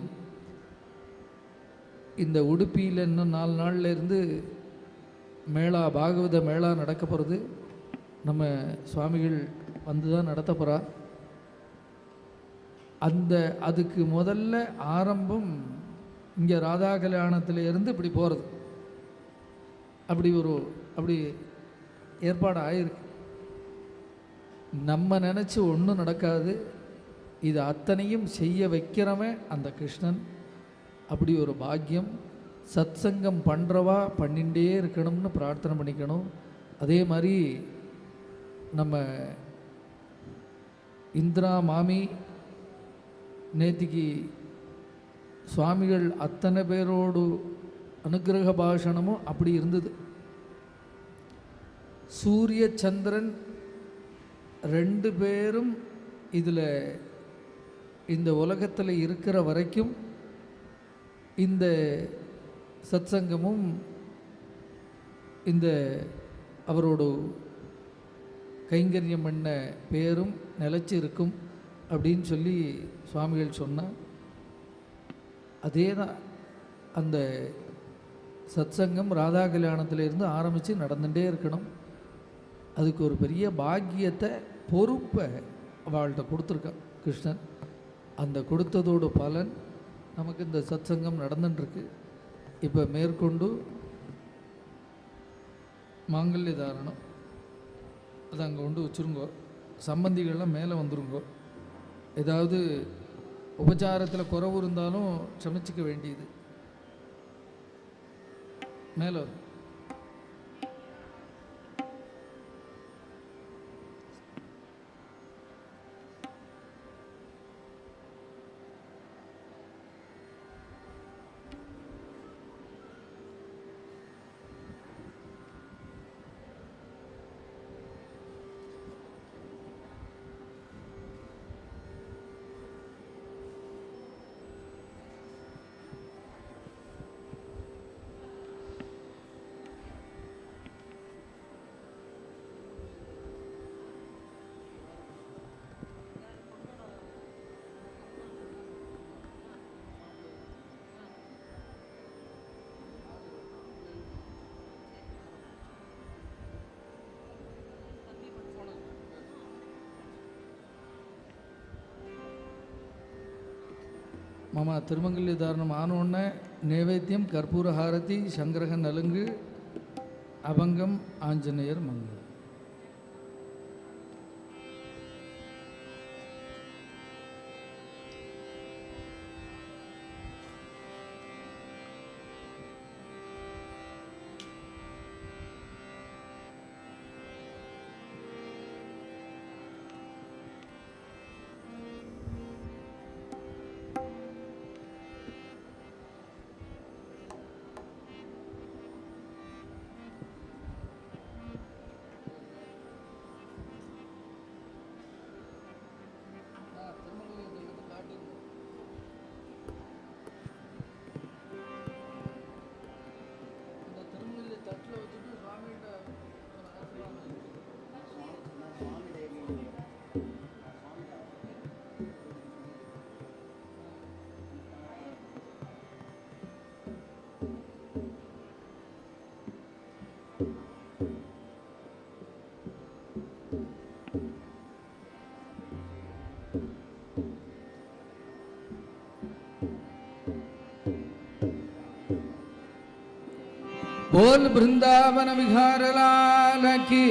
இந்த உடுப்பியில் இன்னும் 4 நாளில் இருந்து மேளா, பாகவத மேளா நடக்க போகிறது. நம்ம சுவாமிகள் தான் நடத்த போகிறா. அதுக்கு முதல்ல ஆரம்பம் இங்கே ராதா கல்யாணத்தில் இருந்து இப்படி போகிறது. அப்படி ஏற்பாடு ஆயிருக்கு. நம்ம நினச்சி ஒன்றும் நடக்காது. இது அத்தனையும் செய்ய வைக்கிறவன் அந்த கிருஷ்ணன். அப்படி ஒரு பாக்கியம். சத்சங்கம் பண்ணுறவா பண்ணிகிட்டே இருக்கணும்னு பிரார்த்தனை பண்ணிக்கணும். அதே மாதிரி நம்ம இந்திரா மாமி நேத்திக்கு சுவாமிகள் அத்தனை பேரோடு அனுக்கிரக பாஷணமும் அப்படி இருந்தது. சூரிய சந்திரன் 2 பேரும் இதில் இந்த உலகத்தில் இருக்கிற வரைக்கும் இந்த சத்சங்கமும் இந்த அவரோட கைங்கரியம் பண்ண பேரும் நிலச்சி இருக்கும் அப்படின்னு சொல்லி சுவாமிகள் சொன்னார். அதே தான் அந்த சத்சங்கம் ராதா கல்யாணத்திலேருந்து ஆரம்பித்து நடந்துகிட்டே இருக்கணும். அதுக்கு ஒரு பெரிய பாக்கியத்தை, பொறுப்பை அவள்கிட்ட கொடுத்துருக்கான் கிருஷ்ணன். அந்த கொடுத்ததோட பலன் நமக்கு இந்த சத்சங்கம் நடந்துட்டுருக்கு. இப்போ மேற்கொண்டு மாங்கல்ய தாரணம் அதை அங்கே கொண்டு வச்சுருங்கோ. சம்பந்திகள்லாம் மேலே வந்துருங்கோ. ஏதாவது உபச்சாரத்தில் குறவு இருந்தாலும் க்ஷமிச்சிக்க வேண்டியது. மேலே வரும். மம திருமங்கல்ய தாரணம் ஆனோடனே நைவேத்தியம் கற்பூர ஹாரதி சங்கரக நலுங்கு அபங்கம் ஆஞ்சநேயர் மங்களம். बोल वृंदावन विहार लाल की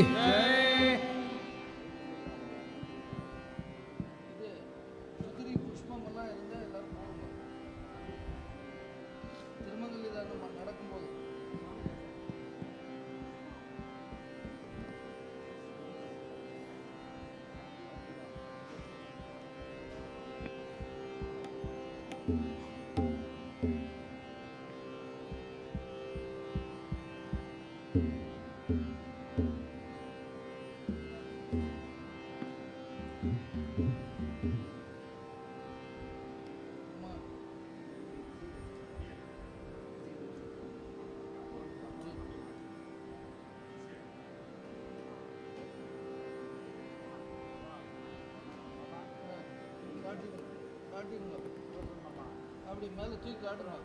அப்படி மேல தூக்கி காட்டுங்க.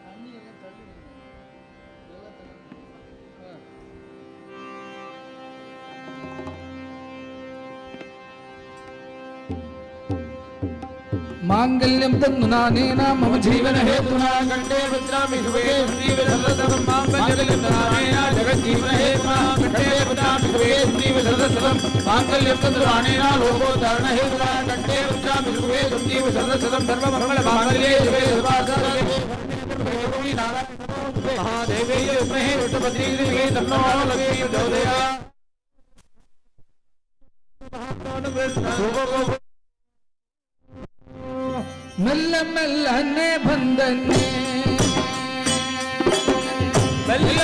தண்ணி எல்லாம் தள்ளி எல்லாம் தள்ளி मांगल्यम तन्नानेन मम जीवन हेतुना कंठे भद्रामि शुभे श्रीव सर्वसर्वं मांगल्यम तन्नानेन जगत् जीवन हेतुना कंठे भद्रामि शुभे श्रीव सर्वसर्वं मांगल्यम तन्नानेन लोकोद्धरण हेतुना कंठे भद्रामि शुभे श्रीव सर्वसर्वं सर्वमंगल मांगल्ये शिवे सर्वार्थसाधके महादेवे विद्महे विष्णुपत्नीके तन्नो लक्ष्मी प्रचोदयात् मल्ल मल्लने बंदने मल्ल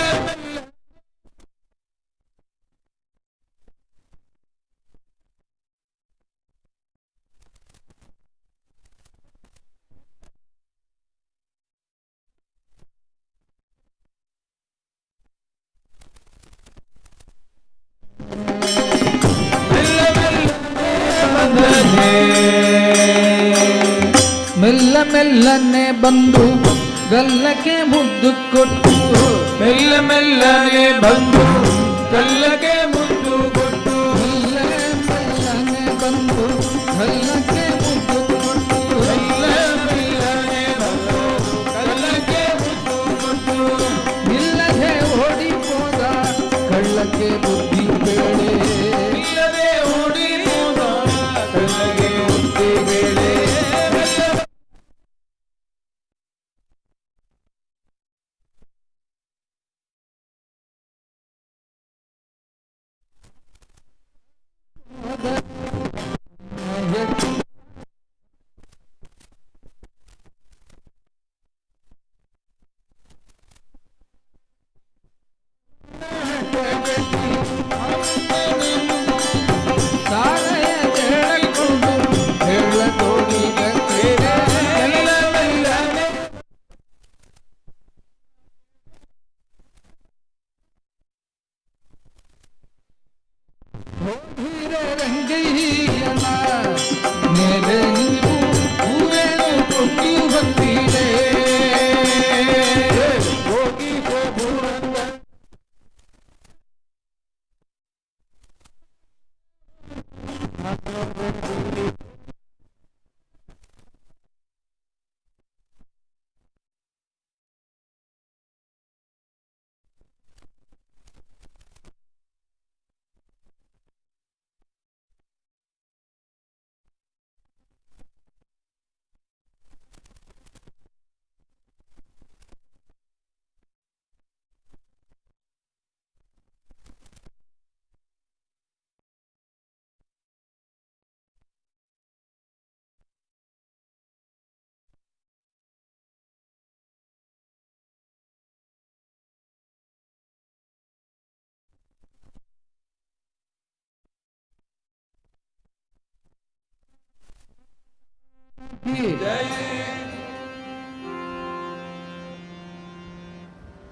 ಮೆಲ್ಲ ಮೆಲ್ಲನೆ ಬಂದು ಗಲ್ಲಕ್ಕೆ ಮುದ್ದು ಕೊಟ್ಟು ಮೆಲ್ಲ ಮೆಲ್ಲನೆ ಬಂದು ಗಲ್ಲಕ್ಕೆ ಮುದ್ದು ಕೊಟ್ಟು ಮೆಲ್ಲ ಮೆಲ್ಲನೆ ಬಂದು ಗಲ್ಲಕ್ಕೆ ಮುದ್ದು ಕೊಟ್ಟು ಮೆಲ್ಲ ಮೆಲ್ಲನೆ ಬಂದು ಗಲ್ಲಕ್ಕೆ ಮುದ್ದು ಕೊಟ್ಟು ನಿಲ್ಲದೆ ಓಡಿ ಹೋದ ಕಳ್ಳಕ್ಕೆ ಬುದ್ಧಿ ಬೇಳೆ ಇಲ್ಲದೆ ಓಡಿ ಹೋದ ಕಳ್ಳಗೆ ಬುದ್ಧಿ ಬೇಳೆ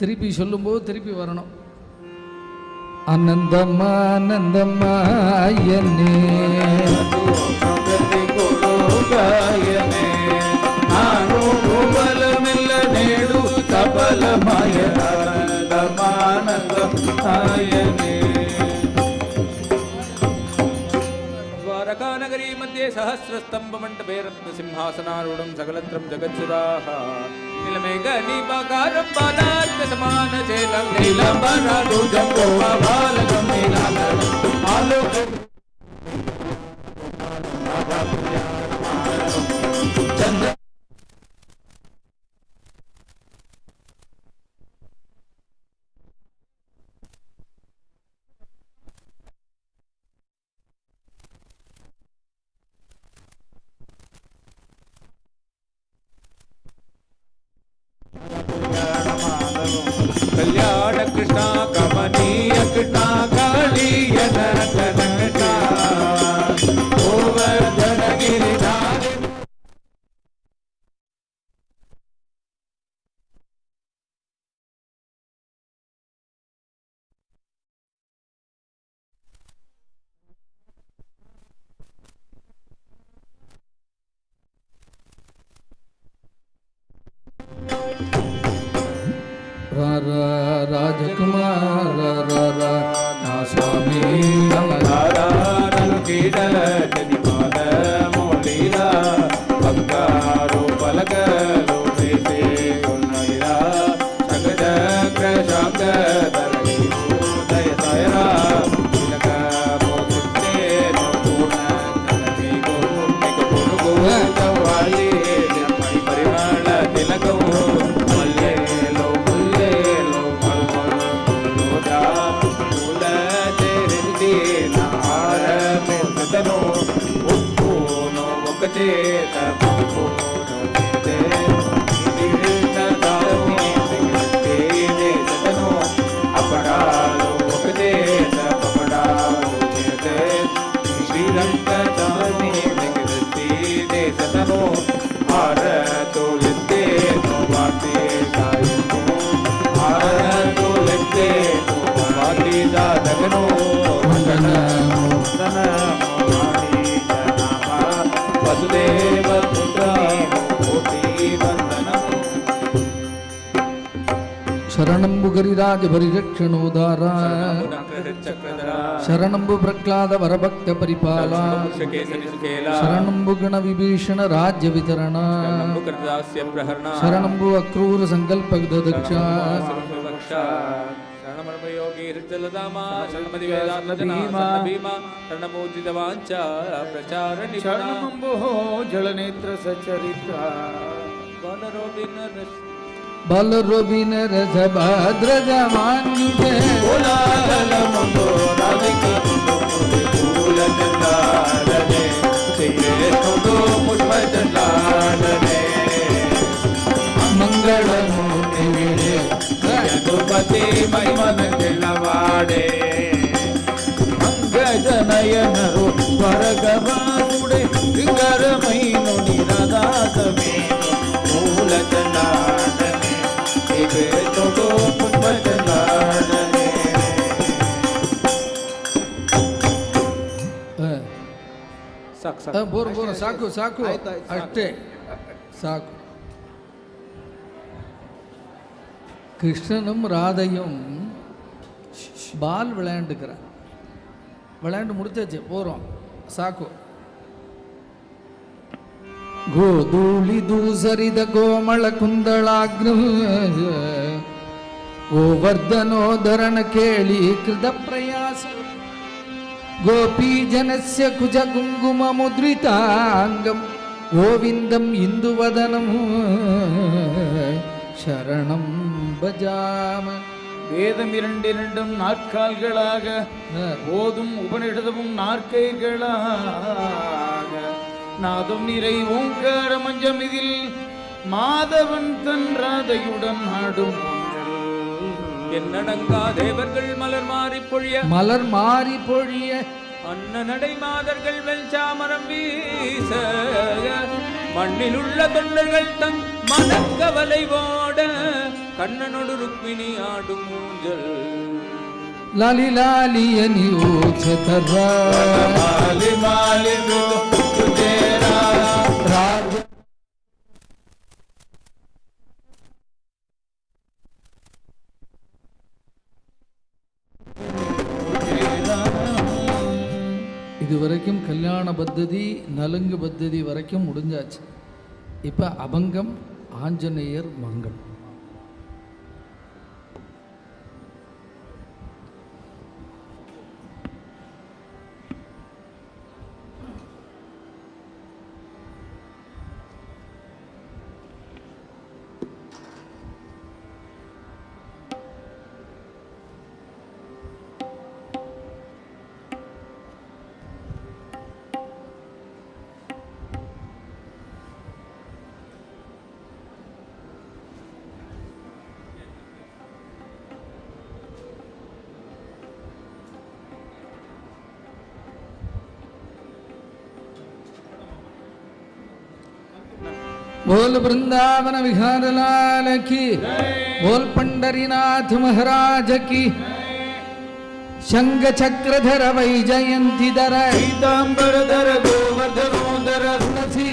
திருப்பி சொல்லும்போது திருப்பி வரணும். ஆனந்தம்மா ஆனந்தம்மா என்னே आयने द्वारकानगरी मध्ये सहस्रस्तम्भमण्डपे रत्नसिंहासनारूढं सकलत्रं जगत्सुराः नीलमेघदीपाकारं बालार्कसमानशैलं नीलाम्बरारूढं गोपाबालकं नीलाधरम् आलोकं चन्द्र कल्याण कृष्णा कमनीय कृष्णा कालीय नटनटा गोवर्धन गिरिधारी राजकुमार ना स्वामी मोलीला बंगारो पलकलो देसे उन्नईरा संगचक्र शांगधरणी उदय सायरा तिलक मोकुटे नोपूर्ण जननी गोरुनिक पुरुगो जवाली जन्मई परिमळ तिलकवो मल्लेलो मुल्लेलो मरुमरुलोजा मूल तेरिंदी नार मेसदनो उप्पूनो मुकचेत पप्पूनो चेते इदिष्ट दामी सिगते देसदनो अपडालो मुकचेत पपडालो चेते श्रीरंग दामी सिगते देसदनो आर तोलिते नो वाते सायनो आर तोलिते नो वाते दादगनो वसुदेव पुत्र कोटि वंदनम् शरणंबु गिरिराज परिरक्षणोदारा शरणंबु प्रह्लाद वरभक्त परिपाला शरणंबु गण विभीषण राज्य वितरणा शरणंबु अक्रूर संकल्प दक्षा शरणमर्मयोगी हृदलदामा शरणमदि वेदान्तभीमा शरणमोचितवाञ्चा प्रचार शरणमंबुः जलनेत्र सचरित्रा बलरोबिन रस भद्रज मांजुटे कोलाहलमंबो राधिका फूल चंदालने श्रीकृष्णो पुष्प चंदालने मंगलमूर्ति विरे यदुपति महिमन केलवाडे अंगजनयनरो स्वर्गवासुडे श्रींगारमैनो निरादासमेनो मूल चंदालने श्रीकृष्णो पुष्प चंदालने ಬೋರ್ ಬೋರ್ ಸಾಕು ಸಾಕು ಅಷ್ಟೇ ಸಾಕು. கிருஷ்ணனும் ராதையும் பால் விளையாண்டுக்கிறான். விளையாண்டு முடிச்சாச்சு, போகிறோம், சாக்கு. ಗೋಧೂಳಿ ದೂಸರಿದ ಕೋಮಳ ಕುಂದಳಾಗ್ನ ಗೋವರ್ಧನೋಧರಣ ಕೇಳಿ ಕೃತ ಪ್ರಯಾಸ ಗೋಪೀ ಜನಸ್ಯ ಕುಜ ಕುಂಕುಮ ಮುದ್ರಿತಾಂಗಂ ಗೋವಿಂದಂ ಇಂದುವದನಂ ಶರಣಂ பஜாம. வேதம் இரண்டிரண்டும் நாற்கால்களாக, போதும் உபனிஷதமும் நாற்கைகளாக, நாதம் நிறை ஓங்கார மஞ்சம் இதில் மாதவன் தன் ராதையுடன் ஆடும் என்னடங்கா தேவர்கள் மலர் மாறி பொழிய மலர் மாறி பொழிய அன்ன நடை மாதர்கள் வெல்சாமரம் வீச மண்ணில் உள்ள தொண்டர்கள் தன் மனக்கவலை ஓட கண்ணனோடு ருக்மிணி ஆடும் ஊஞ்சல் லாலி லாலிய நியோச்சதர மாலி மாலி ராஜ இது வரைக்கும் கல்யாண பத்ததி நலுங்கு பத்ததி வரைக்கும் முடிஞ்சாச்சு. இப்போ அபங்கம், ஆஞ்சநேயர் மங்கம். बोल वृंदावन विहार लाल की, बोल पंडरीनाथ महाराज की, शंख चक्रधर वैजयंतीधर पीतांबरधर गोवर्धनोधर तुलसी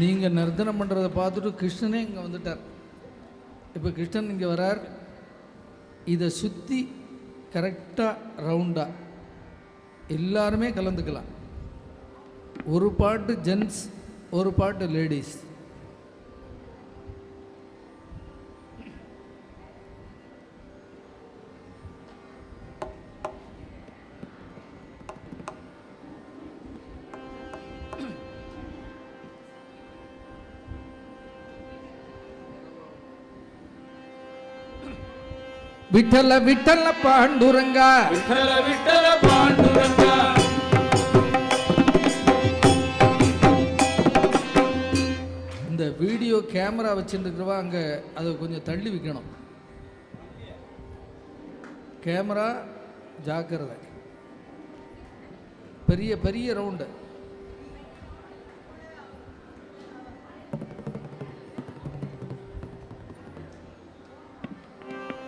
நீங்கள் நர்த்தனம் பண்ணுறதை பார்த்துட்டு கிருஷ்ணனே இங்கே வந்துட்டார். இப்போ கிருஷ்ணன் இங்கே வரார். இதை சுற்றி கரெக்டாக ரவுண்டாக எல்லாருமே கலந்துக்கலாம். ஒரு பாட்டு ஜென்ட்ஸ், ஒரு பாட்டு லேடிஸ். விட்டல விட்டல பாண்டுரங்கா, விட்டல விட்டல பாண்டுரங்கா. இந்த வீடியோ கேமரா வச்சுருக்கிறவா அங்கே அதை கொஞ்சம் தள்ளி வைக்கணும். கேமரா ஜாக்கிரதை. பெரிய பெரிய ரவுண்டு.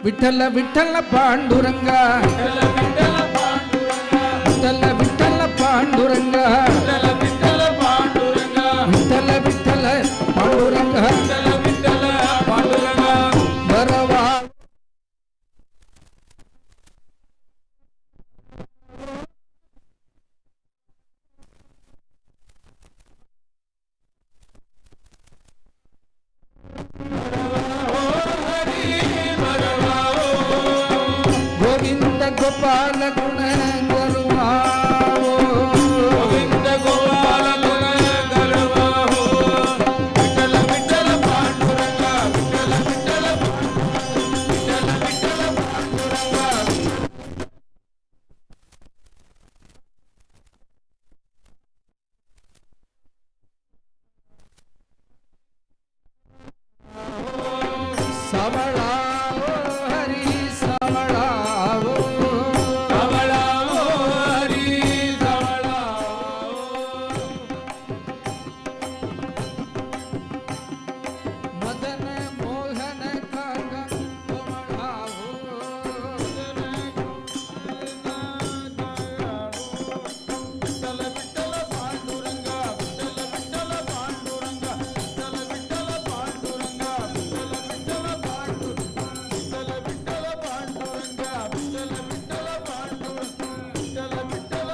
விட்டல விட்டல பாண்டுரங்கா, விட்டல விட்டல பாண்டுரங்கா, விட்டல விட்டல பாண்டுரங்கா, விட்டல விட்டல பாண்டுரங்கா, விட்டல விட்டல பாண்டுரங்கா, விட்டல விட்டல பாண்டுரங்கா. வரவா गोपाल गुण गरुआओ, गोविंद गोपाल गुण गरुआओ. विठ्ठल विठ्ठल पांडुरंगा, विठ्ठल विठ्ठल विठ्ठल विठ्ठल पांडुरंगा. सावळाओ हरी सावळाओ, सावळाओ हरी सावळाओ. मदन मोहन काका कमळाओ, विठ्ठल विठ्ठल पांडुरंगा, विठ्ठल विठ्ठल पांडुरंगा, विठ्ठल विठ्ठल पांडुरंगा, विठ्ठल विठ्ठल पांडुरंगा, विठ्ठल विठ्ठल पांडुरंगा, विठ्ठल विठ्ठल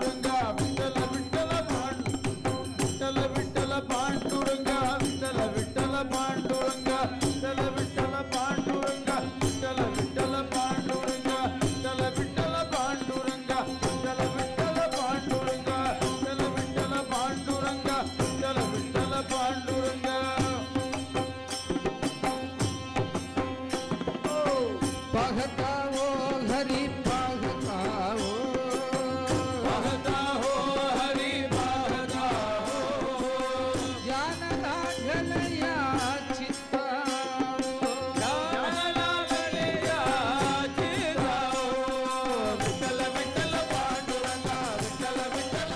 पांडुरंगा, विठ्ठल विठ्ठल पांडुरंगा, विठ्ठल विठ्ठल पांडुरंगा, विठ्ठल विठ्ठल पांडुरंगा, विठ्ठल विठ्ठल पांडुरंगा, विठ्ठल विठ्ठल पांडुरंगा, विठ्ठल विठ्ठल पांडुरंगा, विठ्ठल विठ्ठल पांडुरंगा, विठ्ठल विठ्ठल पांडुरंगा, विठ्ठल विठ्ठल पांडुरंगा, विठ्ठल विठ्ठल पांडुरंगा. पाहताओ हरी पाहताओ, पाहता हो हरी पाहता हो, ज्ञान लागल या चित्ताओ, ज्ञान लागले या चित्ताओ. विठ्ठल विठ्ठल पांडुरंगा, विठ्ठल विठ्ठल.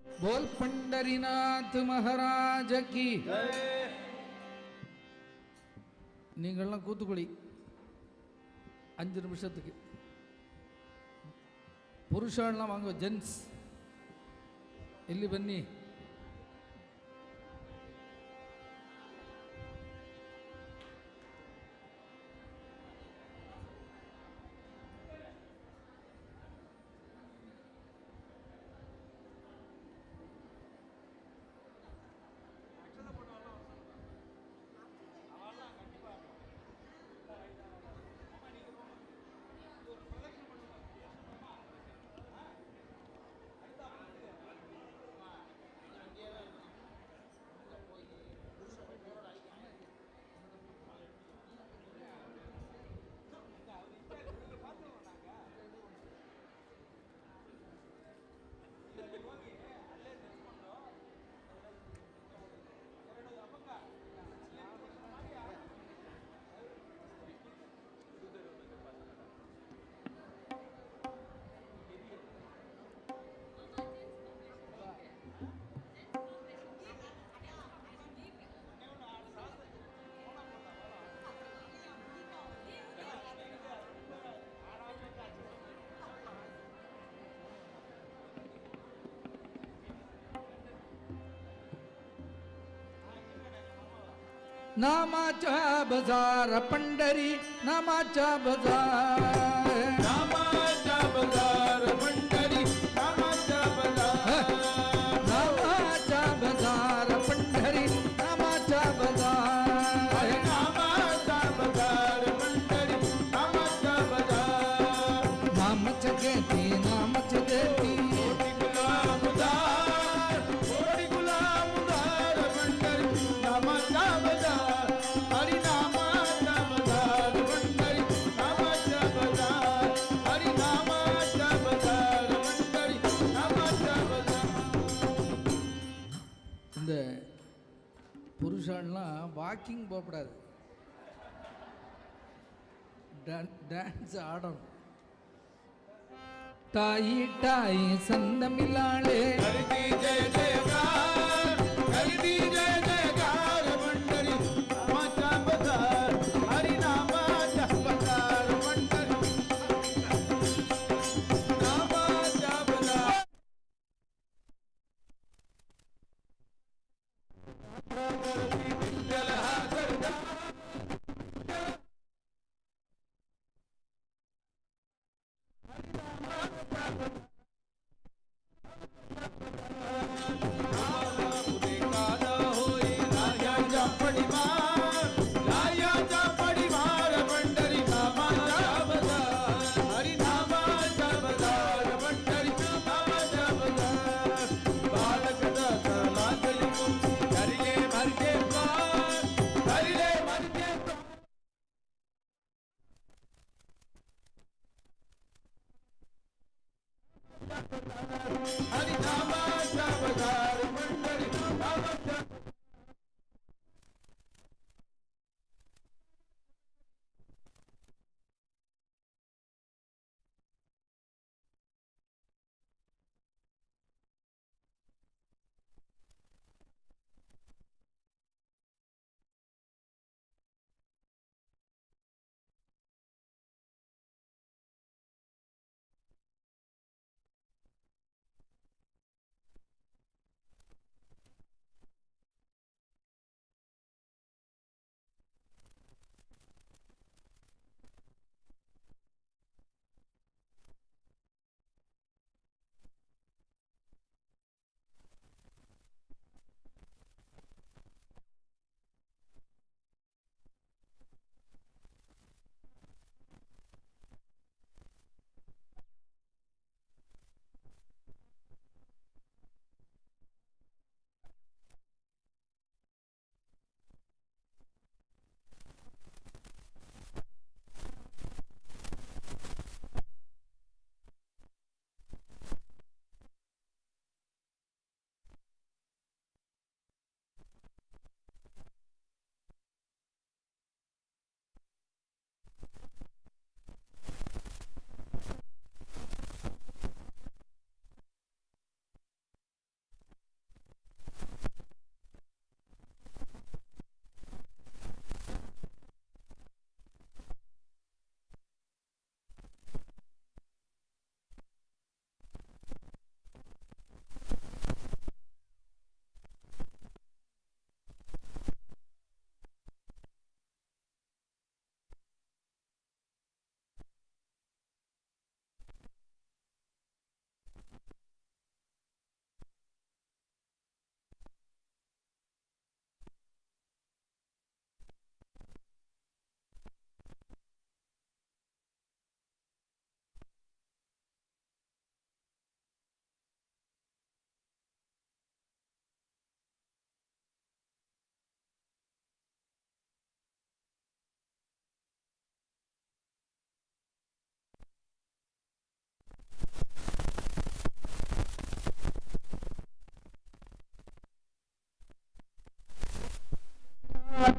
बोल पंडरीनाथ महाराज की. நீங்கள்லாம் கூத்துக்குடி 5 நிமிஷத்துக்கு. புருஷாலாம் வாங்க, ஜென்ஸ் ಇಲ್ಲಿ ಬನ್ನಿ. नामाचा बाजार पंढरी, नामाचा बाजार, नामाचा बाजार पंढरी, नामाचा बाजार, नामाचा बाजार पंढरी, नामाचा बाजार, नामाचा बाजार पंढरी, नामाचा बाजार. नामच घेती, नामच देती, कोटी गुलाम उदार, कोटी गुलाम उदार पंढरी, नामाचा बाजार. हरी नामाचा बाजार पंढरी, नामाचा बाजार. हरी नामाचा बाजार पंढरी, नामाचा बाजार. இந்த புருஷன்லாம் வாக்கிங் போகக்கூடாது, டான்ஸ் ஆடணும். டாயி டாயி சந்தமில்லாளே, हरिदी जय जयकार, हरिदी जय जयकार पंढरी, नामाचा बाजार. हरी नामाचा बाजार पंढरी, नामाचा बाजार. विठ्ठल हा सरदार, उदेकाला होई रायाचा पडिवार, रायाचा पडिवार पंढरी, नामाचा बाजार. हरी नामाचा बाजार पंढरी, नामाचा बाजार. बालक दासा लागली मुक्ती, हरिले मरके पार, हरिले मरके पार. हरी नामाचा बाजार पंढरी, नामाचा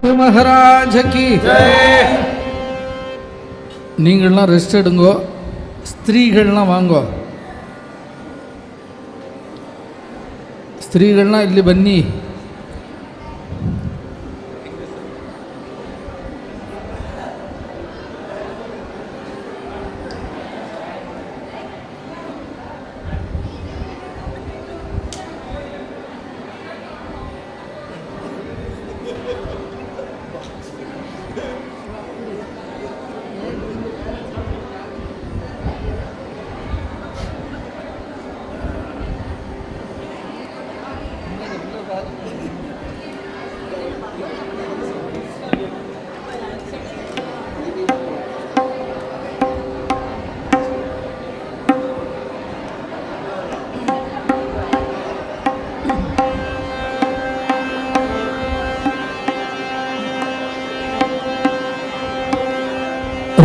மகாராஜகி நீங்கள்லாம் ரெஸ்ட் எடுங்கோ, ஸ்திரீகள்லாம் வாங்கோ. ಸ್ತ್ರೀಗಳನ್ನ ಇಲ್ಲಿ ಬನ್ನಿ.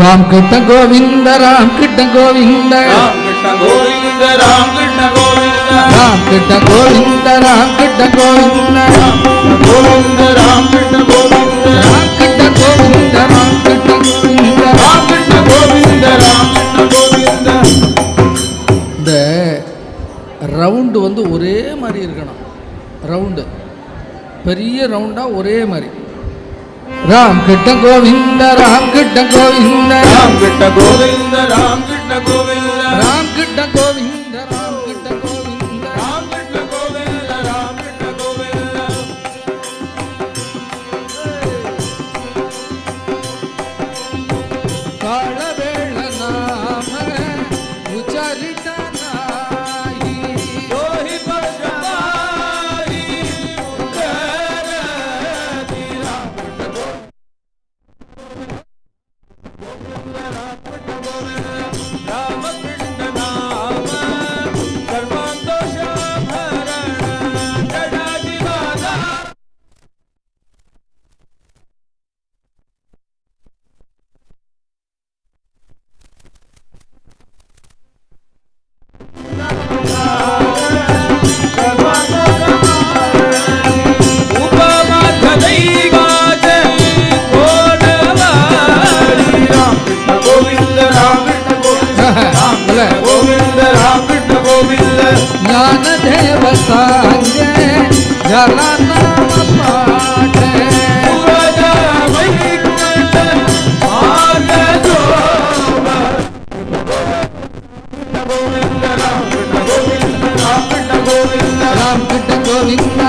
राम कृष्ण गोविंद, राम कृष्ण गोविंद, राम कृष्ण गोविंद, राम कृष्ण गोविंद, राम कृष्ण गोविंद, राम कृष्ण गोविंद, राम कृष्ण गोविंद, राम कृष्ण गोविंद, राम कृष्ण गोविंद, राम कृष्ण गोविंद, राम कृष्ण गोविंद, राम कृष्ण गोविंद. இந்த ரவுண்டு வந்து ஒரே மாதிரி இருக்கணும். ரவுண்டு பெரிய ரவுண்டா ஒரே மாதிரி. राम कृष्ण गोविंद, राम कृष्ण गोविंद, राम कृष्ण गोविंद, राम कृष्ण गोविंद, राम कृष्ण गोविंद, राम कृष्ण गोविंद, राम कृष्ण गोविंद, राम कृष्ण गोविंद. काळवेळ नाम उच्चारित नाही, दोही पशुपाही उदरती. राम कृष्ण राम कृष्ण नाम सर्वांतोषभरण जडादिवादा. ज्ञानदेव सांगे जला नाम पाठे, राम कृष्ण गोविंद, राम कृष्ण गोविंद,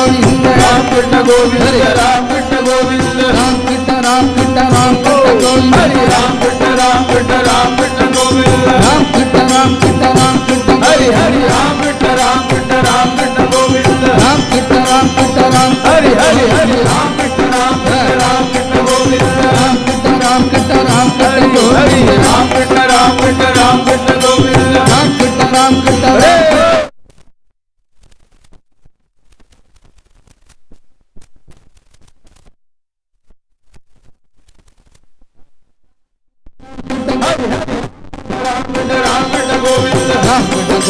राम कृष्ण गोविंद, राम कृष्ण गोविंद, राम कृष्ण राम कृष्ण राम कृष्ण गोविंद, राम कृष्ण, राम कृष्ण, राम कृष्ण गोविंद, राम कृष्ण राम कृष्ण राम कृष्ण हरि गोविंद, हरि राम कृष्ण, राम कृष्ण, राम कृष्ण गोविंद, राम कृष्ण राम कृष्ण राम हरि हरि हरि राम कृष्ण, राम कृष्ण, राम कृष्ण गोविंद, राम कृष्ण राम कृष्ण राम कृष्ण हरि हरि गोविंद, राम कृष्ण, राम कृष्ण, राम कृष्ण गोविंद. राम कृष्ण राम कृष्ण राम राम कृष्ण गोविंद, राम कृष्ण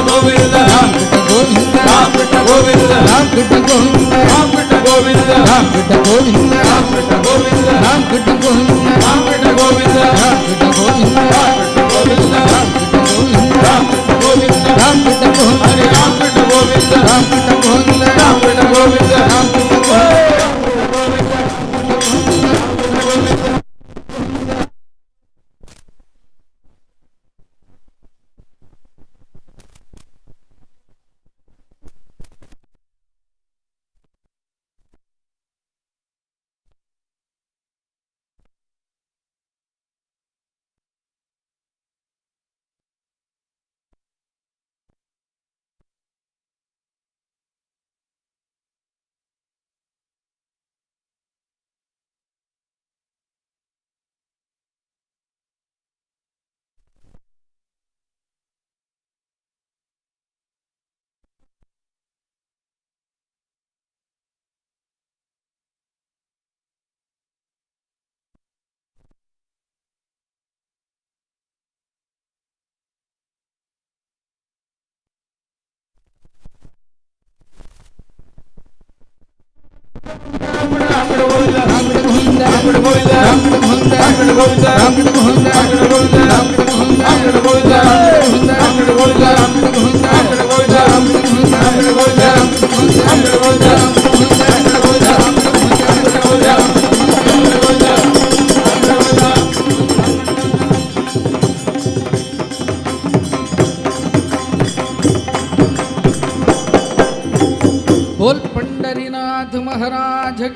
गोविंद, राम कृष्ण गोविंद, राम कृष्ण गोविंद, राम कृष्ण गोविंद, राम कृष्ण गोविंद, राम कृष्ण गोविंद, राम कृष्ण गोविंद, राम कृष्ण गोविंद, राम कृष्ण गोविंद, राम कृष्ण गोविंद, राम कृष्ण गोविंद, राम कृष्ण गोविंद, राम कृष्ण गोविंद, राम कृष्ण गोविंद, राम कृष्ण गोविंद, हरि राम कृष्ण गोविंद, राम कृष्ण गोविंद, राम कृष्ण गोविंद, राम कृष्ण गोविंद.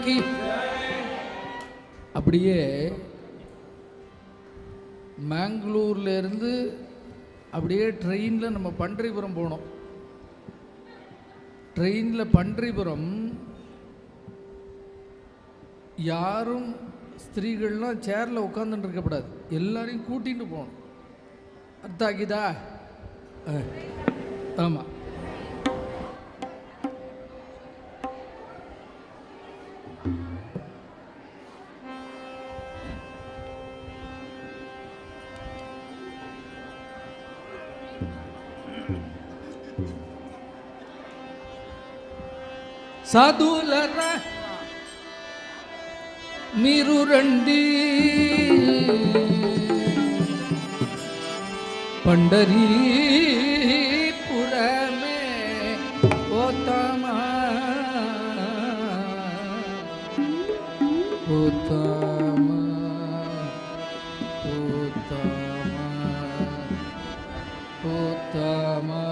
की அப்படியே மேங்களூர்லேருந்து அப்படியே ட்ரெயினில் நம்ம பன்றிபுரம் போனோம். ட்ரெயினில் பன்றிபுரம் யாரும் ஸ்திரீகள்லாம் சேரில் உட்காந்துட்டு இருக்கக்கூடாது, எல்லாரையும் கூட்டிகிட்டு போகணும். அர்த்தம் ஆகிதா? ஆமாம். సాధులరా మీరు రండి, పండరీపురమే పోతామా పోతామా పోతామా పోతామా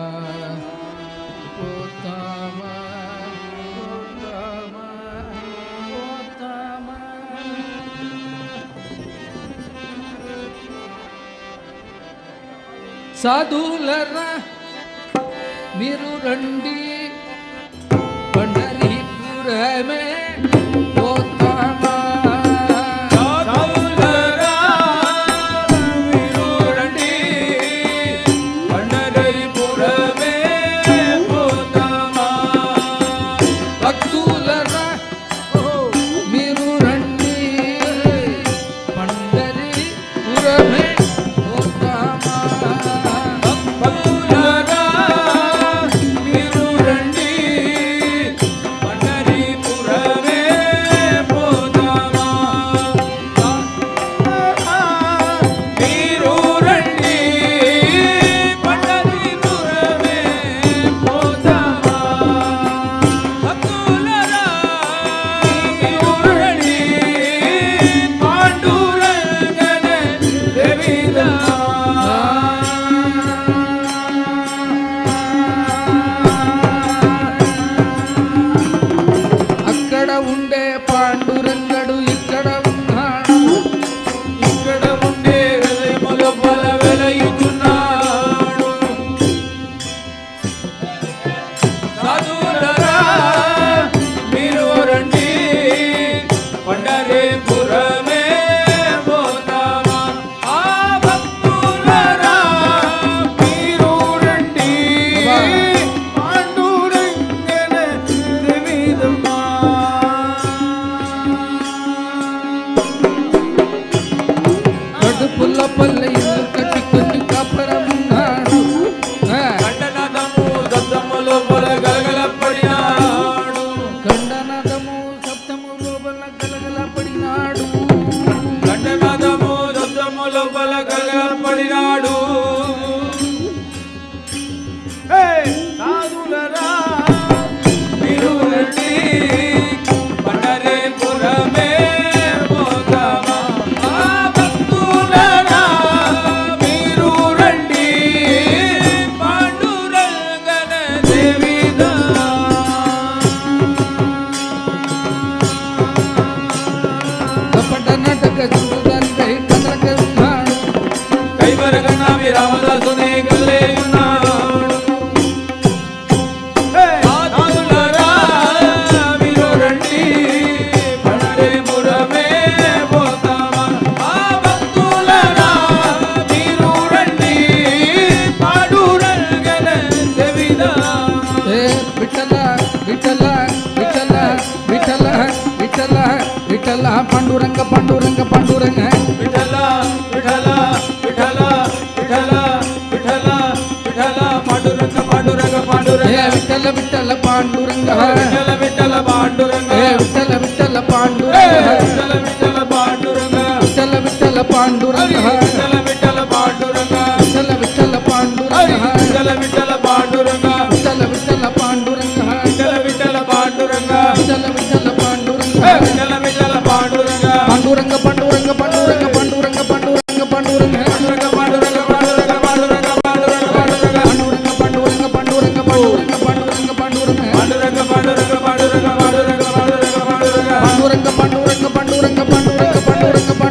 పోతామా సాధులరా మీరు రండి, పండరీపురమే పోతామా. సాధులరా మీరు రండి, పండరీపురమే పోతామా. భక్తులరా మీరు రండి, పండరీపురమే పోతామా. భక్తులరా మీరు రండి, పండరీపురమే పోతామా. మీరు రండి, పండరీపురమే పోతామా. భక్తులరా మీరు రండి, పాండురంగనే దేవిదా. అక్కడ ఉండే పాండురంగడు ఇక్కడ ఉన్నాడు, ఇక్కడ ఉండే హృదయములో బల వెలయుచున్నాడు. సాధులరా మీరు రండి, పండరీపురమే పోతామా. ఆ భక్తులరా మీరు రండి, పాండురంగనే దేవిదమ్మా. కడుపుల పల్లె ఇల్లు కట్టుకుని కాపురమున్నాడు. కండనదము దత్తములో బల గలగలపడినాడు. ఖండనాదము సప్తము లోపల గలగల పడినాడు. కండనదము దత్తములో బల గలగలపడినాడు. సాధులరా మీరు రండి, పండరీపురమే పోతామా. ఆ భక్తులరా మీరు రండి, పాండురంగన దేవిదా. కపట నాటక చూడదానికై కదలక ఉన్నాడు. కైవరగణామి రామదాసునే గల్లే ఉన్నాడు. సాధులరా మీరు రండి, పండరీపురమే పోతామా. ఆ భక్తులరా మీరు రండి, పాండురంగన దేవిదా. ఏ విఠల విఠల విఠల విఠల విఠల విఠల పాండురంగ పాండురంగ పాండురంగ విఠల విఠల విఠల విఠల విఠల విఠల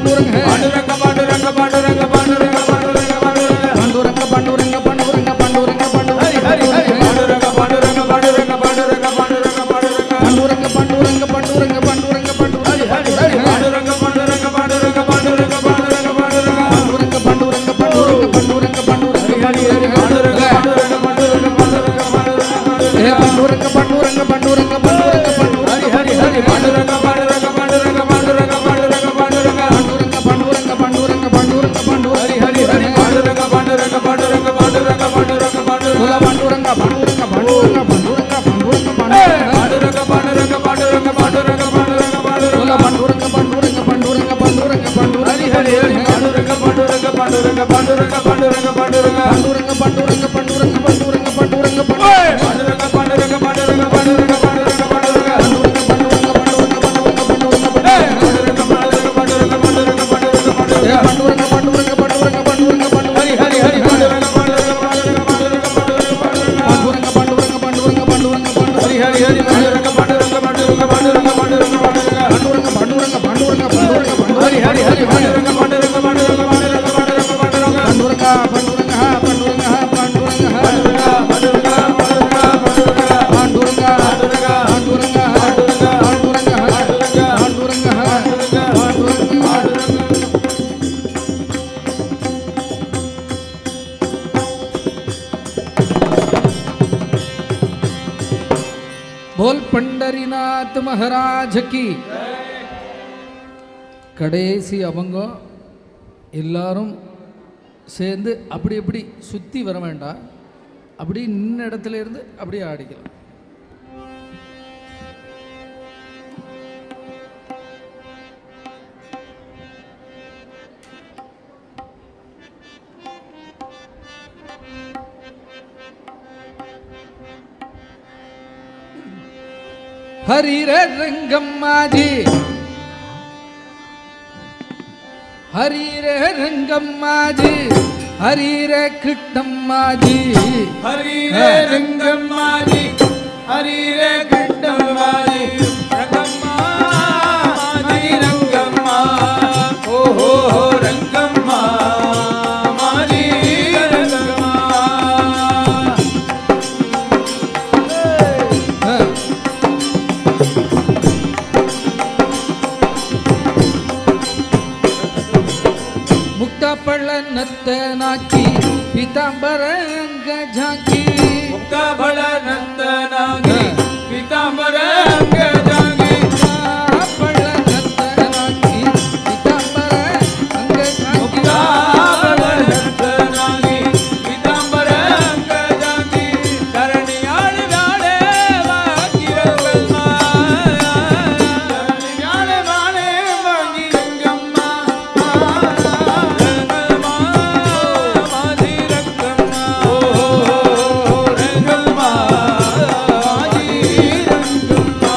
पांडुरंग है पांडुरंग पांडुरंग पांडुरंग पांडुरंग पांडुरंग पांडुरंग पांडुरंग पांडुरंग पांडुरंग पांडुरंग हरि हरि हरि पांडुरंग पांडुरंग पांडुरंग पांडुरंग पांडुरंग पांडुरंग पांडुरंग पांडुरंग पांडुरंग पांडुरंग हरि हरि हरि पांडुरंग पांडुरंग पांडुरंग पांडुरंग पांडुरंग पांडुरंग पांडुरंग पांडुरंग पांडुरंग पांडुरंग हरि हरि पांडुरंग पांडुरंग पांडुरंग पांडुरंग हे पांडुरंग पांडुरंग पांडुरंग पांडुरंग पांडुरंग हरि हरि हरि पांडुरंग पांडुरंग पांडुरंग पांडुरंग पांडुरंग पांडुरंग पांडुरंग पांडुरंग पांडुरंग पांडुरंग हरि हरि हरि पांडुरंग पांडुरंग पांडुरंग पांडुरंग पांडुरंग बोला पांडुरंग पांडुरंग पांडुरंग पांडुरंग पांडुरंग पांडुरंग पांडुरंग पांडुरंग पांडुरंग पांडुरंग बोला पांडुरंग पांडुरंग पांडुरंग पांडुरंग पांडुरंग हरि हरि हरि पांडुरंग पांडुरंग पांडुरंग पांडुरंग पांडुरंग पांडुरंग पांडुरंग पांडुरंग पांडुरंग पांडुरंग पांडुरंग पांडुरंग पांडुरंग पांडुरंग पांडुरंग पांडुरंग हरि हरि हरि पांडुरंग पांडुरंग पांडुरंग पांडुरंग हरि हरि हरि पांडुरंग पांडुरंग पांडुरंग पांडुरंग पांडुरंग हरि हरि हरि पांडुरंग पांडुरंग पांडुरंग पांडुरंग बोल पंडरीनाथ महाराज की கடைசி அவங்க எல்லாரும் சேர்ந்து அப்படி எப்படி சுற்றி வர வேண்டாம், அப்படி நின்ன இடத்துல இருந்து அப்படியே ஆடிக்கலாம். हरीरे रंगम्मा जी, हरीरे रंगम्मा जी, हरीरे कृष्णम्मा जी, हरीरे रंगम्मा जी, हरीरे कृष्णम्मा जी, रंगम्मा माजी रंगम्मा, ओ हो रंगम्मा माजी रंगम्मा. मुक्ता पडला नत्तनाकी पीतांबर अंग झांकी, मुक्ता भला नंदनागी पीतांबर अंग जागी, पडला नत्तनाकी पीतांबर अंग झांकी, मुक्ता भला नंदनागी पीतांबर अंग जागी, शरणियाळ वाळे वागी रंगम्मा, शरणियाळ वाळे वागी रंगम्मा, रंगम्मा माजी रंगम्मा, ओ रंगम्मा माजी रंगम्मा.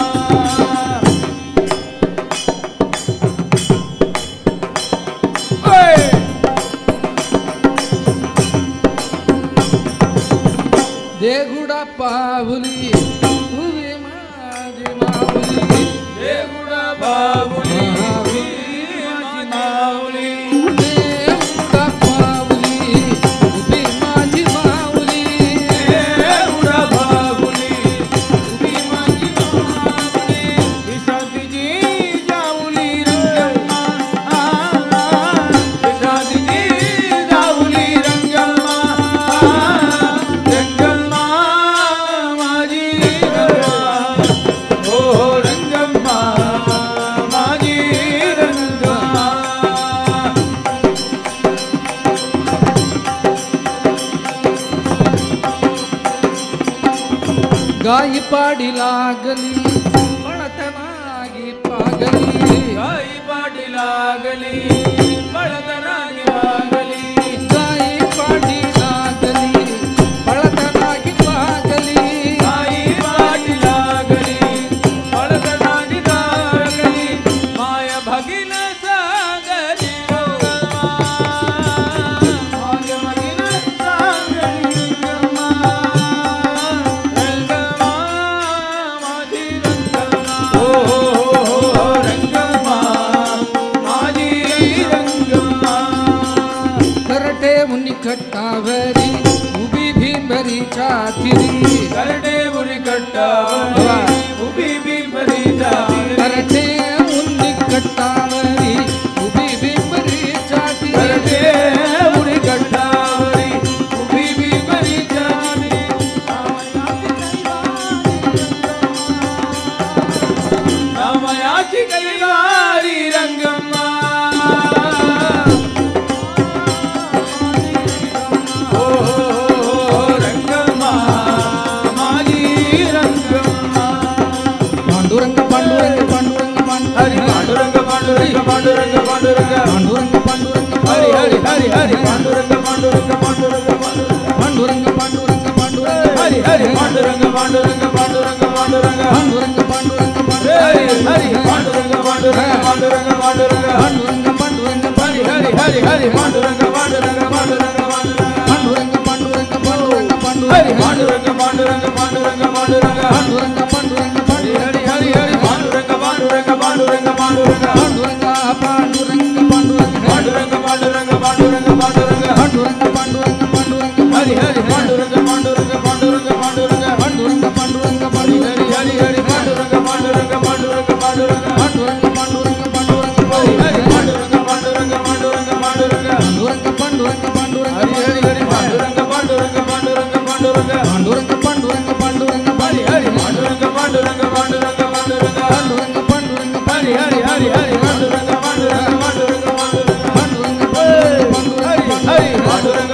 देगुडा पावली उभी माझी माऊली, देगुडा बाबुली माझी माऊली, देगुडा पावली उभी माझी माऊली, देगुडा बाबुली उभी माझी माऊली, विश्रांतीची जाऊली रंगम्मा, विश्रांतीची जाऊली रंगम्मा, रंगम्मा माझी रंगम्मा, ओ रंगम्मा माझी रंगम्मा. गाई पाडी लागली पळत नागी पागली, गाई पाटी लागली पळतनागी वागली, गाई पाडी लागली पळत नागी पागली, गाई पाटी लागली पळतनागी वागली, माय भगिन सांगली रंगम्मा, माय भगिन सांगली रंगम्मा, रंगम्मा माझी रंगम्मा, ओ रंगम्मा माझी कट्टावरी उभी भीमरी चातिरी करडे उरी कट्टावरी उभी भीमरी चातिरी करटे उन्नी कट्टावरी उभी भीमरी चातिरी करडे उरी कट्टावरी उभी भीमरी चातिरी रामयाची कैवारी रंगम्मा पांडुरंग पांडुरंग पांडुरंग हरि पांडुरंग पांडुरंग पांडुरंग पांडुरंग पांडुरंग पांडुरंग हरि हरि हरि हरि पांडुरंग पांडुरंग पांडुरंग पांडुरंग पांडुरंग पांडुरंग हरि हरि पांडुरंग पांडुरंग पांडुरंग पांडुरंग पांडुरंग पांडुरंग हरि हरि पांडुरंग पांडुरंग पांडुरंग पांडुरंग पांडुरंग पांडुरंग हरि हरि हरि हरि पांडुरंग पांडुरंग पांडुरंग पांडुरंग पांडुरंग पांडुरंग हरि पांडुरंग पांडुरंग पांडुरंग पांडुरंग पांडुरंग पांडुरंग हरि हरि हरि हरि पांडुरंग पांडुरंग पांडुरंग पांडुरंग पांडुरंग पांडुरंग पांडुरंग पांडुरंग पांडुरंग पांडुरंग पांडुरंग पांडुरंग पांडुरंग पांडुरंग हरि हरि पांडुरंग पांडुरंग पांडुरंग पांडुरंग पांडुरंग पांडुरंग हरि पांडुरंग हरि हरि हरि पांडुरंग पांडुरंग पांडुरंग पांडुरंग पांडुरंग पांडुरंग पांडुरंग हरि हरि पांडुरंग पांडुरंग पांडुरंग पांडुरंग पांडुरंग पांडुरंग पांडुरंग हरि हरि हरि पांडुरंग पांडुरंग पांडुरंग पांडुरंग पांडुरंग पांडुरंग पांडुरंग हरि हरि पांडुरंग पांडुरंग पांडुरंग पांडुरंग पांडुरंग पांडुरंग हरि हरि हरि हरि पांडुरंग पांडुरंग पांडुरंग पांडुरंग पांडुरंग हरि हरि पांडुरंग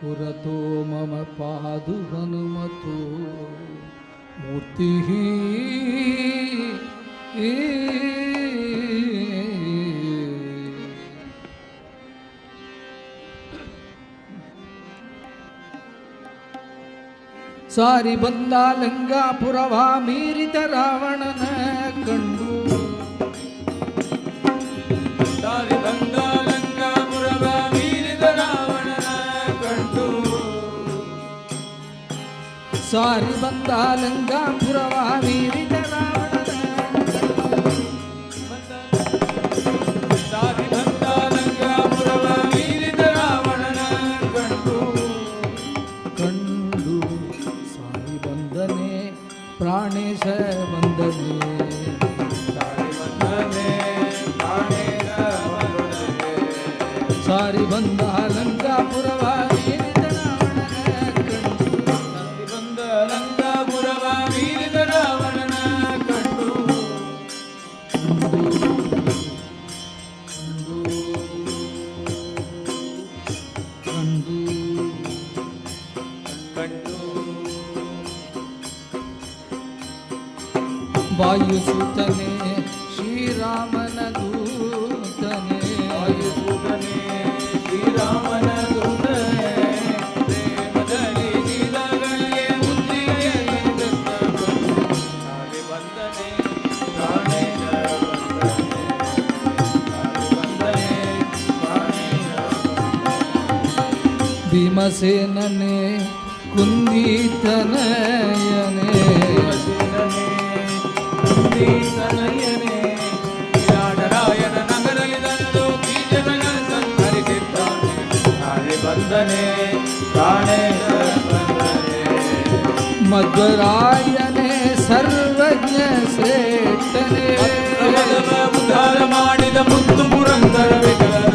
पुरतो मम पादु हनुमतो मूर्ति सारी बंदा लंगापुरवा मीरित रावणನ ಕಂಡು ಸಾರಿ ಬಂದ ಲಂಕಾಪುರವ ಮೀರಿದ ರಾವಣನ ಕಂಡು सारी बंदा लंगापुरवा मीरित रावणನ ಸಾರಿ ಬಂದ ಲಂಕಾಪುರವ ಮೀರಿದ ರಾವಣನ ಕಂಡು ಕಂಡು ಸಾರಿ ಬಂದನೆ ಪ್ರಾಣೇಶ ಬಂದನೆ ಸಾರಿ ಬಂದನೆ ಪ್ರಾಣೇಶ ಬಂದನೆ ಸಾರಿ ಬಂದ ಲಂಕಾಪುರವ ಮೀರಿದ ರಾವಣನ ಕಂಡು ಸಾರಿ ಬಂದ ಲಂಕಾಪುರವ ಮೀರಿದ ರಾವಣನ ಕಂಡು ಕಂಡು ಕಂಡು ವಾಯುಸುತನೆ ಶ್ರೀರಾಮನ ದೂತನೆ ವಾಯುಸೂತನೆ ಶ್ರೀರಾಮನ ದೂತನೆ ಪ್ರೇಮದಲ್ಲಿ ನೀಲಗಳಿಗೆ ಮುದ್ದಿಗೆ ಸಾರಿ ಬಂದನೆ ಪ್ರಾಣೇಶ ಬಂದನೆ ಸಾರಿ ಬಂದನೆ ಪ್ರಾಣೇಶ ಭೀಮಸೇನನೆ ಕುಂದಿತನಯನೆ ತನಯನೆ ವಿರಾಟರಾಯನ ನಗರಲಿದಂದು ಬೀಜಗಳ ಸಂಹರಿಸಿದ್ದಾನೆ ನಾಳೆ ಬಂದನೆ ಪ್ರಾಣೇಶ ಬಂದನೆ ಮಧ್ವರಾಯನೆ ಸರ್ವಜ್ಞ ಶ್ರೇಷ್ಠನೆ ಪ್ರಬಲವ ಉದ್ಧಾರ ಮಾಡಿದ ಮುತ್ತು ಪುರಂದರ ವಿಠಲನ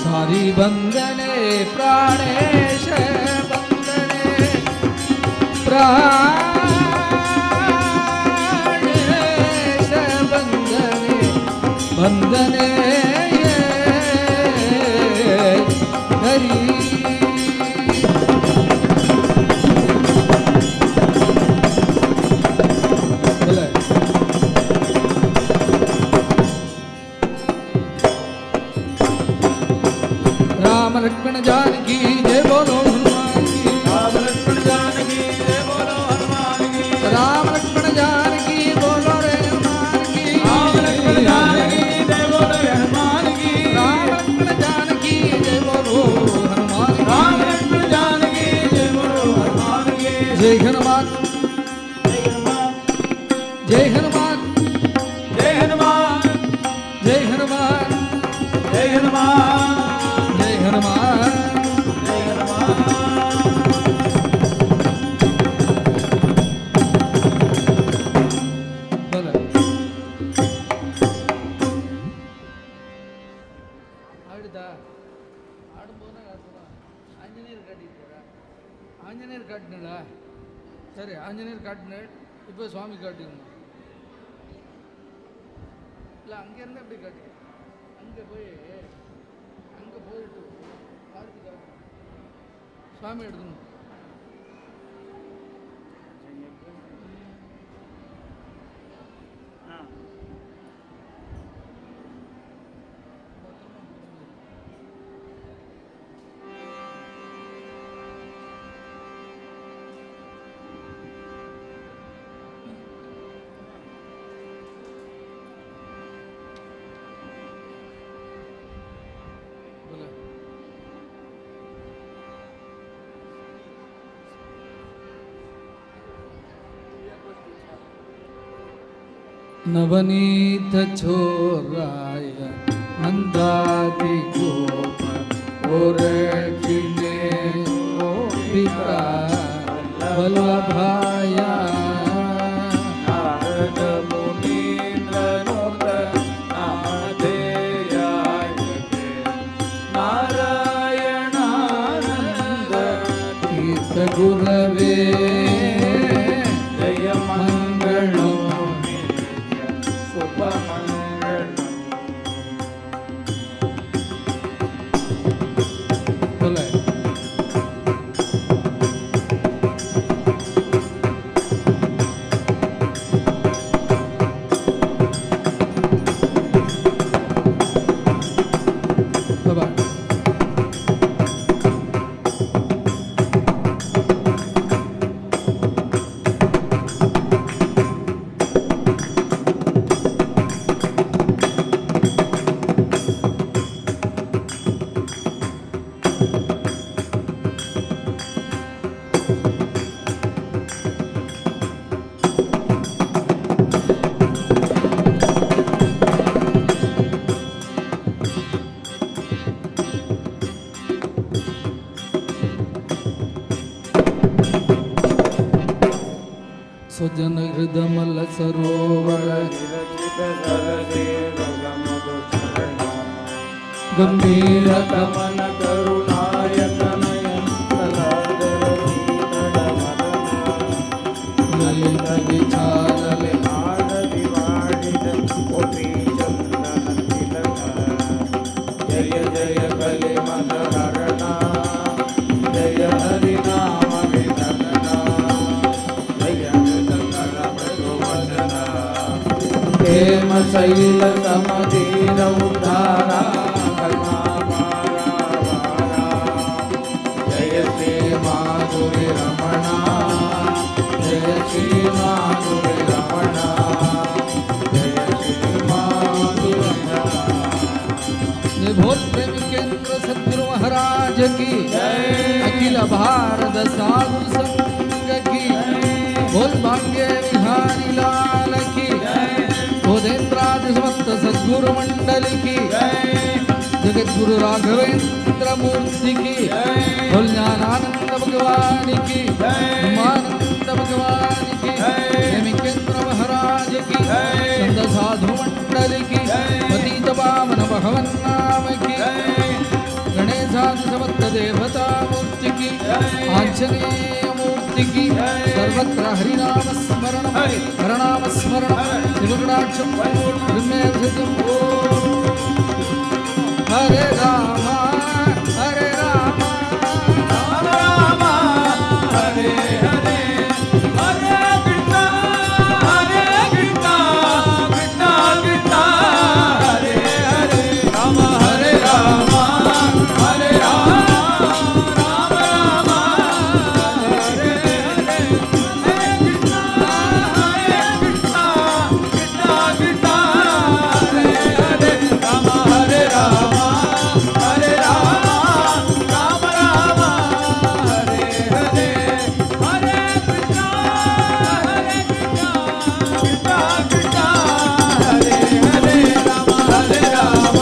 ಸಾರಿ ಬಂದನೆ ಪ್ರಾಣೇಶ ಬಂದನೆ ಪ್ರಾಣೇಶ ಬಂದನೆ ಬಂದನೆ ಹರಿ राम लक्ष्मण जानकी जय बोलो हनुमान की राम लक्ष्मण जानकी जय बोलो हनुमान की राम लक्ष्मण जानकी बोलो रे हनुमान की राम लक्ष्मण जानकी जय बोलो हनुमान की राम लक्ष्मण जानकी जय बोलो हनुमान की राम लक्ष्मण जानकी जय बोलो हनुमान की जय हनुमान जय जय हनुमान हनुमान जय हनुमान जय हनुमान जय हनुमान जय हनुमान जय हनुमान बोलो ஆடுதா ஆடும்போது ஆஞ்சநேயர் காட்டிட்டு ஆஞ்சநேயர் காட்டினடா சரி ஆஞ்சநேயர் காட்டினேன் இப்போ சுவாமி காட்டிங்க இல்லை அங்கேருந்து அப்படி காட்டி அங்கே போயிட்டு ஆரத்தி காட்டு சுவாமி எடுக்கணும் बोला नवनीत छोराय नंदादि गोप और किने गोपिका वल्लभाया नारद मुनीन्द्र नूत नामधेयाय नारायणानंद तीर्थ गुरवे जय मंगलम शुभ मंगलम बोला स्वजन हृदमल सरोवर विरचित सरसे रघुमधु चरण गंभीर गमन करुणायक नयन कलाधर शीतल वदन ललित विचारल आड विवाडित कोटि चंदन तिलक जय जय कलिमल हरणा जय हरि नाम विधना जय मृदंगल मृदुवदना हेम शैल समधीर उद्धारा कल्मापारा वारा जय श्री माधुरी रमणा जय श्री माधुरी रमणा जय श्री माधुरी रमणा बोल प्रेमी केंद्र सद्गुरु महाराज की अखिल भारत साधु संघ की बोल भाग्य विहारी लाल की बोधेंद्रादि समस्त सद्गुरु मंडल की जगत गुरु राघवेंद्र मूर्ति की बोल ज्ञानानंद भगवान की ब्रह्मानंद भगवान की प्रेमी केंद्र महाराज की संत साधु मंडल की पतित पावन भगवन नाम की गणेशादि समस्त देवता मूर्ति की आंजनेय मूर्ति की सर्वत्र हरिनाम स्मरण हरनाम स्मरण शिवगुणाक्षम हरे राम हरे राम राम राम हरे हरे हरे कृष्णा कृष्णा कृष्णा हरे हरे राम हरे राम हरे राम राम राम हरे हरे हरे कृष्णा कृष्णा कृष्णा हरे हरे राम हरे राम हरे राम राम राम हरे हरे हरे कृष्णा कृष्णा कृष्णा हरे हरे राम हरे राम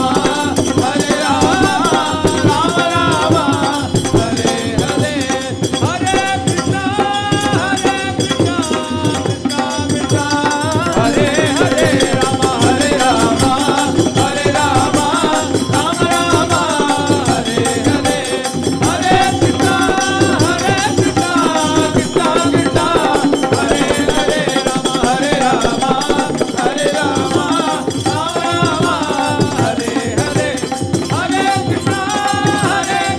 हरे राम राम राम हरे हरे हरे कृष्णा कृष्णा कृष्णा हरे हरे राम हरे राम हरे राम राम राम हरे हरे हरे कृष्णा कृष्णा कृष्णा हरे हरे राम हरे राम हरे राम राम राम हरे हरे हरे कृष्णा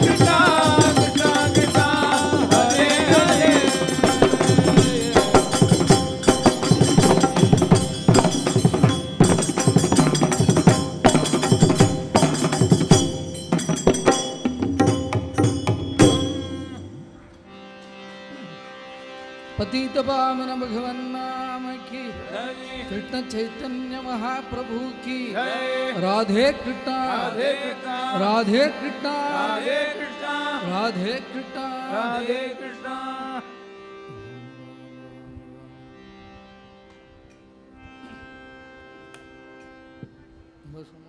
कृष्णा कृष्णा हरे हरे पतित पावन भगवन नाम की कृष्ण चैतन्य महाप्रभु की राधे कृष्णा राधे कृष्णा राधे कृष्णा राधे कृष्णा राधे कृष्णा राधे कृष्णा बस